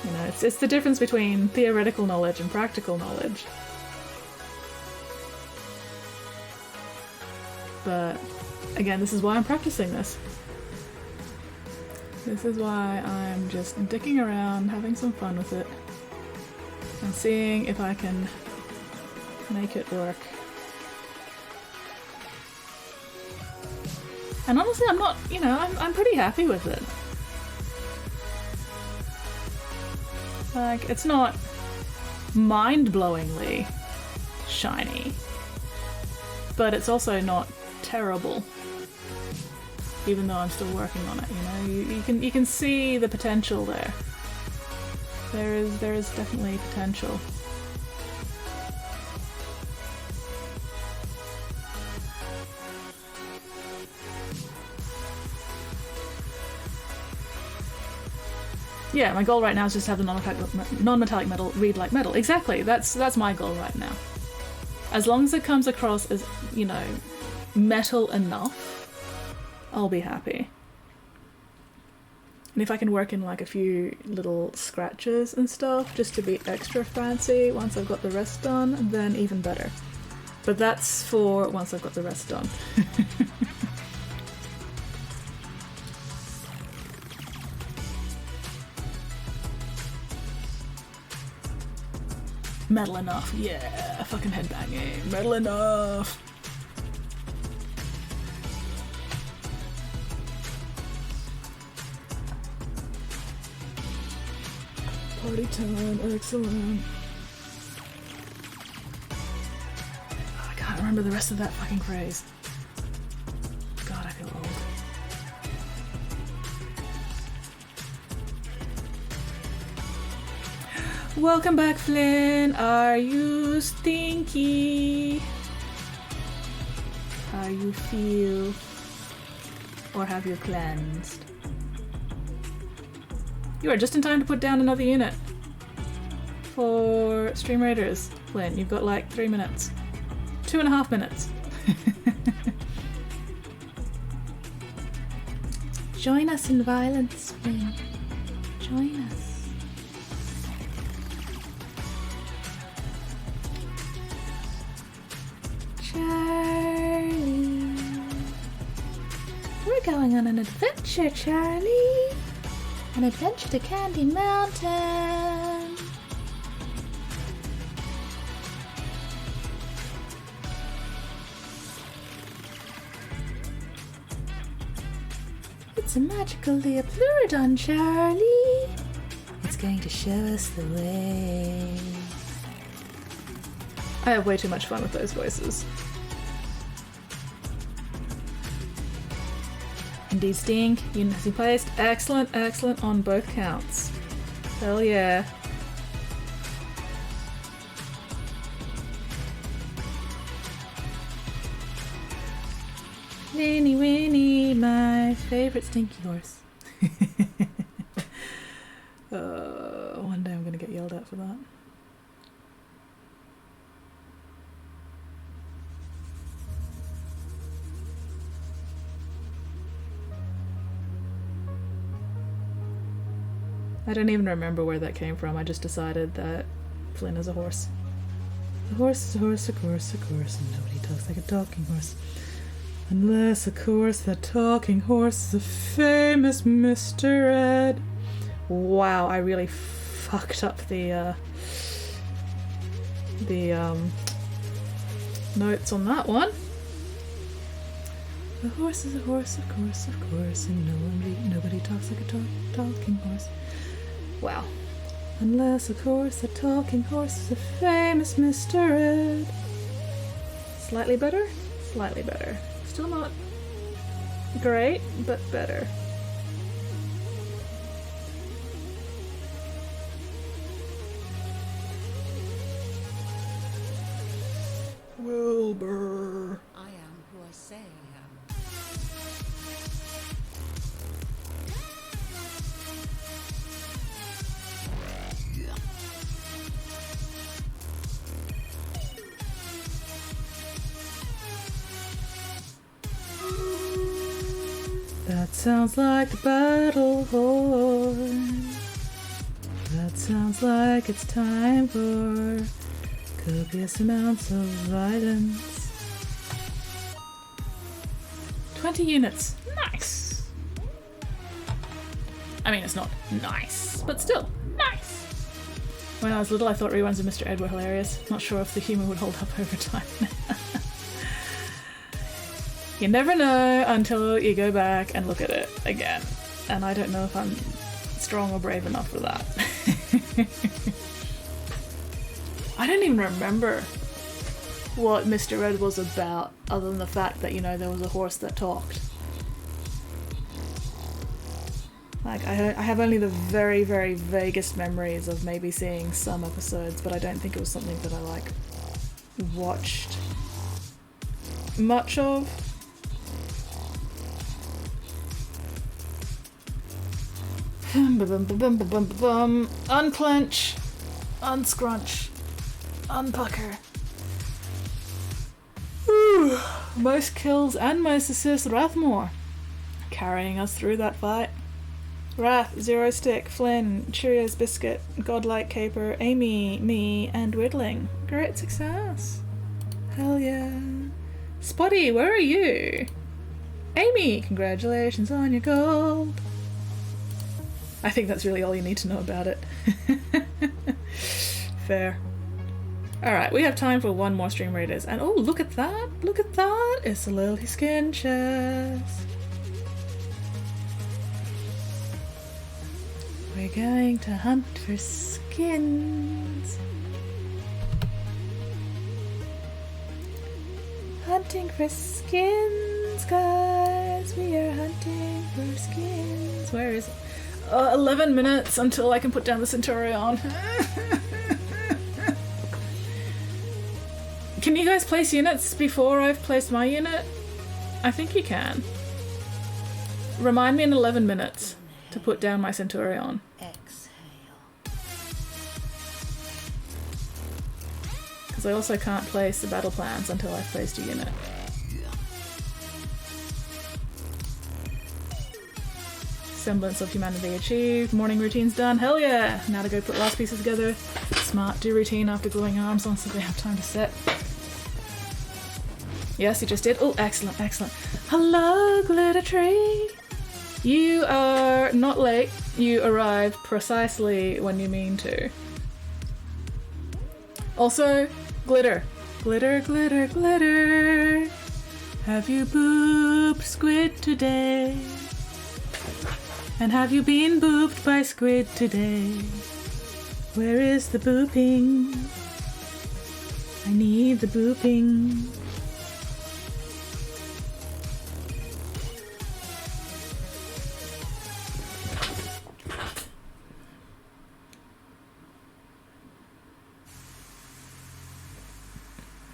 You know, it's the difference between theoretical knowledge and practical knowledge. But again, this is why I'm practicing this. This is why I'm just dicking around, having some fun with it, and seeing if I can make it work. And honestly, I'm not, you know, I'm pretty happy with it. Like, it's not mind-blowingly shiny, but it's also not terrible. Even though I'm still working on it, you know, you can see the potential there. There is definitely potential. Yeah, my goal right now is just to have the non-metallic metal read like metal. Exactly, that's my goal right now. As long as it comes across as, you know, metal enough, I'll be happy. And if I can work in like a few little scratches and stuff just to be extra fancy once I've got the rest done, then even better. But that's for once I've got the rest done. Metal enough, yeah, fucking headbanging, metal enough. Party time, excellent. Oh, I can't remember the rest of that fucking phrase. God, I feel old. Welcome back, Flynn. Are you stinky? How you feel? Or have you cleansed? You are just in time to put down another unit for Stream Raiders, Flynn. You've got like 3 minutes. 2.5 minutes. Join us in violence, Flynn. Join us. Charlie. We're going on an adventure, Charlie. An adventure to Candy Mountain. It's a magical Leopleurodon, Charlie. It's He's going to show us the way. I have way too much fun with those voices. Indeed, Sting, unity placed. Excellent, excellent on both counts. Hell yeah. Winnie, Winnie, my favorite stinky horse. One day I'm gonna get yelled at for that. I don't even remember where that came from. I just decided that Flynn is a horse. A horse is a horse, of course, and nobody talks like a talking horse. Unless, of course, that talking horse is a famous Mr. Ed. Wow, I really fucked up the notes on that one. A horse is a horse, of course, and nobody talks like a talking horse. Wow. Unless, of course, the talking horse is a famous Mr. Ed. Slightly better? Slightly better. Still not great, but better. Wilbur. I am who I say I am. That sounds like a battle horn. That sounds like it's time for copious amounts of violence. 20 units. Nice. I mean, it's not nice, but still nice. When I was little, I thought reruns of Mr. Ed were hilarious. Not sure if the humour would hold up over time. You never know until you go back and look at it again. And I don't know if I'm strong or brave enough for that. I don't even remember what Mr. Ed was about, other than the fact that, you know, there was a horse that talked. Like, I have only the very, very vaguest memories of maybe seeing some episodes, but I don't think it was something that I, like, watched much of. Unclench, unscrunch, unpucker. Whew. Most kills and most assists, Rathmore, carrying us through that fight. Wrath, Zero Stick, Flynn, Cheerios Biscuit, Godlike Caper, Amy, me, and Whittling. Great success. Hell yeah. Spotty, where are you? Amy, congratulations on your gold. I think that's really all you need to know about it. Fair. Alright, we have time for one more Stream Raiders. And oh, look at that! Look at that! It's a Lily Skin chest. We're going to hunt for skins. Hunting for skins, guys. We are hunting for skins. Where is it? 11 minutes until I can put down the Centurion. Can you guys place units before I've placed my unit? I think you can. Remind me in 11 minutes to put down my Centurion. Exhale. Because I also can't place the battle plans until I've placed a unit. Semblance of humanity achieved. Morning routine's done. Hell yeah! Now to go put last pieces together. Smart. Do routine after glowing arms on so they have time to set. Yes, you just did. Oh, excellent, excellent. Hello, Glitter Tree! You are not late. You arrived precisely when you mean to. Also, glitter. Glitter, glitter, glitter. Have you booped squid today? And have you been booped by squid today? Where is the booping? I need the booping.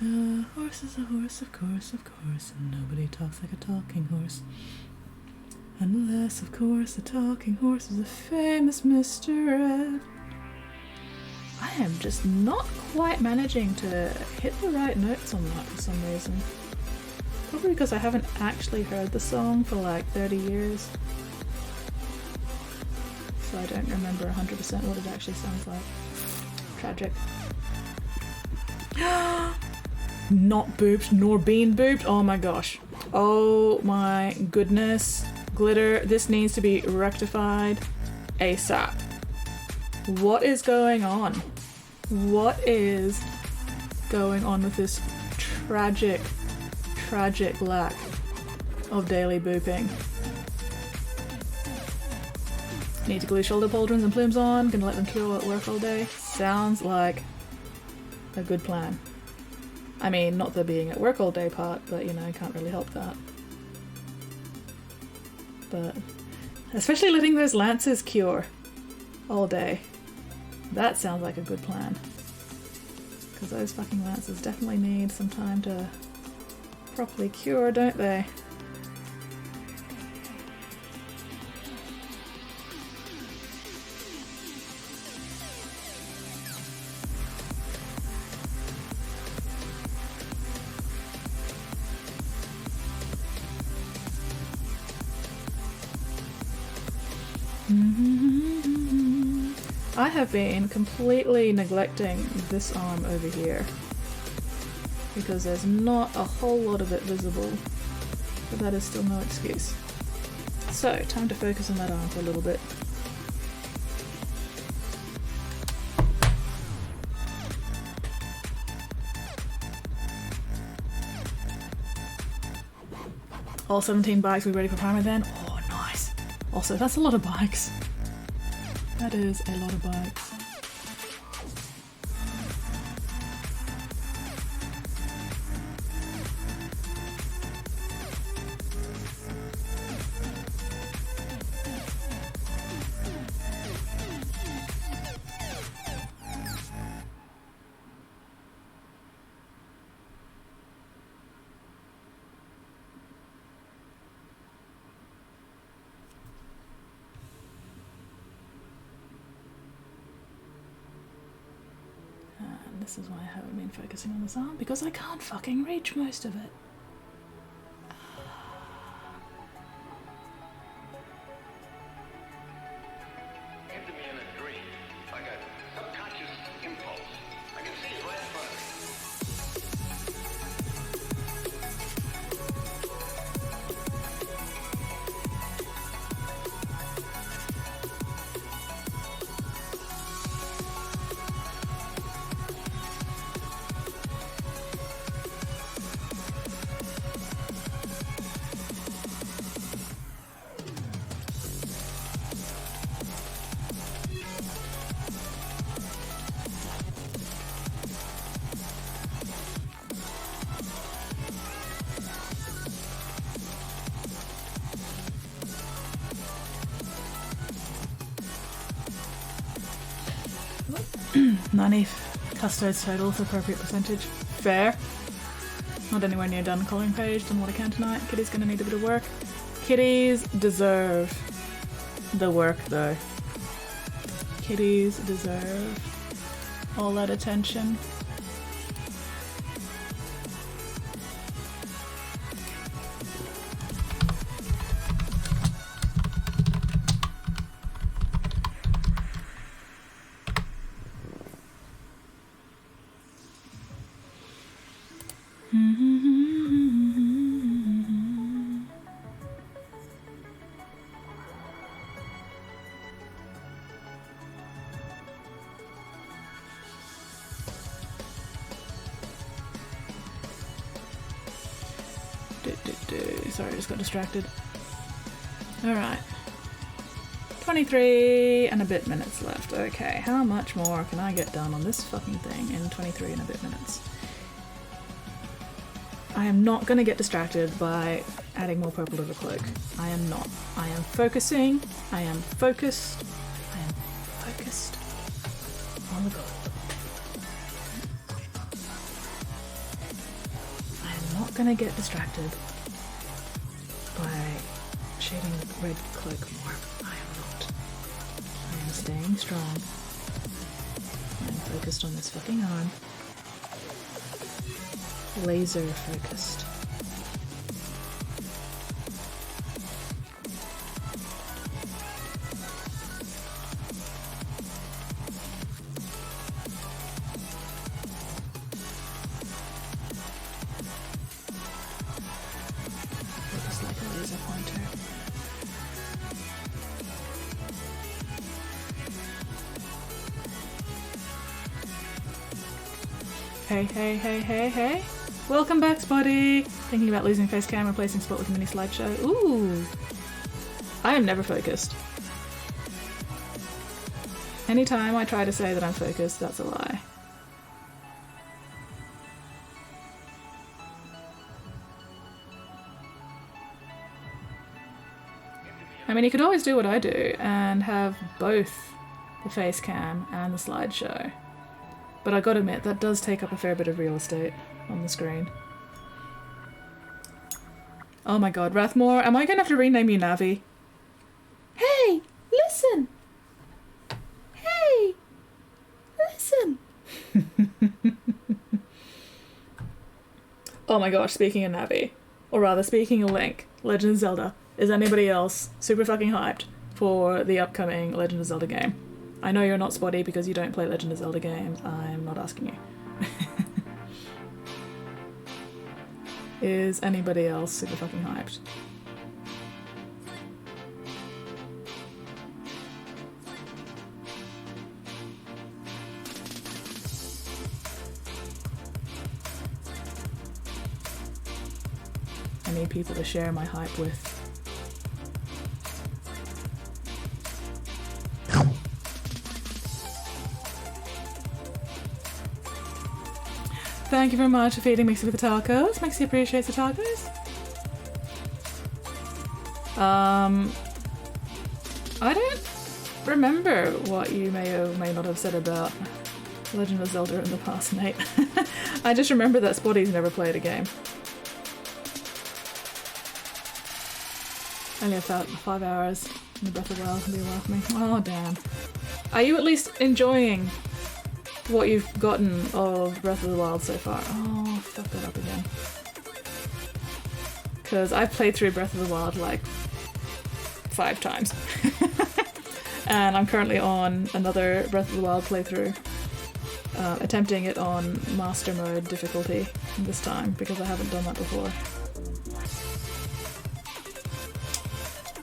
A horse is a horse, of course, and nobody talks like a talking horse. Unless, of course, the talking horse is a famous Mr. Ed. I am just not quite managing to hit the right notes on that for some reason. Probably because I haven't actually heard the song for like 30 years. So I don't remember 100% what it actually sounds like. Tragic. Not booped nor being booped. Oh my gosh. Oh my goodness. Glitter, this needs to be rectified ASAP. What is going on? What is going on with this tragic lack of daily booping? Need to glue shoulder pauldrons and plumes on. Gonna let them cure at work all day. Sounds like a good plan. I mean, not the being at work all day part, but you know, I can't really help that. But especially letting those lances cure all day. That sounds like a good plan. Because those fucking lances definitely need some time to properly cure, don't they? I have been completely neglecting this arm over here because there's not a whole lot of it visible, but that is still no excuse. So, time to focus on that arm for a little bit. All 17 bikes, we ready for primer then? Oh, nice. Also, that's a lot of bikes. That is a lot of bikes. This is why I haven't been focusing on this arm, because I can't fucking reach most of it. Enter me in a dream, like a subconscious impulse. I can see it right in front of me. Nanny custards total with appropriate percentage. Fair. Not anywhere near done colouring page. Done what I can tonight. Kitty's gonna need a bit of work. Kitties deserve the work though. Kitties deserve all that attention. Sorry, I just got distracted. Alright. 23 and a bit minutes left. Okay, how much more can I get done on this fucking thing in 23 and a bit minutes? I am not going to get distracted by adding more purple to the cloak. I am not. I am focusing. I am focused. I am focused on the goal. I am not going to get distracted by shading the red cloak more. I am not. I am staying strong. I am focused on this fucking arm. Laser focused. Focus like a laser pointer. Hey, hey, hey, hey, hey. Welcome back, Spotty! Thinking about losing face cam, replacing spot with a mini slideshow. Ooh! I am never focused. Anytime I try to say that I'm focused, that's a lie. I mean, you could always do what I do and have both the face cam and the slideshow. But I gotta admit, that does take up a fair bit of real estate on the screen. Oh my god, Rathmore, am I gonna have to rename you Navi? Hey! Listen! Hey! Listen! Oh my gosh, speaking of Navi, or rather speaking of Link, Legend of Zelda, is anybody else super fucking hyped for the upcoming Legend of Zelda game? I know you're not Spotty because you don't play Legend of Zelda games, I'm not asking you. Is anybody else super fucking hyped? I need people to share my hype with. Thank you very much for feeding Mixie with the tacos. Mixie appreciates the tacos. I don't remember what you may or may not have said about Legend of Zelda in the past, Nate. I just remember that Spotty's never played a game. Only about 5 hours in the Breath of the Wild can be away from me. Oh, damn. Are you at least enjoying what you've gotten of Breath of the Wild so far? Oh, fuck that up again. Because I've played through Breath of the Wild like 5 times. And I'm currently on another Breath of the Wild playthrough. Attempting it on Master Mode difficulty this time, because I haven't done that before.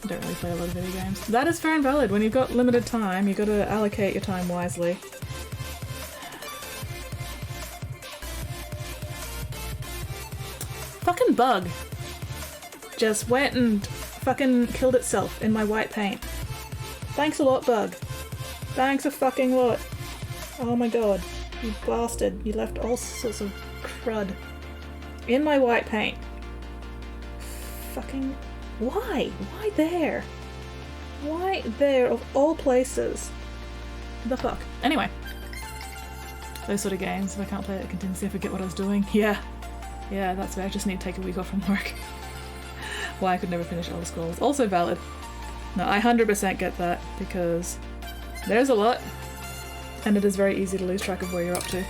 I don't really play a lot of video games. That is fair and valid. When you've got limited time, you've got to allocate your time wisely. Fucking bug just went and fucking killed itself in my white paint. Thanks a lot, bug. Thanks a fucking lot. Oh my god, you bastard. You left all sorts of crud in my white paint. Fucking... why? Why there? Why there of all places? The fuck? Anyway. Those sort of games, if I can't play it continuously, I forget what I was doing. Yeah, that's why I just need to take a week off from work. Why I could never finish Elder Scrolls. Also valid. No, I 100% get that, because there's a lot, and it is very easy to lose track of where you're up to.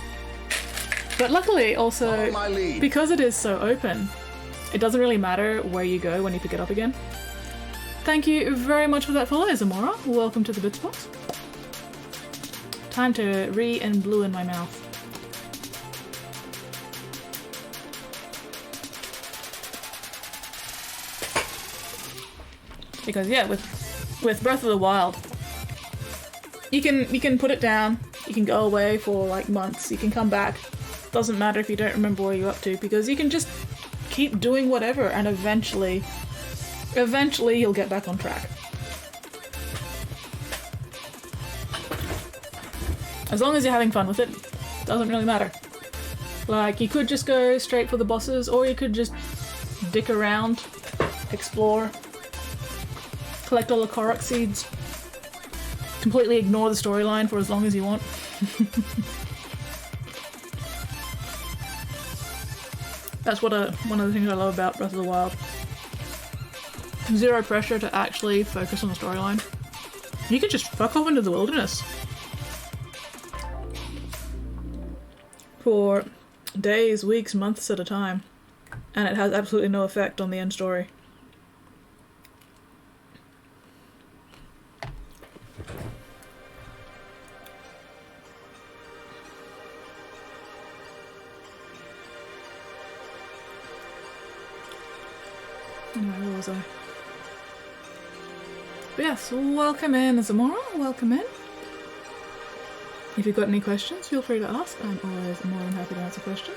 But luckily, also, because it is so open, it doesn't really matter where you go when you pick it up again. Thank you very much for that follow, Zamora. Welcome to the Bits Box. Time to and blue in my mouth. Because yeah, with Breath of the Wild, you can put it down, you can go away for like months, you can come back. Doesn't matter if you don't remember where you're up to, because you can just keep doing whatever, and eventually you'll get back on track. As long as you're having fun with it, doesn't really matter. Like, you could just go straight for the bosses, or you could just dick around, explore, collect all the Korok seeds, completely ignore the storyline for as long as you want. That's one of the things I love about Breath of the Wild. Zero pressure to actually focus on the storyline. You could just fuck off into the wilderness for days, weeks, months at a time, and it has absolutely no effect on the end story. Anyway, where was I? But yes, welcome in, Zamora, welcome in. If you've got any questions, feel free to ask. I'm always more than happy to answer questions.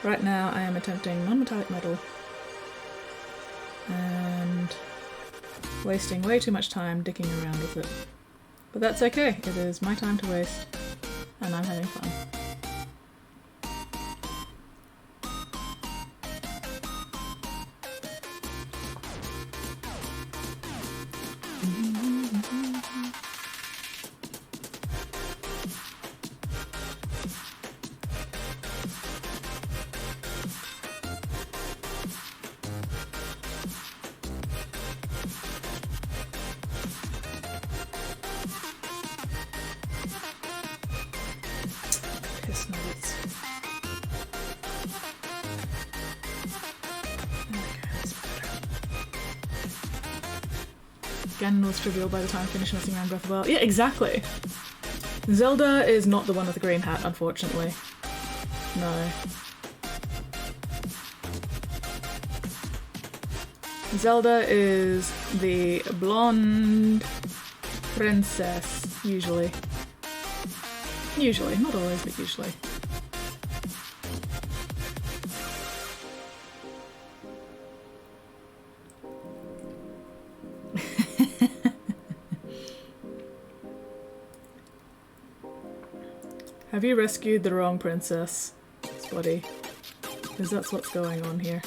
Right now I am attempting non-metallic metal and wasting way too much time dicking around with it. But that's okay, it is my time to waste and I'm having fun. Piss nuggets. Okay, that's better. Ganon was trivial by the time I finished messing around Breath of the Wild. Yeah, exactly. Zelda is not the one with the green hat, unfortunately. No. Zelda is the blonde princess, usually. Usually, not always, but usually. Have you rescued the wrong princess, Spotty? Because that's what's going on here.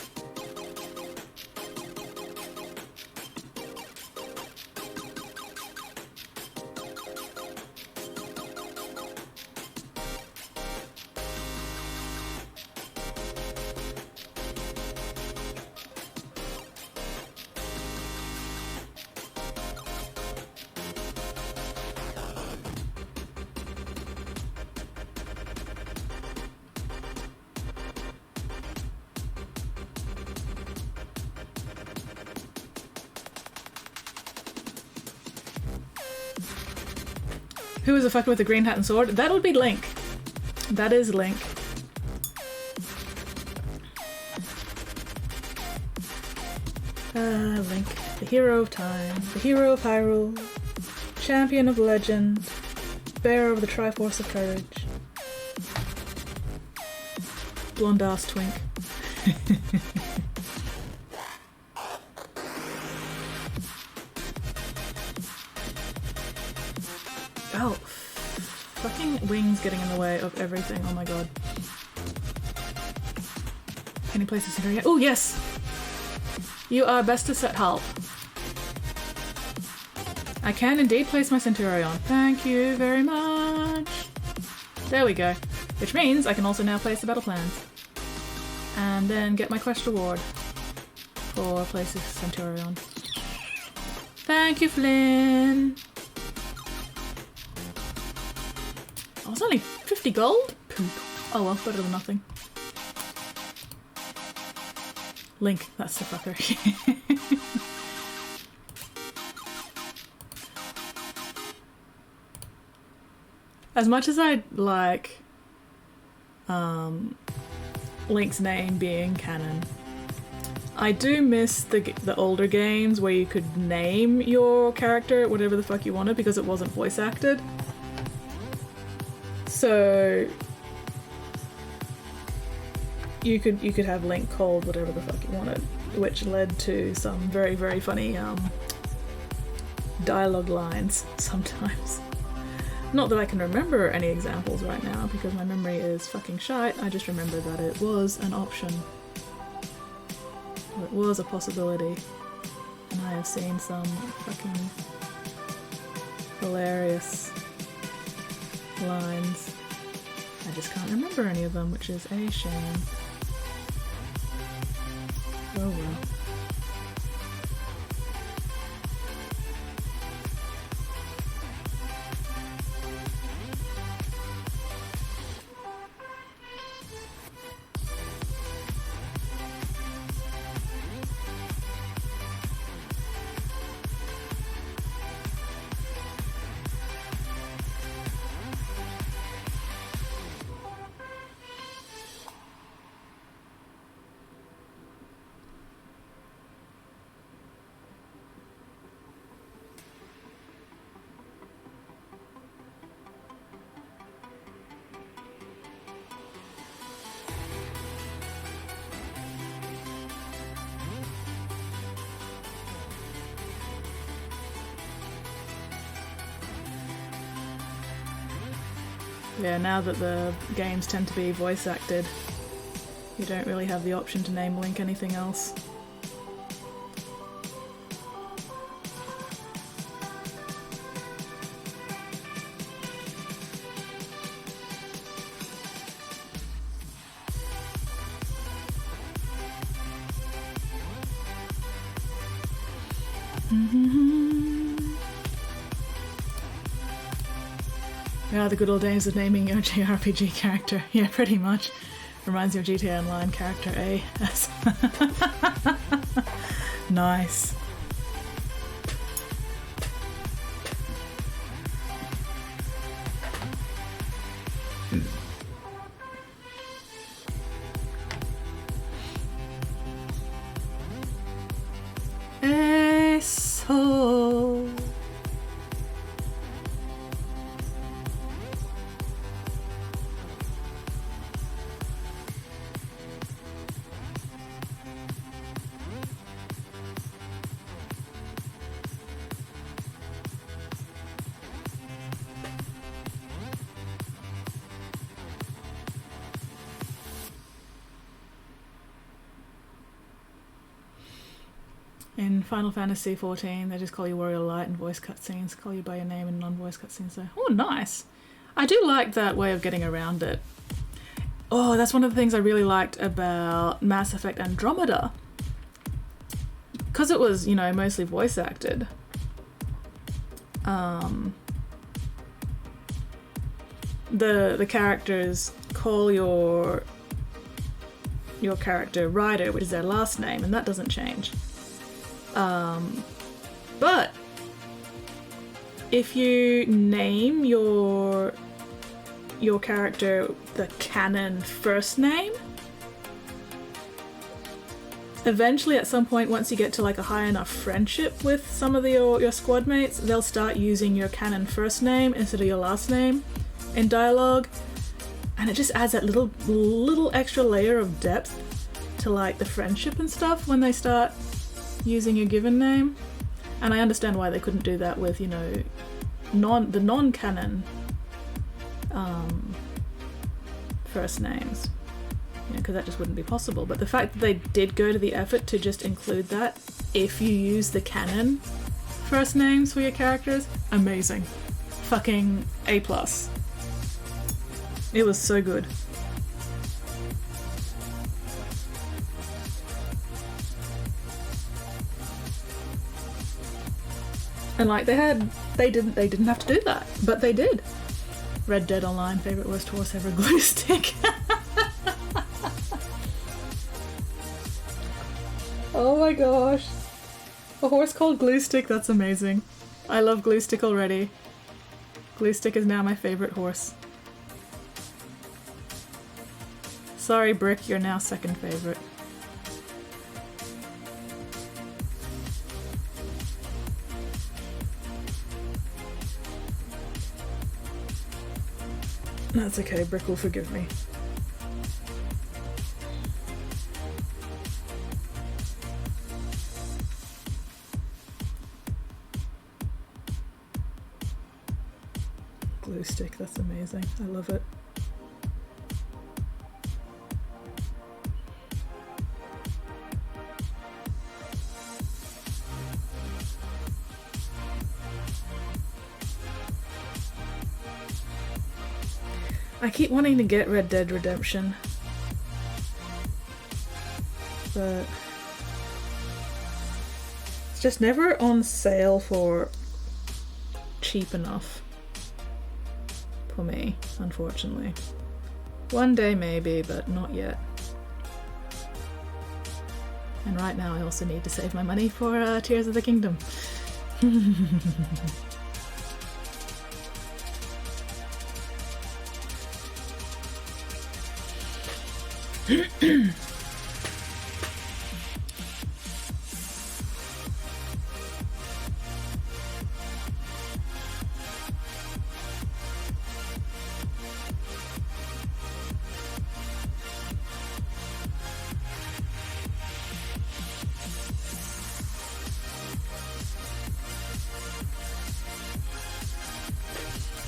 Who is the fucker with the green hat and sword? That would be Link. That is Link. Link. The hero of time. The hero of Hyrule. Champion of legend. Bearer of the Triforce of Courage. Blonde ass twink. Oh, fucking wings getting in the way of everything. Oh my god. Can you place this in here? Oh, yes! You are best to set halt. I can indeed place my Centurion. Thank you very much. There we go. Which means I can also now place the battle plans. And then get my quest reward for placing Centurion. Thank you, Flynn. Oh, it's only 50 gold? Poop. Oh well, better than nothing. Link, that's the fucker. As much as I like Link's name being canon, I do miss the older games where you could name your character whatever the fuck you wanted because it wasn't voice acted. So you could have Link called whatever the fuck you wanted, which led to some very, very funny dialogue lines sometimes. Not that I can remember any examples right now, because my memory is fucking shite. I just remember that it was an option. Or it was a possibility. And I have seen some fucking hilarious lines. I just can't remember any of them, which is a shame. Oh well. Yeah, now that the games tend to be voice acted, you don't really have the option to name Link anything else. Yeah, the good old days of naming your JRPG character. Yeah, pretty much. Reminds me of GTA Online character AUS. Nice. Eso. In Final Fantasy XIV, they just call you Warrior Light in voice cutscenes, call you by your name in non-voice cutscenes. So, oh, nice. I do like that way of getting around it. Oh, that's one of the things I really liked about Mass Effect Andromeda. Because it was, you know, mostly voice acted. The characters call your character Ryder, which is their last name, and that doesn't change. But if you name your character the canon first name, eventually at some point, once you get to like a high enough friendship with some of your squad mates, they'll start using your canon first name instead of your last name in dialogue, and it just adds that little extra layer of depth to like the friendship and stuff when they start using your given name. And I understand why they couldn't do that with, you know, the non-canon first names, you know, because that just wouldn't be possible. But the fact that they did go to the effort to just include that if you use the canon first names for your characters, amazing. Fucking A+. It was so good. And like they didn't have to do that, but they did. Red Dead Online, favorite worst horse ever, glue stick. Oh my gosh. A horse called Glue Stick, that's amazing. I love Glue Stick already. Glue Stick is now my favorite horse. Sorry, Brick, you're now second favorite. That's okay, Brick will forgive me. Glue glue stick. That's amazing. I love it. I keep wanting to get Red Dead Redemption, but it's just never on sale for cheap enough for me, unfortunately. One day maybe, but not yet. And right now I also need to save my money for Tears of the Kingdom.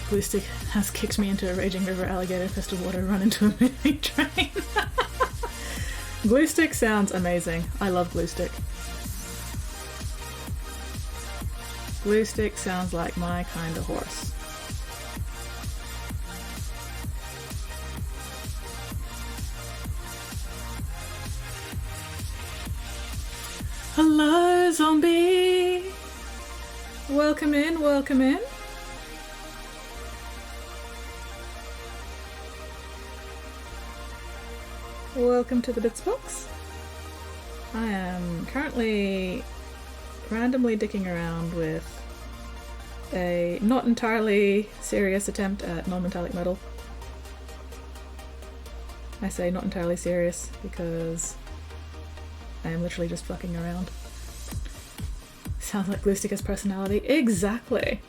Glue stick has kicked me into a raging river, alligator, fist of water, run into a moving train. Glue stick sounds amazing. I love glue stick. Glue stick sounds like my kind of horse. Hello, zombie! Welcome in, welcome in. Welcome to the Bits Box. I am currently randomly dicking around with a not entirely serious attempt at non-metallic metal. I say not entirely serious because I am literally just fucking around. Sounds like glue stick has personality. Exactly!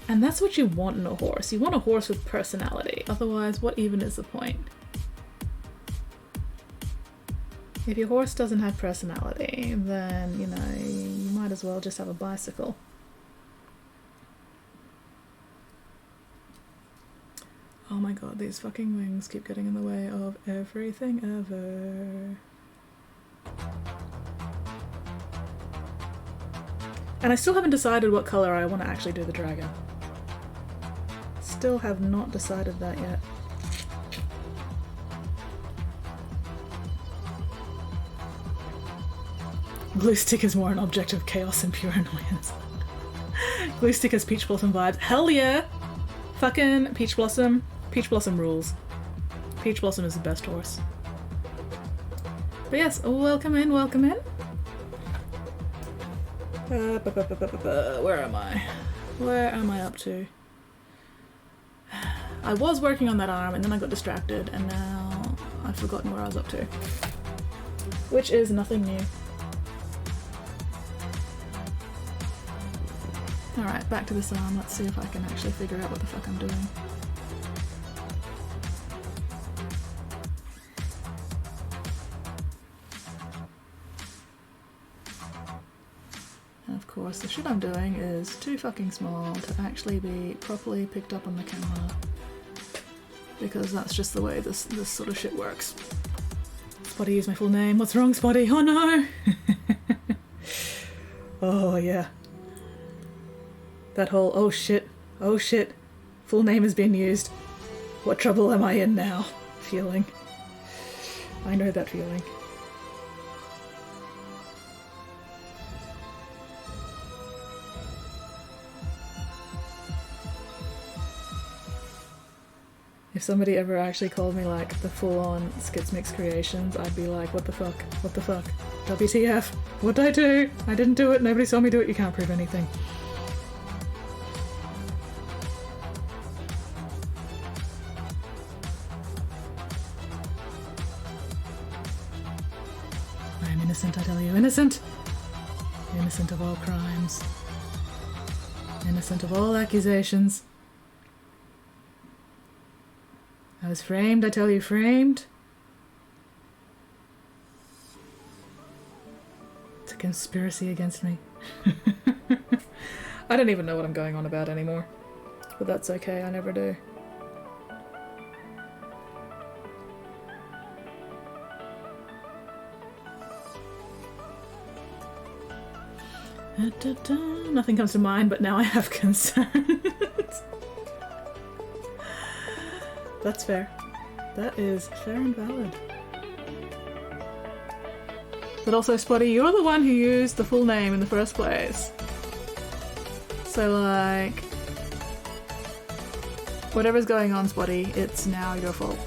And that's what you want in a horse. You want a horse with personality. Otherwise, what even is the point? If your horse doesn't have personality, then, you know, you might as well just have a bicycle. Oh my god, these fucking wings keep getting in the way of everything ever. And I still haven't decided what colour I want to actually do the dragon. Still have not decided that yet. Glue stick is more an object of chaos and pure annoyance. Glue stick has Peach Blossom vibes. Hell yeah! Fucking Peach Blossom. Peach Blossom rules. Peach Blossom is the best horse. But yes, welcome in, welcome in. Where am I? Where am I up to? I was working on that arm and then I got distracted and now I've forgotten where I was up to. Which is nothing new. Alright, back to this arm. Let's see if I can actually figure out what the fuck I'm doing. And of course, the shit I'm doing is too fucking small to actually be properly picked up on the camera. Because that's just the way this sort of shit works. Spotty used my full name. What's wrong, Spotty? Oh no! Oh yeah. That whole, oh shit, full name has been used. What trouble am I in now? Feeling. I know that feeling. If somebody ever actually called me like the full-on Skits Mix Creations, I'd be like, what the fuck? What the fuck? WTF? What'd I do? I didn't do it, nobody saw me do it, you can't prove anything. I am innocent, I tell you. Innocent! Innocent of all crimes. Innocent of all accusations. I was framed, I tell you, framed. It's a conspiracy against me. I don't even know what I'm going on about anymore. But that's okay, I never do. Nothing comes to mind, but now I have concerns. That's fair. That is fair and valid. But also, Spotty, you're the one who used the full name in the first place. So, like, whatever's going on, Spotty, it's now your fault.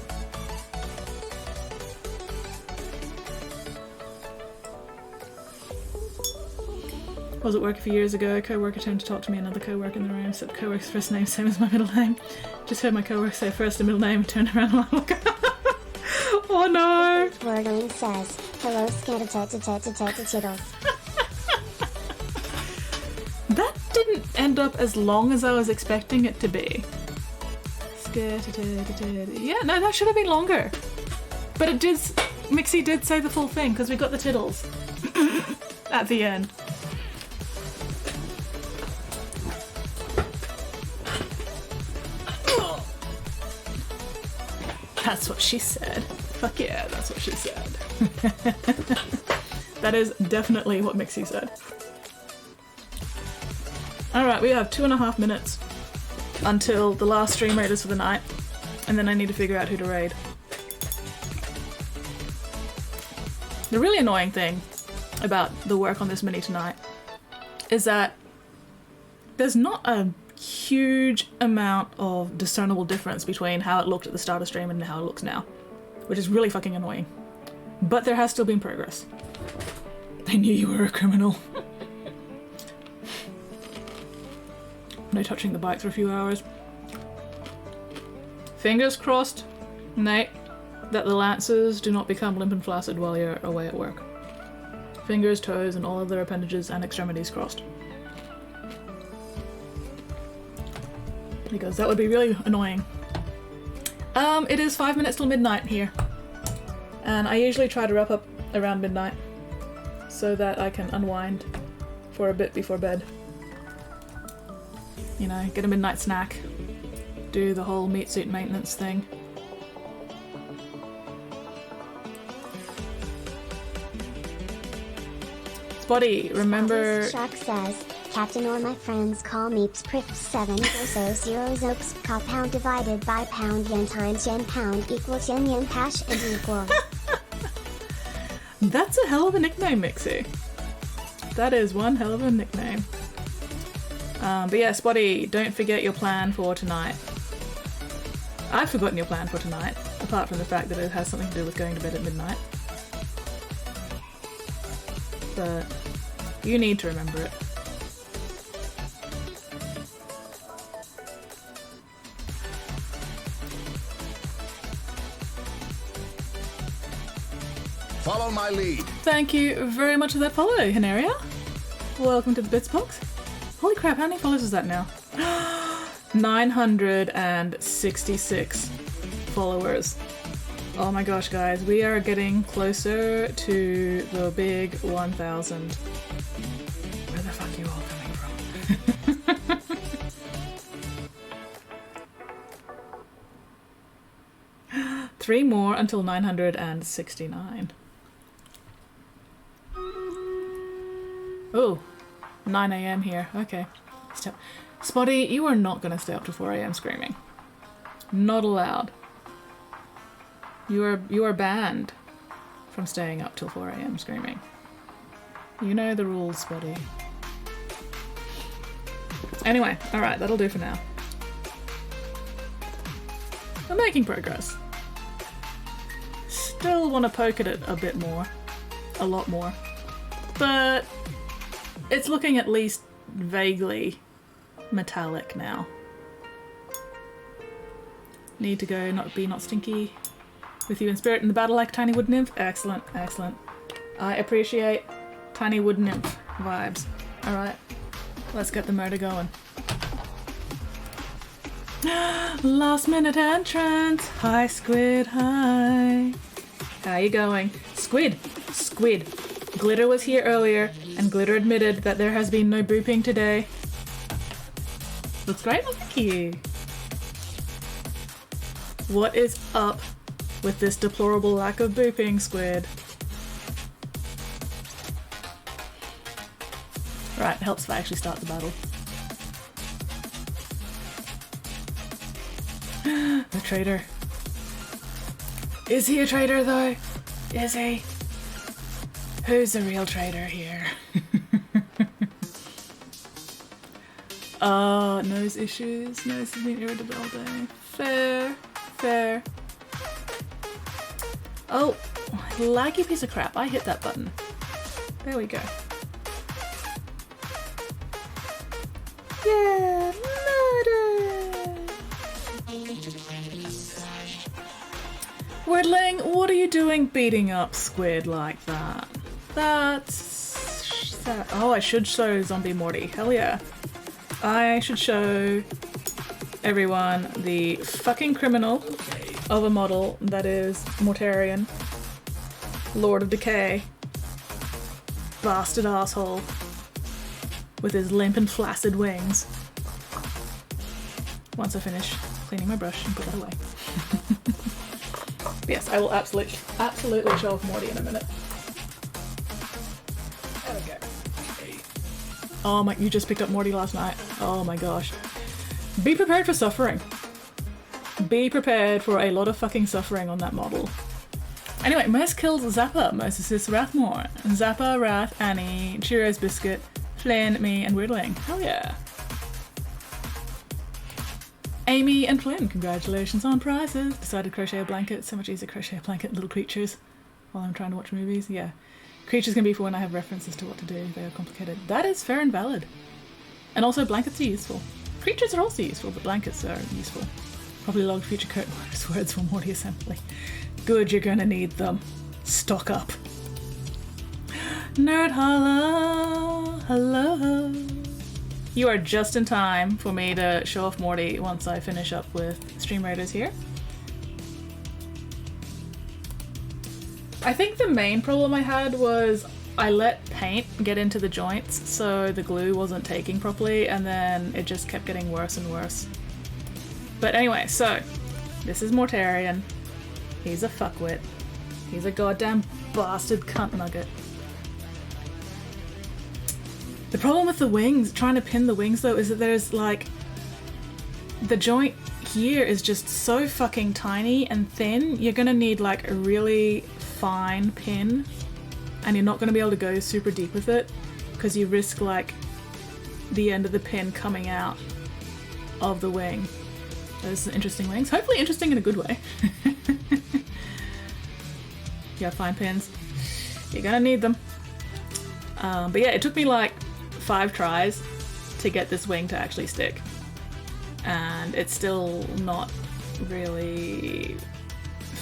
Was at work a few years ago, a co-worker turned to talk to me, another co-worker in the room, said co-worker's first name, same as my middle name. Just heard my co-worker say first and middle name and turned around and looked. Oh no! Wordling says, hello scattertatatatatatatatiddles. That didn't end up as long as I was expecting it to be. Yeah, no, that should have been longer. But it did, Mixie did say the full thing, because we got the tittles at the end. That's what she said. Fuck yeah, that's what she said. That is definitely what Mixie said. Alright, we have 2.5 minutes until the last stream raiders for the night, and then I need to figure out who to raid. The really annoying thing about the work on this mini tonight is that there's not a huge amount of discernible difference between how it looked at the start of stream and how it looks now, which is really fucking annoying. But there has still been progress. They knew you were a criminal. No touching the bike for a few hours. Fingers crossed, Nate, that the lances do not become limp and flaccid while you're away at work. Fingers, toes, and all other appendages and extremities crossed. Because that would be really annoying. It is 5 minutes till midnight here. And I usually try to wrap up around midnight so that I can unwind for a bit before bed. You know, get a midnight snack, do the whole meat suit maintenance thing. Spotty, remember... Shark says, Captain or my friends call me Prif7 so 0 zopes compound divided by pound yen times yen pound equals yen yen hash and equal. That's a hell of a nickname, Mixie. That is one hell of a nickname. But yeah, Spotty, don't forget your plan for tonight. I've forgotten your plan for tonight, apart from the fact that it has something to do with going to bed at midnight. But you need to remember it. Follow my lead. Thank you very much for that follow, Hineria. Welcome to the Bits Box. Holy crap, how many followers is that now? 966 followers. Oh my gosh, guys, we are getting closer to the big 1,000. Where the fuck are you all coming from? 3 more until 969. Oh, 9 AM here. Okay. Spotty, you are not going to stay up to 4 AM screaming. Not allowed. You are banned from staying up till 4 AM screaming. You know the rules, Spotty. Anyway, alright, that'll do for now. I'm making progress. Still want to poke at it a bit more. A lot more. But it's looking at least vaguely metallic now. Need to go not stinky. With you in spirit in the battle like tiny wood nymph. Excellent, excellent. I appreciate tiny wood nymph vibes. Alright, let's get the murder going. Last minute entrance. Hi Squid, hi. How you going? Squid, Squid. Glitter was here earlier, and Glitter admitted that there has been no booping today. Looks great, well, thank you. What is up with this deplorable lack of booping, Squid? Right, it helps if I actually start the battle. The traitor. Is he a traitor though? Is he? Who's the real traitor here? Nose issues. Nose has been irritable all day. Fair. Fair. Oh, laggy piece of crap. I hit that button. There we go. Yeah, murder! Wordling, what are you doing beating up Squid like that? That's... Oh, I should show Zombie Morty. Hell yeah. I should show everyone the fucking criminal of a model that is Mortarion. Lord of Decay. Bastard asshole. With his limp and flaccid wings. Once I finish cleaning my brush and put that away. Yes, I will absolutely show off Morty in a minute. There we go. Oh my, you just picked up Morty last night. Oh my gosh. Be prepared for suffering. Be prepared for a lot of fucking suffering on that model. Anyway, Merce killed Zappa, Mercesis Rathmore, Zappa, Wrath, Annie, Cheerios Biscuit, Flynn, me, and Weirdling. Hell yeah. Amy and Flynn, congratulations on prizes. Decided to crochet a blanket. So much easier to crochet a blanket and little creatures while I'm trying to watch movies. Yeah. Creatures can be for when I have references to what to do. They are complicated. That is fair and valid. And also blankets are useful. Creatures are also useful, but blankets are useful. Probably logged future code words for Morty assembly. Good, you're gonna need them. Stock up. Nerd Hollow! Hello! You are just in time for me to show off Morty once I finish up with Stream Raiders here. I think the main problem I had was I let paint get into the joints, so the glue wasn't taking properly, and then it just kept getting worse and worse. But anyway, so this is Mortarion. He's a fuckwit. He's a goddamn bastard cunt nugget. The problem with the wings, trying to pin the wings though, is that there's like... the joint here is just so fucking tiny and thin, you're gonna need like a really fine pin, and you're not gonna be able to go super deep with it, because you risk like the end of the pin coming out of the wing. Those are interesting wings. Hopefully interesting in a good way. Yeah, fine pins. You're gonna need them. But yeah, it took me like 5 tries to get this wing to actually stick. And it's still not really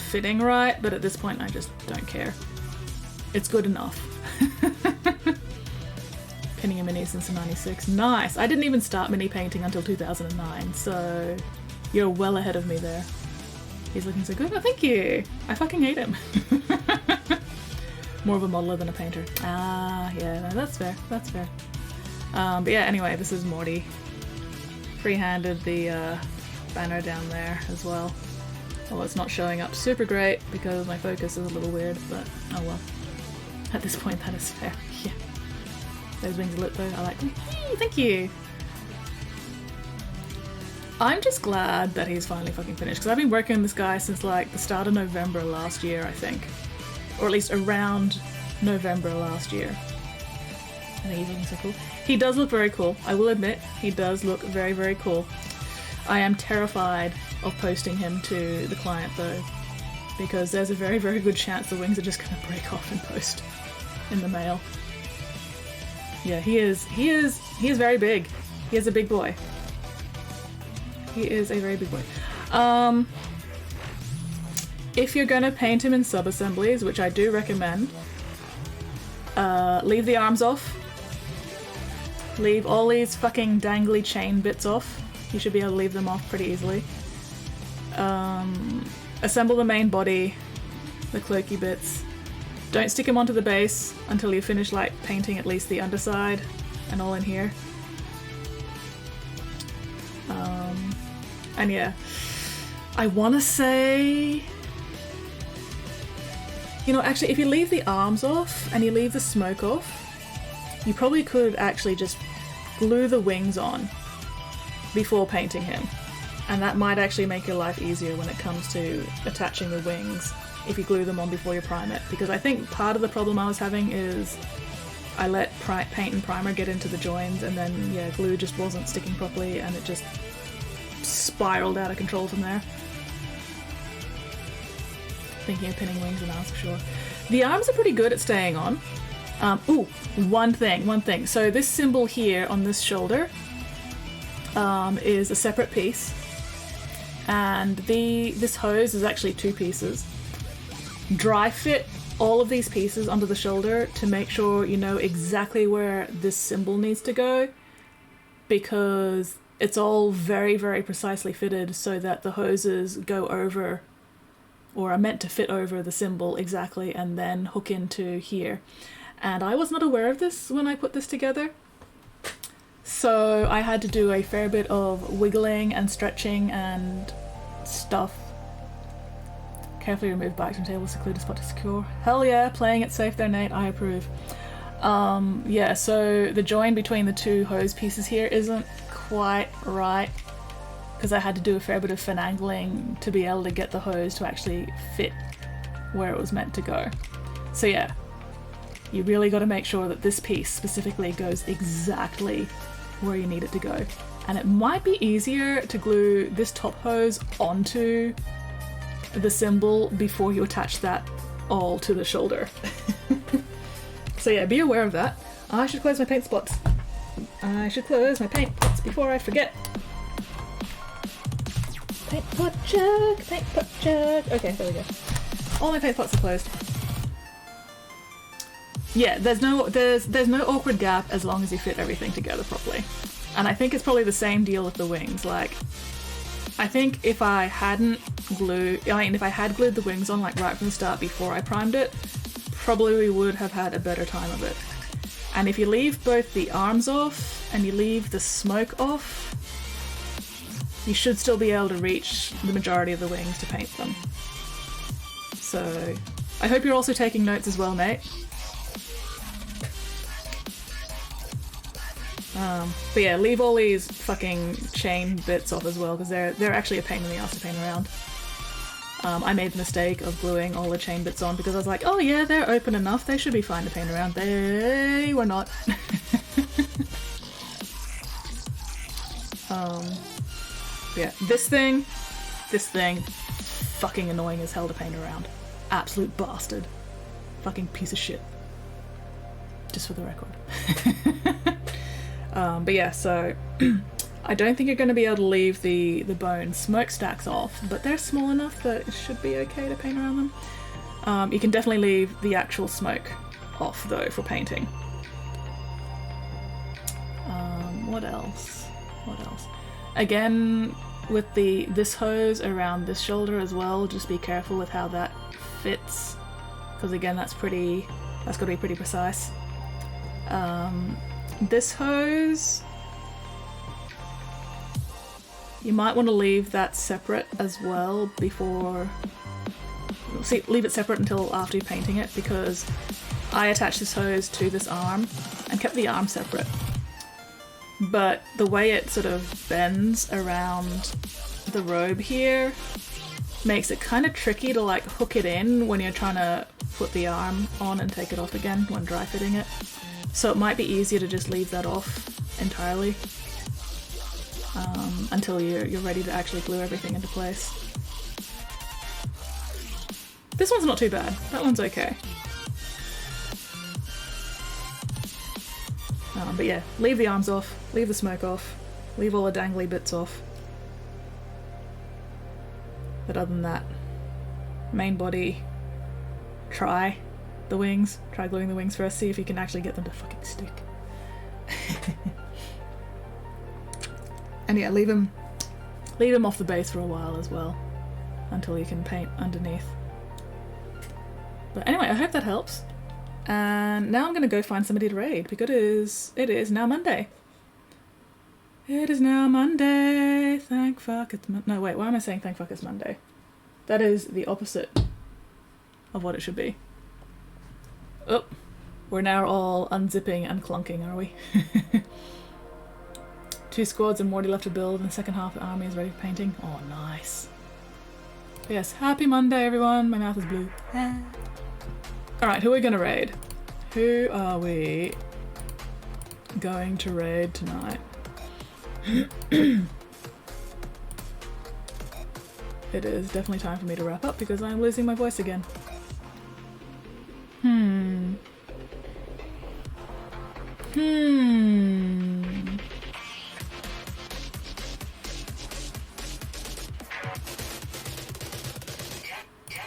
fitting right, but at this point I just don't care. It's good enough. Pinning a mini since '96. Nice! I didn't even start mini painting until 2009, so you're well ahead of me there. He's looking so good. Oh, thank you! I fucking hate him. More of a modeler than a painter. Ah, yeah, no, that's fair. That's fair. But yeah, anyway, this is Morty. Freehanded the banner down there as well. Although it's not showing up super great because my focus is a little weird, but oh well. At this point, that is fair. Yeah. Those wings are lit though. I like them. Hey, thank you! I'm just glad that he's finally fucking finished, because I've been working on this guy since like the start of November last year, I think. Or at least around November last year. I think he's looking so cool. He does look very cool. I will admit, he does look very, very cool. I am terrified of posting him to the client though, because there's a very, very good chance the wings are just going to break off in post in the mail. Yeah, he is very big. He is a big boy. He is a very big boy. If you're gonna paint him in sub-assemblies, which I do recommend, leave the arms off. Leave all these fucking dangly chain bits off. You should be able to leave them off pretty easily. Assemble the main body, the cloaky bits. Don't stick him onto the base until you finish like painting at least the underside and all in here. And yeah, I want to say, you know, actually if you leave the arms off and you leave the smoke off, you probably could actually just glue the wings on before painting him. And that might actually make your life easier when it comes to attaching the wings if you glue them on before you prime it. Because I think part of the problem I was having is I let paint and primer get into the joins, and then, yeah, glue just wasn't sticking properly and it just spiraled out of control from there. Thinking of pinning wings and arms for sure. The arms are pretty good at staying on. Ooh, one thing. So this symbol here on this shoulder is a separate piece, and this hose is actually 2 pieces. Dry fit all of these pieces onto the shoulder to make sure you know exactly where this symbol needs to go, because it's all very, very precisely fitted so that the hoses go over, or are meant to fit over the symbol exactly, and then hook into here. And I was not aware of this when I put this together, so I had to do a fair bit of wiggling and stretching and stuff. Carefully remove bikes from table, secluded spot to secure. Hell yeah, playing it safe there, Nate, I approve. Yeah, so the join between the 2 hose pieces here isn't quite right, because I had to do a fair bit of finagling to be able to get the hose to actually fit where it was meant to go. So yeah, you really got to make sure that this piece specifically goes exactly where you need it to go. And it might be easier to glue this top hose onto the symbol before you attach that all to the shoulder. So yeah, be aware of that. I should close my paint spots. I should close my paint spots before I forget. Paint pot check, paint pot check. Okay, there we go. All my paint spots are closed. Yeah, there's no awkward gap as long as you fit everything together properly. And I think it's probably the same deal with the wings. Like, I think if I had glued the wings on like right from the start before I primed it, probably we would have had a better time of it. And if you leave both the arms off and you leave the smoke off, you should still be able to reach the majority of the wings to paint them. So I hope you're also taking notes as well, Nate. But yeah, leave all these fucking chain bits off as well, because they're actually a pain in the ass to paint around. I made the mistake of gluing all the chain bits on because I was like, oh yeah, they're open enough, they should be fine to paint around. They were not. Yeah, this thing, fucking annoying as hell to paint around. Absolute bastard. Fucking piece of shit. Just for the record. But yeah, so I don't think you're going to be able to leave the bone smokestacks off, but they're small enough that it should be okay to paint around them. You can definitely leave the actual smoke off though for painting. What else? Again, with this hose around this shoulder as well, just be careful with how that fits, because again, that's got to be pretty precise. This hose, you might want to leave that separate as well leave it separate until after you're painting it, because I attached this hose to this arm and kept the arm separate. But the way it sort of bends around the robe here makes it kind of tricky to like hook it in when you're trying to put the arm on and take it off again when dry fitting it. So it might be easier to just leave that off entirely until you're ready to actually glue everything into place. This one's not too bad. That one's okay. But yeah, leave the arms off, leave the smoke off, leave all the dangly bits off. But other than that, main body, try gluing the wings first, see if you can actually get them to fucking stick. And yeah, leave them off the base for a while as well, until you can paint underneath. But anyway, I hope that helps. And now I'm gonna go find somebody to raid, because it is now Monday. It is now Monday. Thank fuck it's no, wait, why am I saying thank fuck it's Monday? That is the opposite of what it should be. Oh, We're now all unzipping and clunking, are we? 2 squads and Morty left to build, and the second half of the army is ready for painting. Oh, nice. Yes, happy Monday, everyone. My mouth is blue. Alright, who are we gonna raid? Who are we going to raid tonight? It is definitely time for me to wrap up because I'm losing my voice again.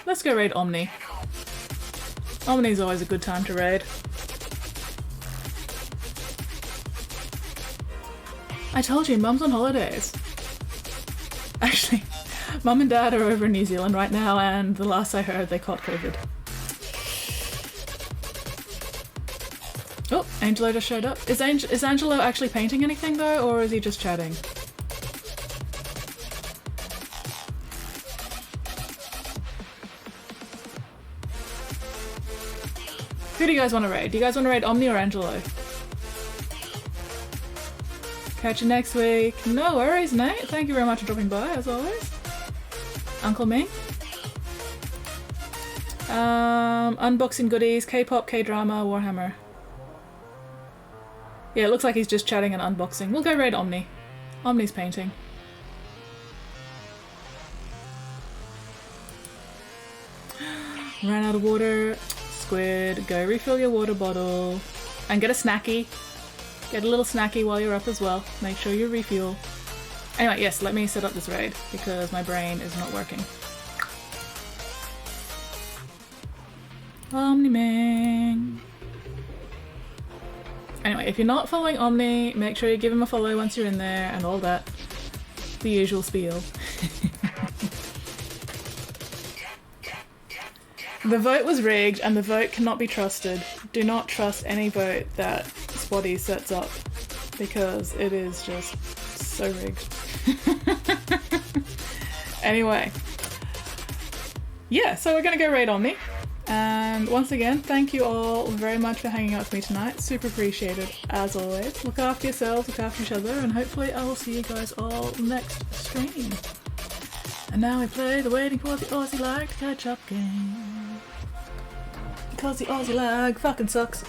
Let's go raid Omni. Omni's always a good time to raid. I told you, Mum's on holidays. Actually, Mum and Dad are over in New Zealand right now, and the last I heard they caught COVID. Oh, Angelo just showed up. Is Angelo actually painting anything though, or is he just chatting? Who do you guys want to raid? Do you guys want to raid Omni or Angelo? Catch you next week. No worries, Nate. Thank you very much for dropping by, as always. Uncle Ming. Unboxing goodies, K-pop, K-drama, Warhammer. Yeah, it looks like he's just chatting and unboxing. We'll go raid Omni. Omni's painting. Ran out of water. Squid, go refill your water bottle. And get a snacky. Get a little snacky while you're up as well. Make sure you refuel. Anyway, yes, let me set up this raid because my brain is not working. Omni-Ming. Anyway, if you're not following Omni, make sure you give him a follow once you're in there and all that. The usual spiel. The vote was rigged and the vote cannot be trusted. Do not trust any vote that Spotty sets up because it is just so rigged. Anyway. Yeah, so we're gonna go raid Omni. And once again, thank you all very much for hanging out with me tonight. Super appreciated, as always. Look after yourselves, look after each other, and hopefully I will see you guys all next stream. And now we play the Waiting for the Aussie Lag to catch up game. Because the Aussie Lag fucking sucks.